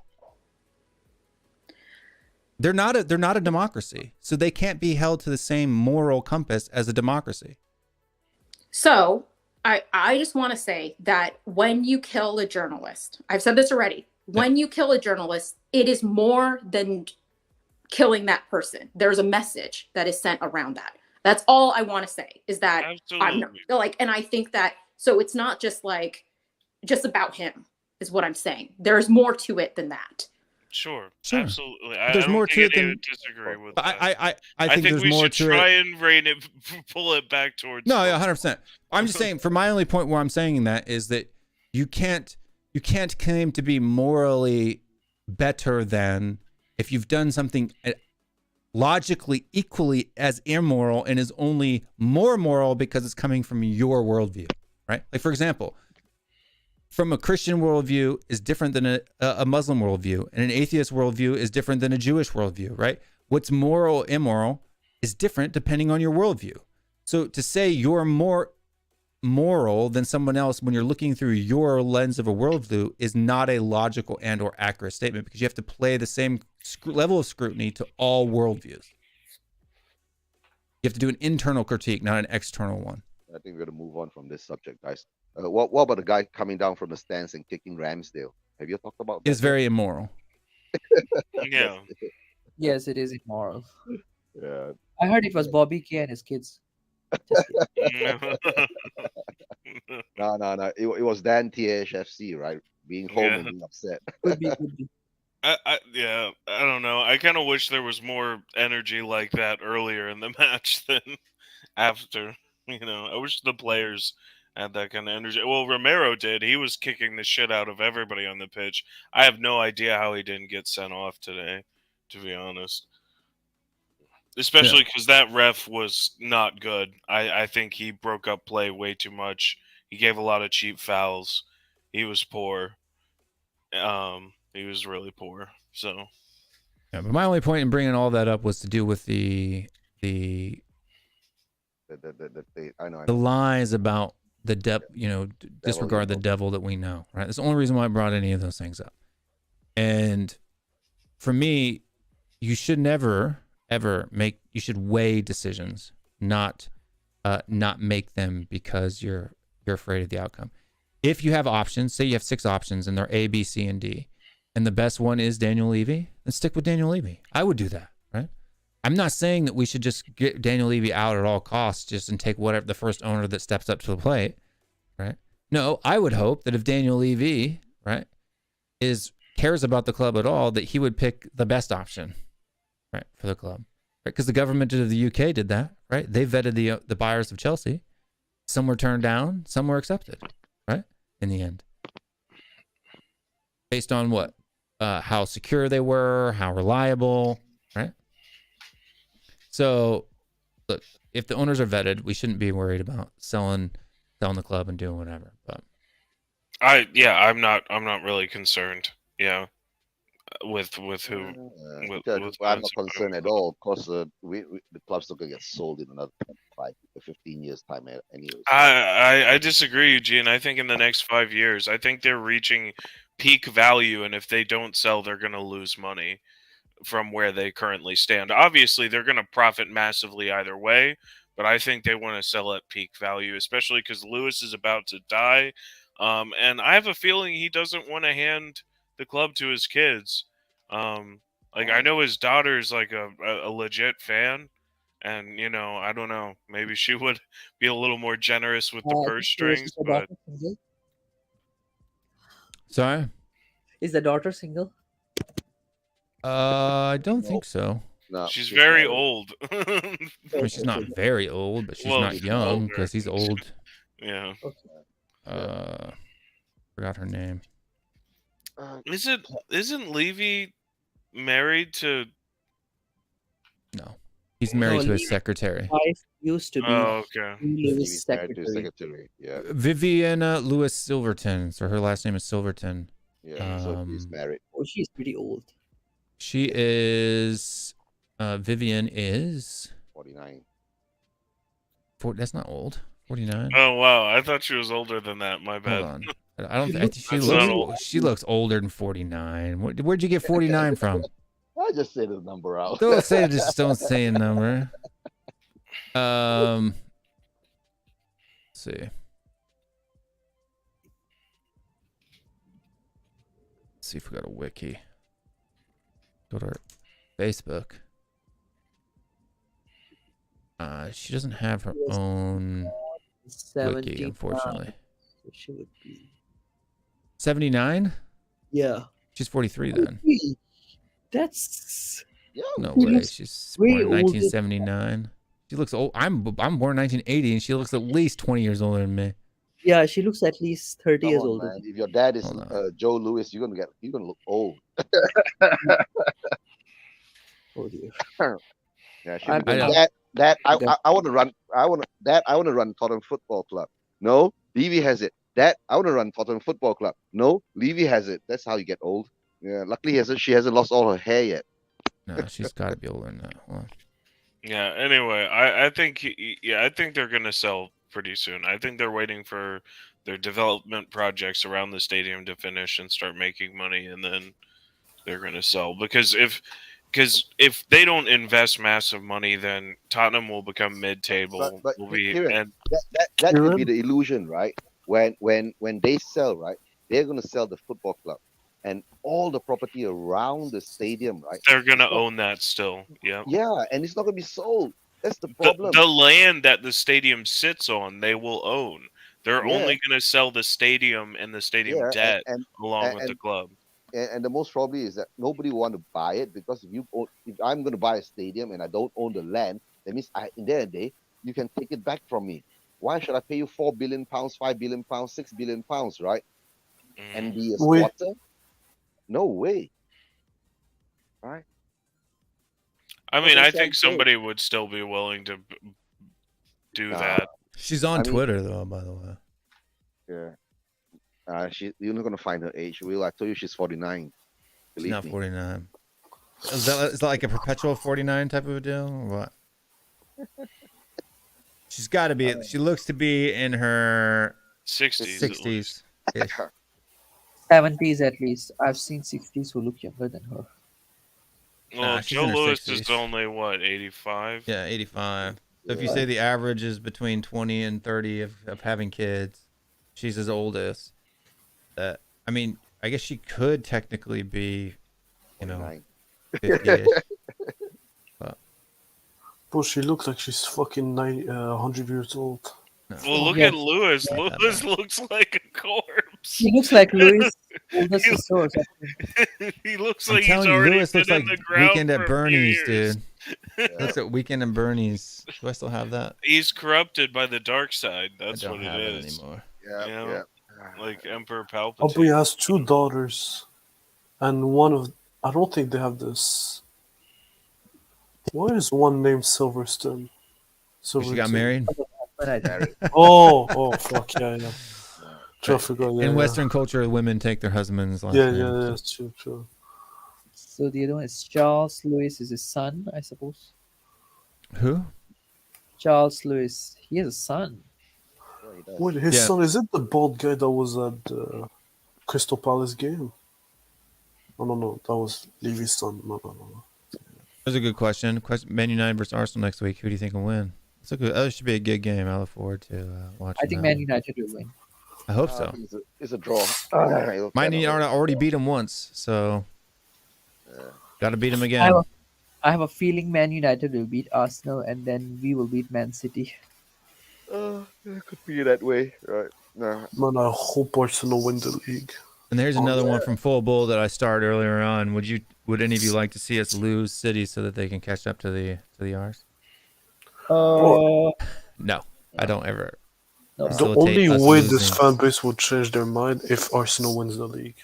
They're not a democracy, so they can't be held to the same moral compass as a democracy. So I just want to say that when you kill a journalist, I've said this already, when you kill a journalist, it is more than killing that person. There's a message that is sent around that. That's all I want to say is that I'm like, and I think that, so it's not just about him is what I'm saying. There's more to it than that. Sure. Absolutely. There's more to it than disagree with that. I think there's we more should to try it. and pull it back towards. No, yeah, 100%. I'm just saying, for my only point where I'm saying that is that you can't claim to be morally better than if you've done something logically equally as immoral and is only more moral because it's coming from your worldview, right? Like, for example, from a Christian worldview is different than a Muslim worldview, and an atheist worldview is different than a Jewish worldview, right? What's moral, immoral is different depending on your worldview. So to say you're more moral than someone else when you're looking through your lens of a worldview is not a logical and or accurate statement, because you have to play the same level of scrutiny to all worldviews. You have to do an internal critique, not an external one. I think we're going to move on from this subject, guys. What about the guy coming down from the stands and kicking Ramsdale? Have you talked about that? It's very immoral. Yeah. Yes, it is immoral. Yeah. I heard it was Bobby K and his kids. No. It was Dan THFC, right? Being home and being upset. Could be. I don't know. I kind of wish there was more energy like that earlier in the match than after. I wish the players had that kind of energy. Well, Romero did. He was kicking the shit out of everybody on the pitch. I have no idea how he didn't get sent off today, to be honest. Especially because that ref was not good. I think he broke up play way too much. He gave a lot of cheap fouls. He was poor. He was really poor. So. Yeah, but my only point in bringing all that up was to do with the lies about the disregard the devil that we know, right? That's the only reason why I brought any of those things up. And for me, you should never ever you should weigh decisions, not make them because you're you're afraid of the outcome. If you have options, say you have 6 options and they're A, B, C, and D, and the best one is Daniel Levy, then stick with Daniel Levy. I would do that, right? I'm not saying that we should just get Daniel Levy out at all costs just and take whatever the first owner that steps up to the plate, right? No, I would hope that if Daniel Levy, right, cares about the club at all, that he would pick the best option, right, for the club, right? Because the government of the UK did that, right? They vetted the buyers of Chelsea. Some were turned down, some were accepted, right? In the end, based on what, how secure they were, how reliable, right? So, look, if the owners are vetted, we shouldn't be worried about selling the club and doing whatever. But I'm not really concerned. Yeah, with who I'm not concerned at all because the club's not going to get sold in another 15 years time anyway. I disagree, Eugene. I think in the next 5 years, I think they're reaching peak value, and if they don't sell, they're going to lose money from where they currently stand. Obviously, they're going to profit massively either way, but I think they want to sell at peak value, especially because Lewis is about to die. And I have a feeling he doesn't want to hand the club to his kids. I know his daughter's like a legit fan, and I don't know, maybe she would be a little more generous with the purse strings, but sorry, Is the daughter single? I don't think so. No, she's very old. I mean, she's not very old, but she's not young because he's old. Yeah. Forgot her name. Isn't Levy married to? No, he's married to his secretary. Wife used to be. Oh, okay. Levy's secretary. Yeah. Vivian Lewis Silverton. So her last name is Silverton. Yeah. So he's married. Oh, she's pretty old. She is. Vivian is 49. That's not old. 49. Oh wow, I thought she was older than that. My bad. Hold on. I don't think she looks older than 49. Where'd you get 49 from? I just say the number out. Don't say a number. Let's see. Let's see if we got a wiki. Go to her Facebook. She doesn't have her own wiki, unfortunately. So she would be 79? Yeah. She's 43 then. That's no way. She's born in 1979. She looks old. I'm born in 1980, and she looks at least 20 years older than me. Yeah, she looks at least 30 years older. Man. If your dad is Joe Lewis, you're gonna look old. Oh dear. Yeah, I want to run. I want to run Tottenham Football Club. No, Levy has it. Dad, I want to run Tottenham Football Club. No, Levy has it. That's how you get old. Yeah, luckily she hasn't lost all her hair yet. No, she's got to be older than that. Well, yeah. Anyway, I think I think they're gonna sell pretty soon. I think they're waiting for their development projects around the stadium to finish and start making money, and then they're gonna sell. Because if they don't invest massive money, then Tottenham will become mid-table. But Kieran, that could be the illusion, right? When they sell, right, they're going to sell the football club and all the property around the stadium, right? They're going to own that still. Yeah. Yeah, and it's not going to be sold. That's the problem. The land that the stadium sits on, they will own. They're only going to sell the stadium and the stadium debt along with the club. And the most probably is that nobody will want to buy it because if I'm going to buy a stadium and I don't own the land, that means in the end of the day, you can take it back from me. Why should I pay you £4 billion, £5 billion, £6 billion, right? And be a squatter? No way. Right? I mean, I think somebody would still be willing to do that. She's on Twitter, though, by the way. Yeah. You're not gonna find her age. I told you she's 49. She's not 49. Is that like a perpetual 49 type of a deal, or what? She's got to be. She looks to be in her 60s. 70s at least. I've seen 60s who look younger than her. Well, Joe Lewis is only what, 85? Yeah, 85. So if you say the average is between 20 and 30 of having kids. she's his oldest. That I mean, I guess she could technically be, 29. 50-ish. But Bro, she looks like she's fucking 100 years old. no. Well, look Yeah. at Lewis. Yeah, Lewis no. looks like a corpse. He looks like Louis' older He- sister or something. He looks I'm like he's telling you, already Lewis been looks in like the ground Weekend for at a few Bernie's, years. dude. Looks at Weekend at Bernie's. Do I still have that? He's corrupted by the dark side. That's I don't what have it it is. anymore. Yeah, You know? yeah. Like Emperor Oh, but he Palpatine. has 2 daughters, and I don't think they have this. Why is one named Silverstone? She got married. But I Married. Oh, fuck yeah. I forgot. Yeah, In yeah. Western culture, women take their husband's last Yeah, name. yeah, so- that's true. So the other one is Charles Lewis is his son, I suppose. Who? Charles Lewis. He has a son. Yeah, he does. Wait, his Yeah. son, is it the bald guy that was at the Crystal Palace game? Oh, no, that was Levy's son. No. That's a good question. Man United versus Arsenal next week. Who do you think will win? That should be a good game. I look forward to watching. I think that Man one. United will win. I hope I so. think it's a draw. Man United already beat him once, so got to beat him again. I have a feeling Man United will beat Arsenal and then we will beat Man City. It could be that way, right? Nah. Man, I hope Arsenal win the league. And there's another one from Full Bull that I started earlier on. Would any of you like to see us lose City so that they can catch up to the Rs? No, I don't ever. No. The facilitate only us way this losing. fan base would change their mind if Arsenal wins the league.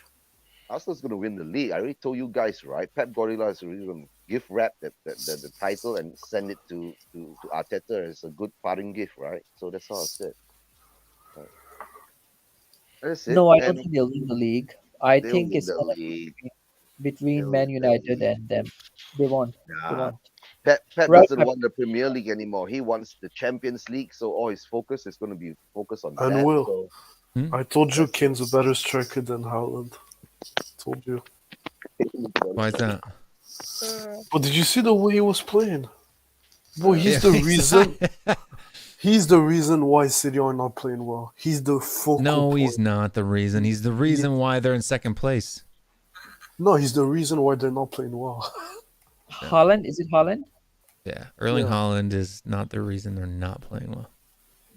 Arsenal's going to win the league. I already told you guys, right? Pep Guardiola is really going to gift wrap the title and send it to Arteta as a good parting gift, right? So that's all I said. Right. That's it. No, I And don't think they'll win the league. I they'll think win it's the gonna league. be between They'll Man win the United league. and them. They won't. They Nah. won't. Pep Right, doesn't Pep. want the Premier League anymore. He wants the Champions League, so all his focus is going to be focused on And that. Will, So I told you Kane's a better striker than Haaland. Told you. Why is that? But did you see the way he was playing? Boy, he's Yeah, the reason. He's the reason why City are not playing well. He's the focal No, point. he's not the reason. He's the reason why they're in second place. No, he's the reason why they're not playing well. Haaland? Is it Haaland? Yeah, Erling Yeah. Haaland is not the reason they're not playing well.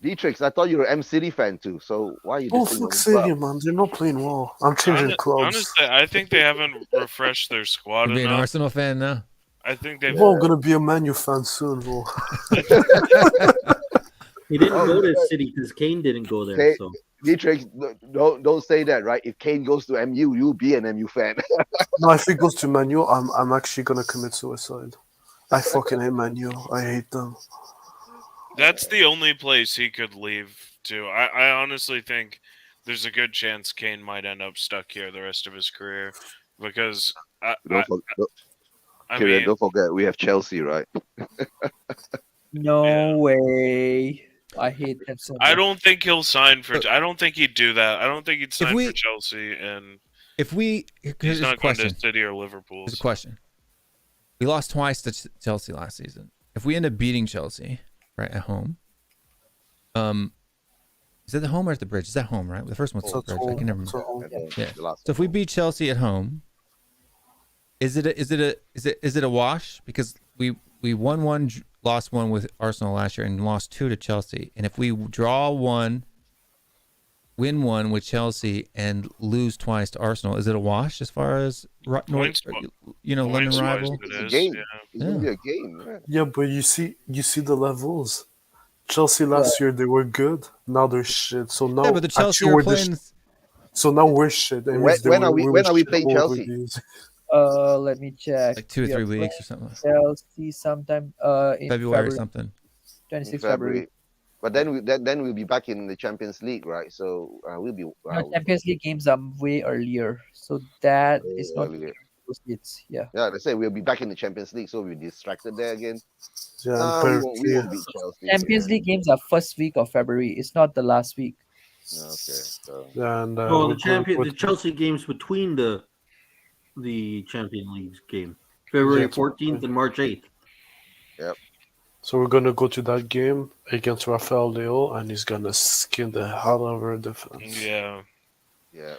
Dietrich, I thought you were an M City fan too. So why are you? Oh, dissing fuck the City, club? man. They're not playing well. I'm changing clubs. Honestly, I think they haven't refreshed their squad You be an enough. Arsenal fan now? I think they've. Well, I'm going to be a Man U fan soon, bro. He didn't Oh, go to yeah. City because Kane didn't go there. Okay. So Dietrich, don't say that, right? If Kane goes to MU, you'll be an MU fan. No, if he goes to Man U, I'm actually going to commit suicide. I fucking hate Man U. I hate them. That's the only place he could leave to. I honestly think there's a good chance Kane might end up stuck here the rest of his career because I Kieran, mean, don't forget we have Chelsea, right? No way. I hate them so much. I don't think he'll sign for. I don't think he'd do that. I don't think he'd sign we- for Chelsea, and If we he's here's a not going question. to City or Liverpool. Here's a question. We lost twice to Chelsea last season. If we end up beating Chelsea, right, at home, is it the home or at the Bridge? Is that home, right? The first one's So the it's Bridge. I can never home. remember. So, Yeah. The last So if we beat Chelsea at home, is it a wash? Because we won one, lost one with Arsenal last year, and lost 2 to Chelsea. And if we draw one, win one with Chelsea, and lose twice to Arsenal, is it a wash as far as London Points-wise, rival? it It's a is, game. yeah. It's gonna be a game. Right? yeah, but you see the levels. Chelsea last year, they were good. Now they're shit. So now, Yeah, but the Chelsea actually, are we're the playing. so now we're shit. That means When are we were shit playing over Chelsea? these. Let me check. Like 2 or We 3 are weeks or something. playing Chelsea sometime in February or something. 26 In February. But then we'll be back in the Champions League, right? So we'll be No, Champions League games are way earlier, so that way is not earlier. it's yeah. Yeah, they say we'll be back in the Champions League, so we'll be distracted there again. Yeah, Nah, we won't apparently. beat Chelsea. Champions League games are first week of February. It's not the last week. Okay, so Yeah, and oh, we're going the Chelsea games between the Champions League game, February Yeah, 14th and March 8th. yep. So we're gonna go to that game against Rafael Leo, and he's gonna skin the hell out of our defense. Yeah. Yeah.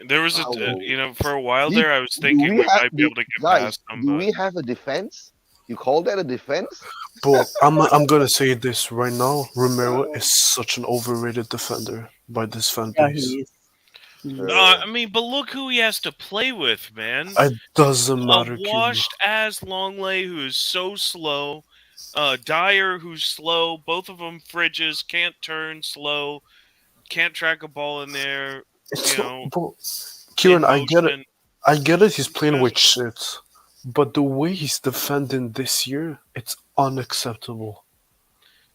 There was for a while Do, there, I was do thinking we we have might be able to get guys? past them, Do but we have a defense? You call that a defense? But I'm gonna say this right now: Romero is such an overrated defender by this fan Yeah, base. he is. I mean, but look who he has to play with, man. It doesn't A matter, Kino. washed ass Longley who is so slow. Dyer who's slow. Both of them fridges, can't turn, slow, can't track a ball in there. It's You not, know, but Kieran, in I get it. motion. I get it. He's playing Yeah. with shit, but the way he's defending this year, it's unacceptable.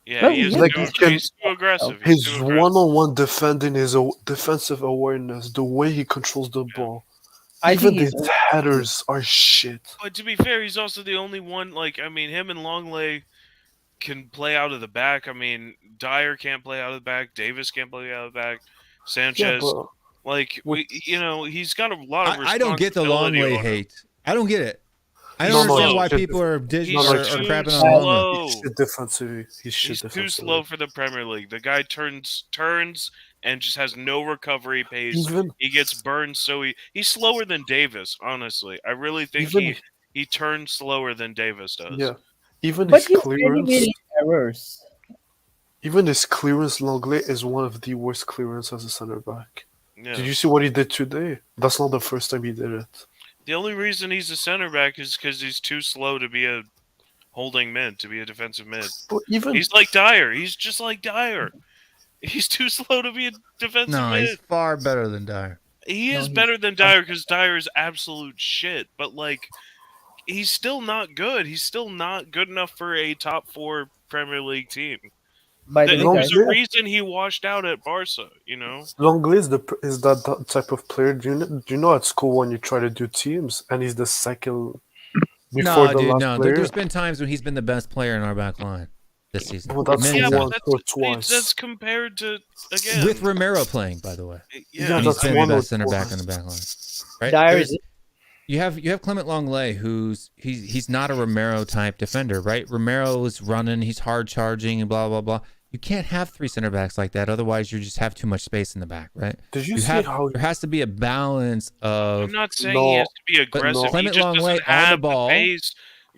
Yeah, he is Like, he's too aggressive. He's his too aggressive. one-on-one defending, his defensive awareness, the way he controls the ball, I even think he's his headers are shit. But to be fair, he's also the only one. Like, I mean, him and Longley can play out of the back. I mean, Dyer can't play out of the back. Davis can't play out of the back. Sanchez, but he's got a lot of responsibility. I don't get the Longley on him. hate. I don't get it. I No, don't no, understand he's why shit people are defensively. crapping on slow. Longley. He's shit defensively. He's He's too slow for the Premier League. The guy turns and just has no recovery pace. He gets burned he's slower than Davis, honestly. I really think he turns slower than Davis does. Yeah. Even But his he's clearance, many errors. even his clearance, Longley is one of the worst clearance as a center back. Yeah. Did you see what he did today? That's not the first time he did it. The only reason he's a center back is because he's too slow to be a holding mid, to be a defensive mid. But He's like Dyer. He's just like Dyer. He's too slow to be a defensive No, mid. he's far better than Dyer. He is better than Dyer because Dyer is absolute shit. But, like, he's still not good. He's still not good enough for a top 4 Premier League team. There's a reason he washed out at Barca, you know? Longley is that type of player. Do you know at school when you try to do teams and he's the second before the last player? There's been times when he's been the best player in our back line this season. Well, that's Many once times. or twice. That's compared to, again. With Romero playing, by the way. Yeah, he's that's been one the or best center back twice. on the back line. Right? Dyer is You have Clement Longley, he's not a Romero type defender, right? Romero is running, he's hard charging, and blah blah blah. You can't have 3 center backs like that, otherwise you just have too much space in the back, right? Did you see how there has to be a balance of? I'm not saying he has to be aggressive. Clement he just Longley doesn't have on the ball.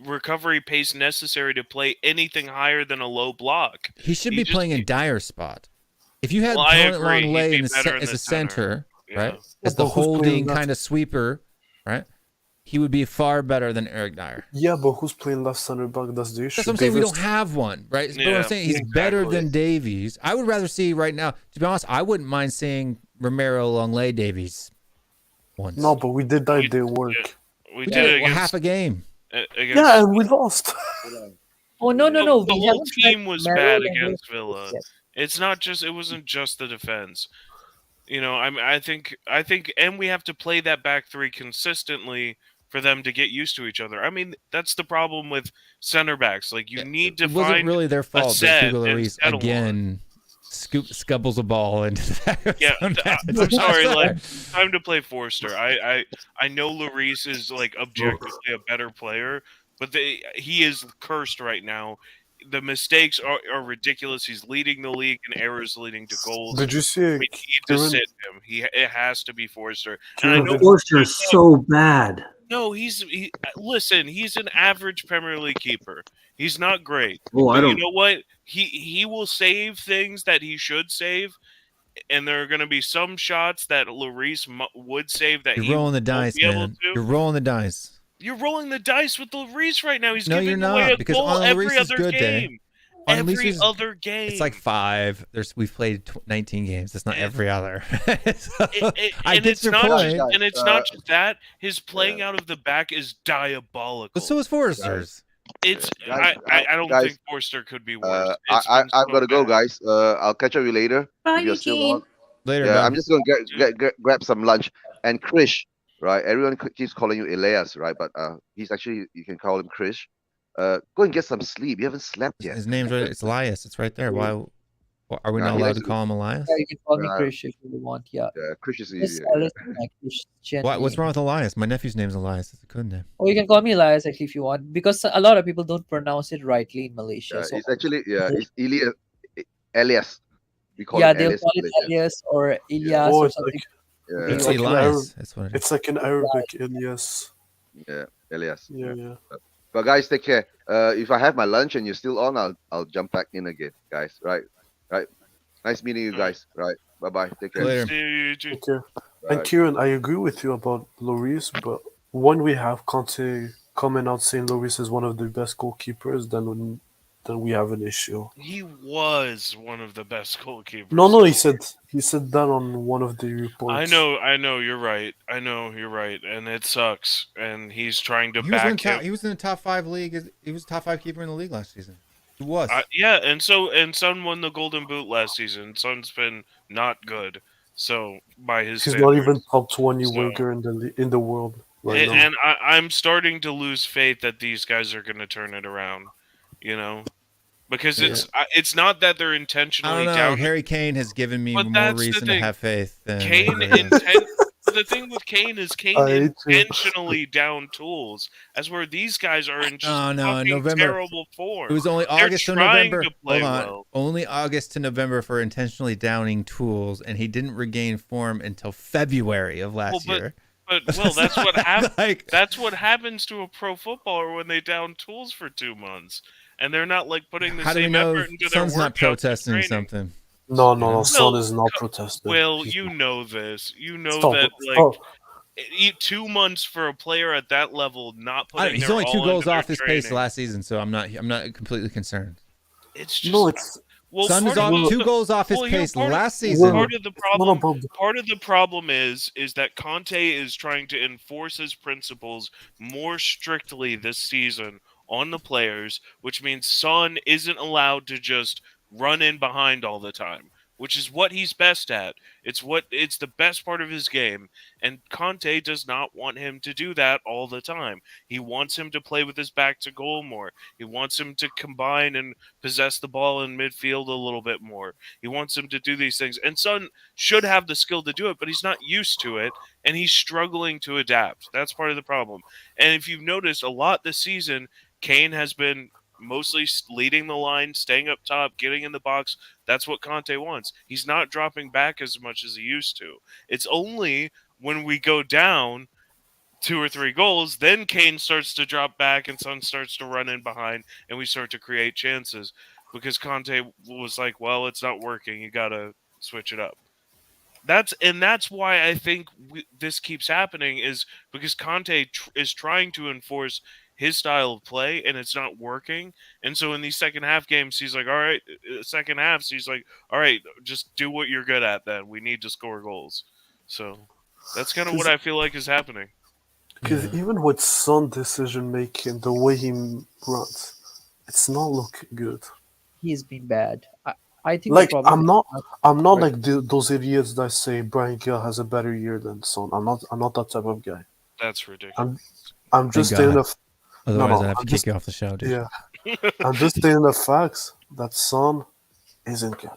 Recovery pace necessary to play anything higher than a low block. He should be playing in Dyer's spot. If you had I Clement agree. Longley He'd in be better as in a the center, Yeah. right? As the but who's playing holding left? kind of sweeper, right? He would be far better than Eric Dyer. Yeah, but who's playing left center back? That's the issue. That's what I'm saying. We don't have one, right? But what I'm saying he's better than Davies. I would rather see right now. To be honest, I wouldn't mind seeing Romero, Longley, Davies once. No, but we did that. It didn't work. We did did it against, half a game. Yeah, and we lost. Oh no! The We whole haven't team was Romero bad and against Davies Villa. yet. It wasn't just the defense. You know, I think, and we have to play that back 3 consistently for them to get used to each other. I mean, that's the problem with center backs. Like, you need to It wasn't find really their a fault set that Hugo and Lloris settle on. again scubbles a ball into the back of Yeah, some net. I'm sorry. Like, time to play Forster. I know Lloris is like objectively a better player, but he is cursed right now. The mistakes are ridiculous. He's leading the league in errors leading to goals. Did you see? We need to sit him. It has to be Forster. And I know Forster is so bad. No, listen. He's an average Premier League keeper. He's not great. Oh, I But don't. You know what? He will save things that he should save, and there are going to be some shots that Lloris would save that You're rolling the won't dice, be able man. to. You're rolling the dice. You're rolling the dice with Lloris right now. He's No, giving you're away not, a because goal on every Lloris's other good game. day- on Every Lloris's- other game. It's like 5. We've played 19 games. That's not every other. So, I and get it's your not point. just, and it's not just that. His playing out of the back is diabolical. But so is Forrester's. It's Guys, I don't guys, think Forster could be worse. I'm gonna go, guys. I'll catch up with you later. Bye, if you're still Eugene. on. Later, Yeah, bud. I'm just gonna grab some lunch. And Krish, right? Everyone keeps calling you Elias, right? But he's actually, you can call him Krish. Go and get some sleep. You haven't slept yet. His name's right. It's Elias. It's right there. Why Are we Nah, not he allowed likes to call him Elias? Yeah, you can call me Nah, Krish if you want. Yeah. Krish is Just easier. Alice my Christian What's name. wrong with Elias? My nephew's name's Elias. It's a good name. Or you can call me Elias actually if you want, because a lot of people don't pronounce it rightly in Malaysia. So It's actually it's Elias. We call yeah, him they'll Elias call in it Malaysia. Elias or Yeah, Ilyas Oh, or it's something. yeah, it's It's like an Elias. Arab. That's what it is. It's like an Arabic Ilyas. yeah, Elias. Yeah, yeah. But guys, take care. If I have my lunch and you're still on, I'll jump back in again, guys. Right. Nice meeting you guys. Right. Bye bye. Take care. Later. See you, G. Okay. And Right. Kieran, I agree with you about Lloris, but when we have Conte coming out saying Lloris is one of the best goalkeepers, then we have an issue. He was one of the best goalkeepers. No, he said that on one of the reports. I know, you're right. I know you're right, and it sucks. And he's trying to He was, back him. he was in the top 5 league. He was top 5 keeper in the league last season. He was. Yeah, and Son won the Golden Boot last season. Son's been not good. So by his He's standards. not even top 20 So- winger in the world right now. And I'm starting to lose faith that these guys are going to turn it around. You know, because it's not that they're I intentionally don't know. down. Harry Kane has given me But more that's the reason to thing. have faith than Kane anybody else. the thing with Kane is Kane I hate you. intentionally down tools, as where these guys are in just No, fucking November. terrible form. It was only They're August to trying November. to play Hold on. well. Only August to November for intentionally downing tools, and he didn't regain form until February of last year. But that's what happens. Like- That's what happens to a pro footballer when they down tools for 2 months, and they're not like putting the How do we same know effort into their Son's not workouts and protesting training. something? No, Son is not protesting. Well, He's you not. know this. You know Stop, that stop. 2 months for a player at that level not putting He's their only 2 all goals into their off this pace training. last season, so I'm not completely concerned. It's just No, it's Son is part of off 2 goals off his pace last season. Part of the it's not problem. about Part of the problem is that Conte is trying to enforce his principles more strictly this season on the players, which means Son isn't allowed to just run in behind all the time, which is what he's best at. It's the best part of his game, and Conte does not want him to do that all the time. He wants him to play with his back to goal more. He wants him to combine and possess the ball in midfield a little bit more. He wants him to do these things, and Son should have the skill to do it, but he's not used to it, and he's struggling to adapt. That's part of the problem. And if you've noticed a lot this season, Kane has been mostly leading the line, staying up top, getting in the box. That's what Conte wants. He's not dropping back as much as he used to. It's only when we go down 2 or 3 goals, then Kane starts to drop back and Son starts to run in behind, and we start to create chances. Because Conte was like, well, it's not working. You got to switch it up. That's why I think this keeps happening, is because Conte is trying to enforce his style of play, and it's not working. And so in these second half games, he's like, all right, second halves, he's like, all right, just do what you're good at then. We need to score goals. So that's kind of what I feel like is happening. because even with Son decision making, the way he runs, it's not looking good. He's been bad. I think Like the problem I'm not Right. like those idiots that say Brian Gill has a better year than Son. I'm not that type of guy. That's ridiculous. I'm just Thank stating God. the Otherwise, no, I'd have to I'm kick just- you off the show, dude. yeah. I'm just stating the facts that Son isn't good.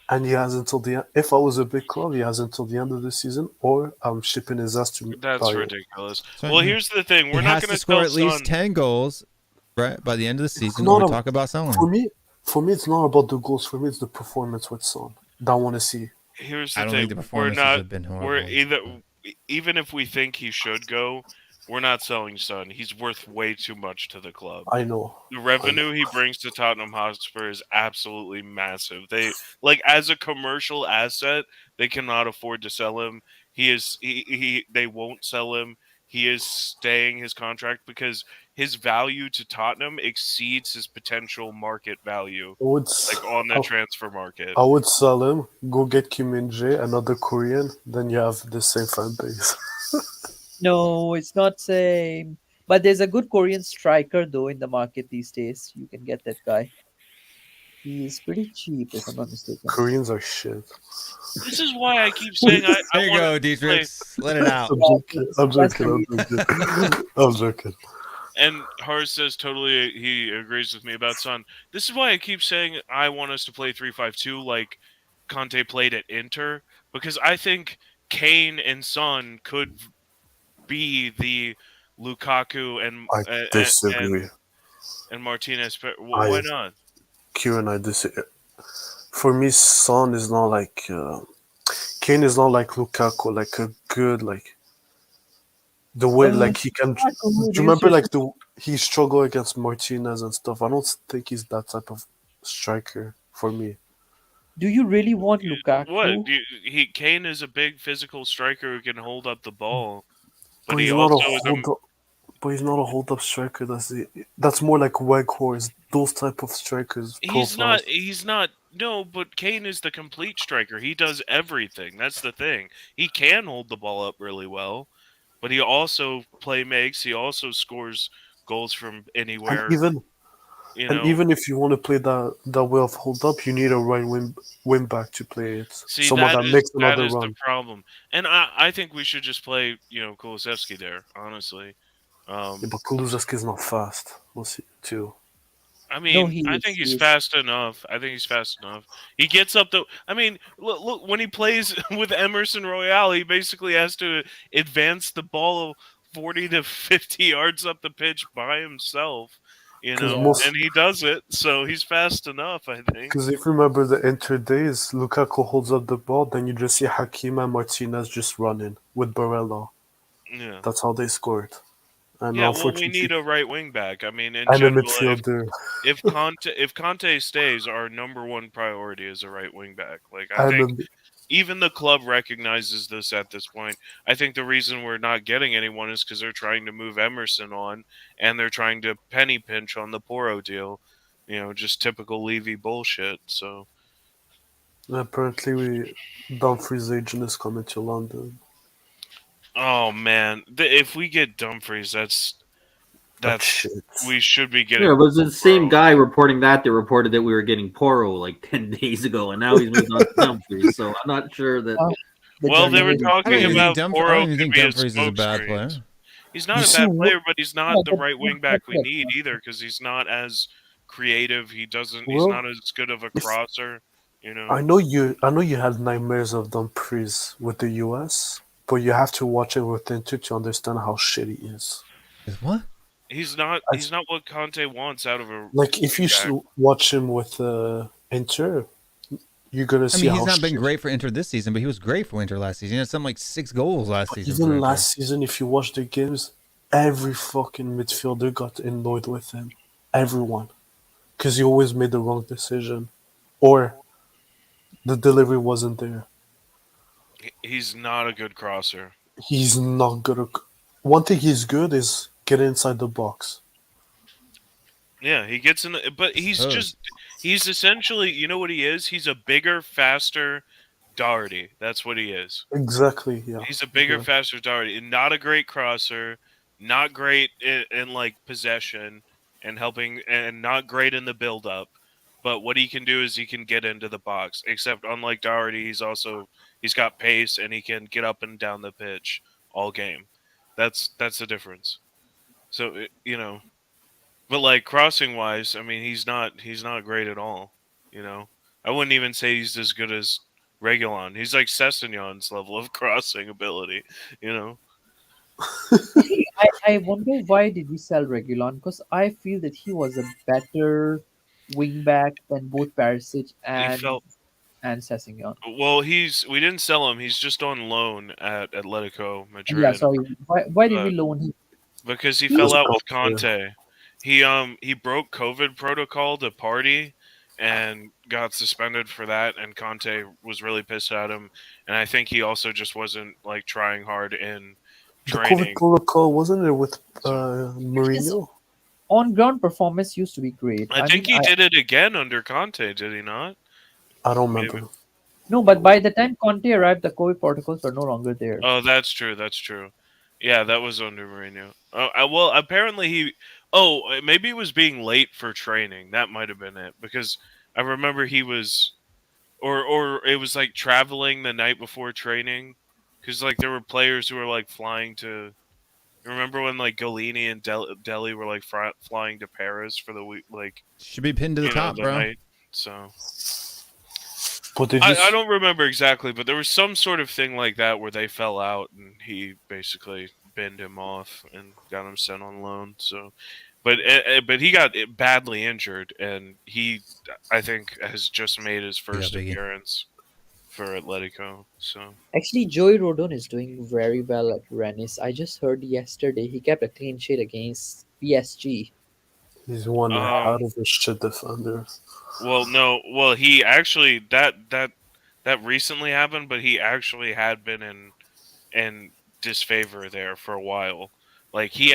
And he has until the end. If I was a big club, he has until the end of the season, or I'm shipping his ass to That's Bayern. ridiculous. So, Well, yeah. here's the thing. We're He not has going to score at least Son. 10 goals, right, by the end of the season, not or we a- talk about selling For him. me, it's not about the goals. For me, it's the performance with Son that I want to see. Here's the I don't thing. think the We're performances not. have been horrible. We're either. Even if we think he should go, we're not selling Son. He's worth way too much to the club. I know. The revenue he brings to Tottenham Hotspur is absolutely massive. They as a commercial asset, they cannot afford to sell him. They won't sell him. He is staying his contract because his value to Tottenham exceeds his potential market value, I would, on the transfer market. I would sell him. Go get Kim Min-jae, another Korean. Then you have the same fan base. No, it's not same. But there's a good Korean striker though in the market these days. You can get that guy. He's pretty cheap, if I'm not mistaken. Koreans are shit. This is why I keep saying I There you want go, Dietrich. Let it out. I'm joking. I'm joking. I'm joking. I'm joking. And Hars says totally he agrees with me about Son. This is why I keep saying I want us to play 3-5-2 like Conte played at Inter, because I think Kane and Son could be the Lukaku I disagree. and Martinez. Why I not? Kieran, I disagree. For me, Son is not like Kane is not like Lukaku, like a good like the way like he can. Do you Do you remember seriously, like the he struggled against Martinez and stuff? I don't think he's that type of striker for me. do you really want What? Lukaku? Kane is a big physical striker who can hold up the ball, but But he he's not a also is a. hold up. But he's not a hold up striker. That's more like Weghorst. Those type of strikers He's not. profiles. He's not. No, but Kane is the complete striker. He does everything. That's the thing. He can hold the ball up really well, but he also play makes. He also scores goals from And anywhere. even You and know. even if you want to play that way of hold up, you need a right win back to play it. See, Someone that makes that another is the run. problem, and I think we should just play Kulusevski there. Honestly, Yeah, um, but Kulusevski is not fast. We'll see too. I No, mean, he I is. think He he's is. fast enough. I think he's fast enough. He gets up the. I mean, look when he plays with Emerson Royale, he basically has to advance the ball 40 to 50 yards up the pitch by himself. Because Yeah. most And he does it, so he's fast enough. I think. because if you remember the Inter days, Lukaku holds up the ball, then you just see Hakim and Martinez just running with Barella. Yeah. That's how they scored. And Yeah. Well, we unfortunately, need a right wing back. I mean, in and a general, midfielder, if Conte stays, our number one priority is a right wing back. Like I and think a, even the club recognizes this at this point. I think the reason we're not getting anyone is because they're trying to move Emerson on, and they're trying to penny pinch on the Poro deal. Just typical Levy bullshit. So, apparently Dumfries' agent is coming to London. oh man, if we get Dumfries, That that's shit. we should be Yeah, getting it was the same Poro. guy reporting that reported that we were getting Poro like 10 days ago, and now he's moved on to Dumfries. So I'm not sure that. Uh, the Well, they were journey I don't talking even is. think about Dumfries. I don't Poro even could think be a Dumfries is a bad smokescreen. player. He's You not a see bad what? player, but he's not No, the but right wing but back we need either because he's not as creative. He doesn't. He's not Well, as good of a if crosser. You know, I know you had nightmares of Dumfries with the US, but you have to watch it with Inter to understand how shit he is. Is what? he's not. I, He's not what Conte wants out of a like if wing you back. watch him with Inter, you're gonna I see mean, he's how not been shit. great for Inter this season, but he was great for Inter last season. He had something like 6 goals last But season for even Inter. last season, if you watch the games, every fucking midfielder got annoyed with him. Everyone, because he always made the wrong decision, or the delivery wasn't there. He's not a good crosser. He's not good. One thing he's good is get inside the box. Yeah, he gets in, but I suppose. he's essentially, you know what he is? He's a bigger, faster Doherty. That's what he is. Exactly. Yeah. He's a bigger, Yeah. faster Doherty. And not a great crosser, not great in like possession and helping, and not great in the build up. But what he can do is he can get into the box. Except unlike Doherty, he's got pace and he can get up and down the pitch all game. That's the difference. So but like crossing wise, I mean he's not great at all. You know, I wouldn't even say he's as good as Regulon. He's like Sessegnon's level of crossing ability. You know, I wonder why did we sell Regulon? Because I feel that he was a better wing back than both Perisic he felt and Sessegnon. well. We didn't sell him. He's just on loan at Atletico Yeah, Madrid. sorry. Why did we But loan him? because he He fell was Because out with Conte. Conte. He broke COVID protocol to party and got suspended for that, and Conte was really pissed at him, and I think he also just wasn't like trying hard in The COVID training. protocol wasn't it with So his Mourinho? on ground performance used to be great. I I think mean, he did it again under Conte, did he not? I don't Maybe. remember. no, but by the time Conte arrived, the COVID protocols were no longer there. Oh, that's true. That's true. Yeah, that was under Mourinho. Well, apparently he. Oh, maybe he was being late for training. That might have been it because I remember he was, or it was like traveling the night before training, because like there were players who were like flying to Remember when like Golini and Delhi were like flying to Paris for the week? Like should be pinned to the top, bro. Night. So. But did I don't remember exactly, but there was some sort of thing like that where they fell out, and he basically binned him off and got him sent on loan. So, but he got badly injured, and he, I think, has just made his first appearance for Atletico. So Actually, Joey Rodon is doing very well at Rennes. I just heard yesterday he kept a clean sheet against PSG. He's one out of the shit defender. Well, no. Well, he actually that recently happened, but he actually had been in disfavor there for a while. Like he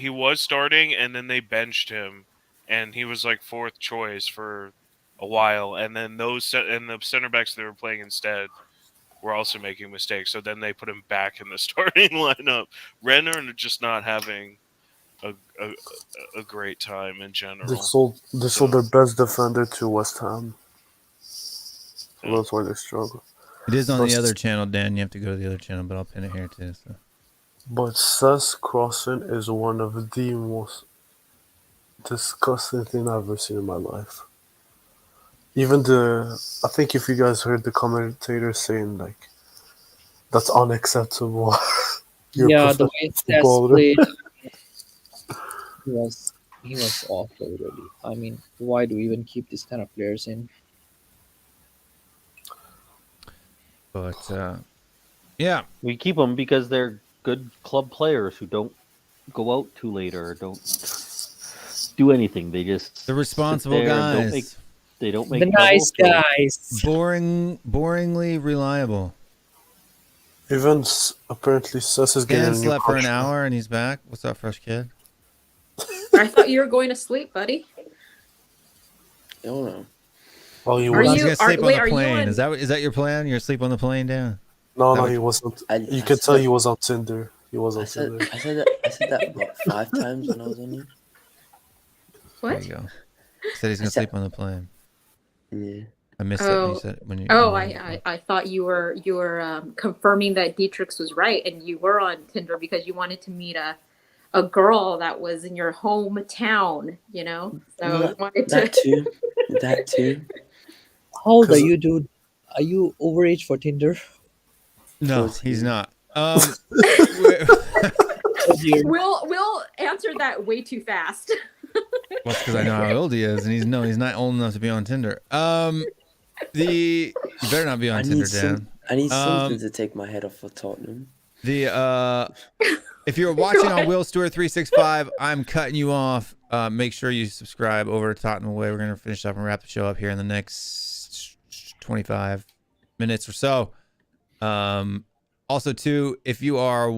was starting, and then they benched him, and he was like fourth choice for a while, and then the center backs they were playing instead were also making mistakes. So then they put him back in the starting lineup. Renner just not having a great time in general. They sold their best defender to West Ham. So that's why they struggle. It is on the other channel, Dan. You have to go to the other channel, but I'll pin it here too. So. But Cesc crossing is one of the most disgusting things I've ever seen in my life. Even I think if you guys heard the commentator saying like, that's unacceptable. Yeah, the way Cesc played. He was awful, really. I mean, why do we even keep this kind of players in? But yeah, we keep them because they're good club players who don't go out too late or don't do anything. They just the responsible guys. They don't make the nice guys. Boringly reliable. Even apparently Cesc is getting slept for an hour and he's back. What's up, fresh kid? I thought you were going to sleep, buddy. I don't know. Well, you were going to sleep on the plane. Is that your plan? You're asleep on the plane, Dan? No, he wasn't. You could tell he was on Tinder. He was on Tinder. I said that about 5 times when I was on here. What? There you go. He said he's going to sleep on the plane. Yeah. I missed it when you said it. When you, I thought you were confirming that Dietrich was right and you were on Tinder because you wanted to meet a girl that was in your hometown, you know? So That too. How old are you, dude? Are you overage for Tinder? No, he's not. We'll answer that way too fast. Well, because I know how old he is, and he's not old enough to be on Tinder. You better not be on Tinder, Dan. I need something to take my head off for Tottenham. If you're watching on Will Stewart 365, I'm cutting you off. Make sure you subscribe over to Tottenham Away. We're gonna finish up and wrap the show up here in the next 25 minutes or so. Also, too, if you are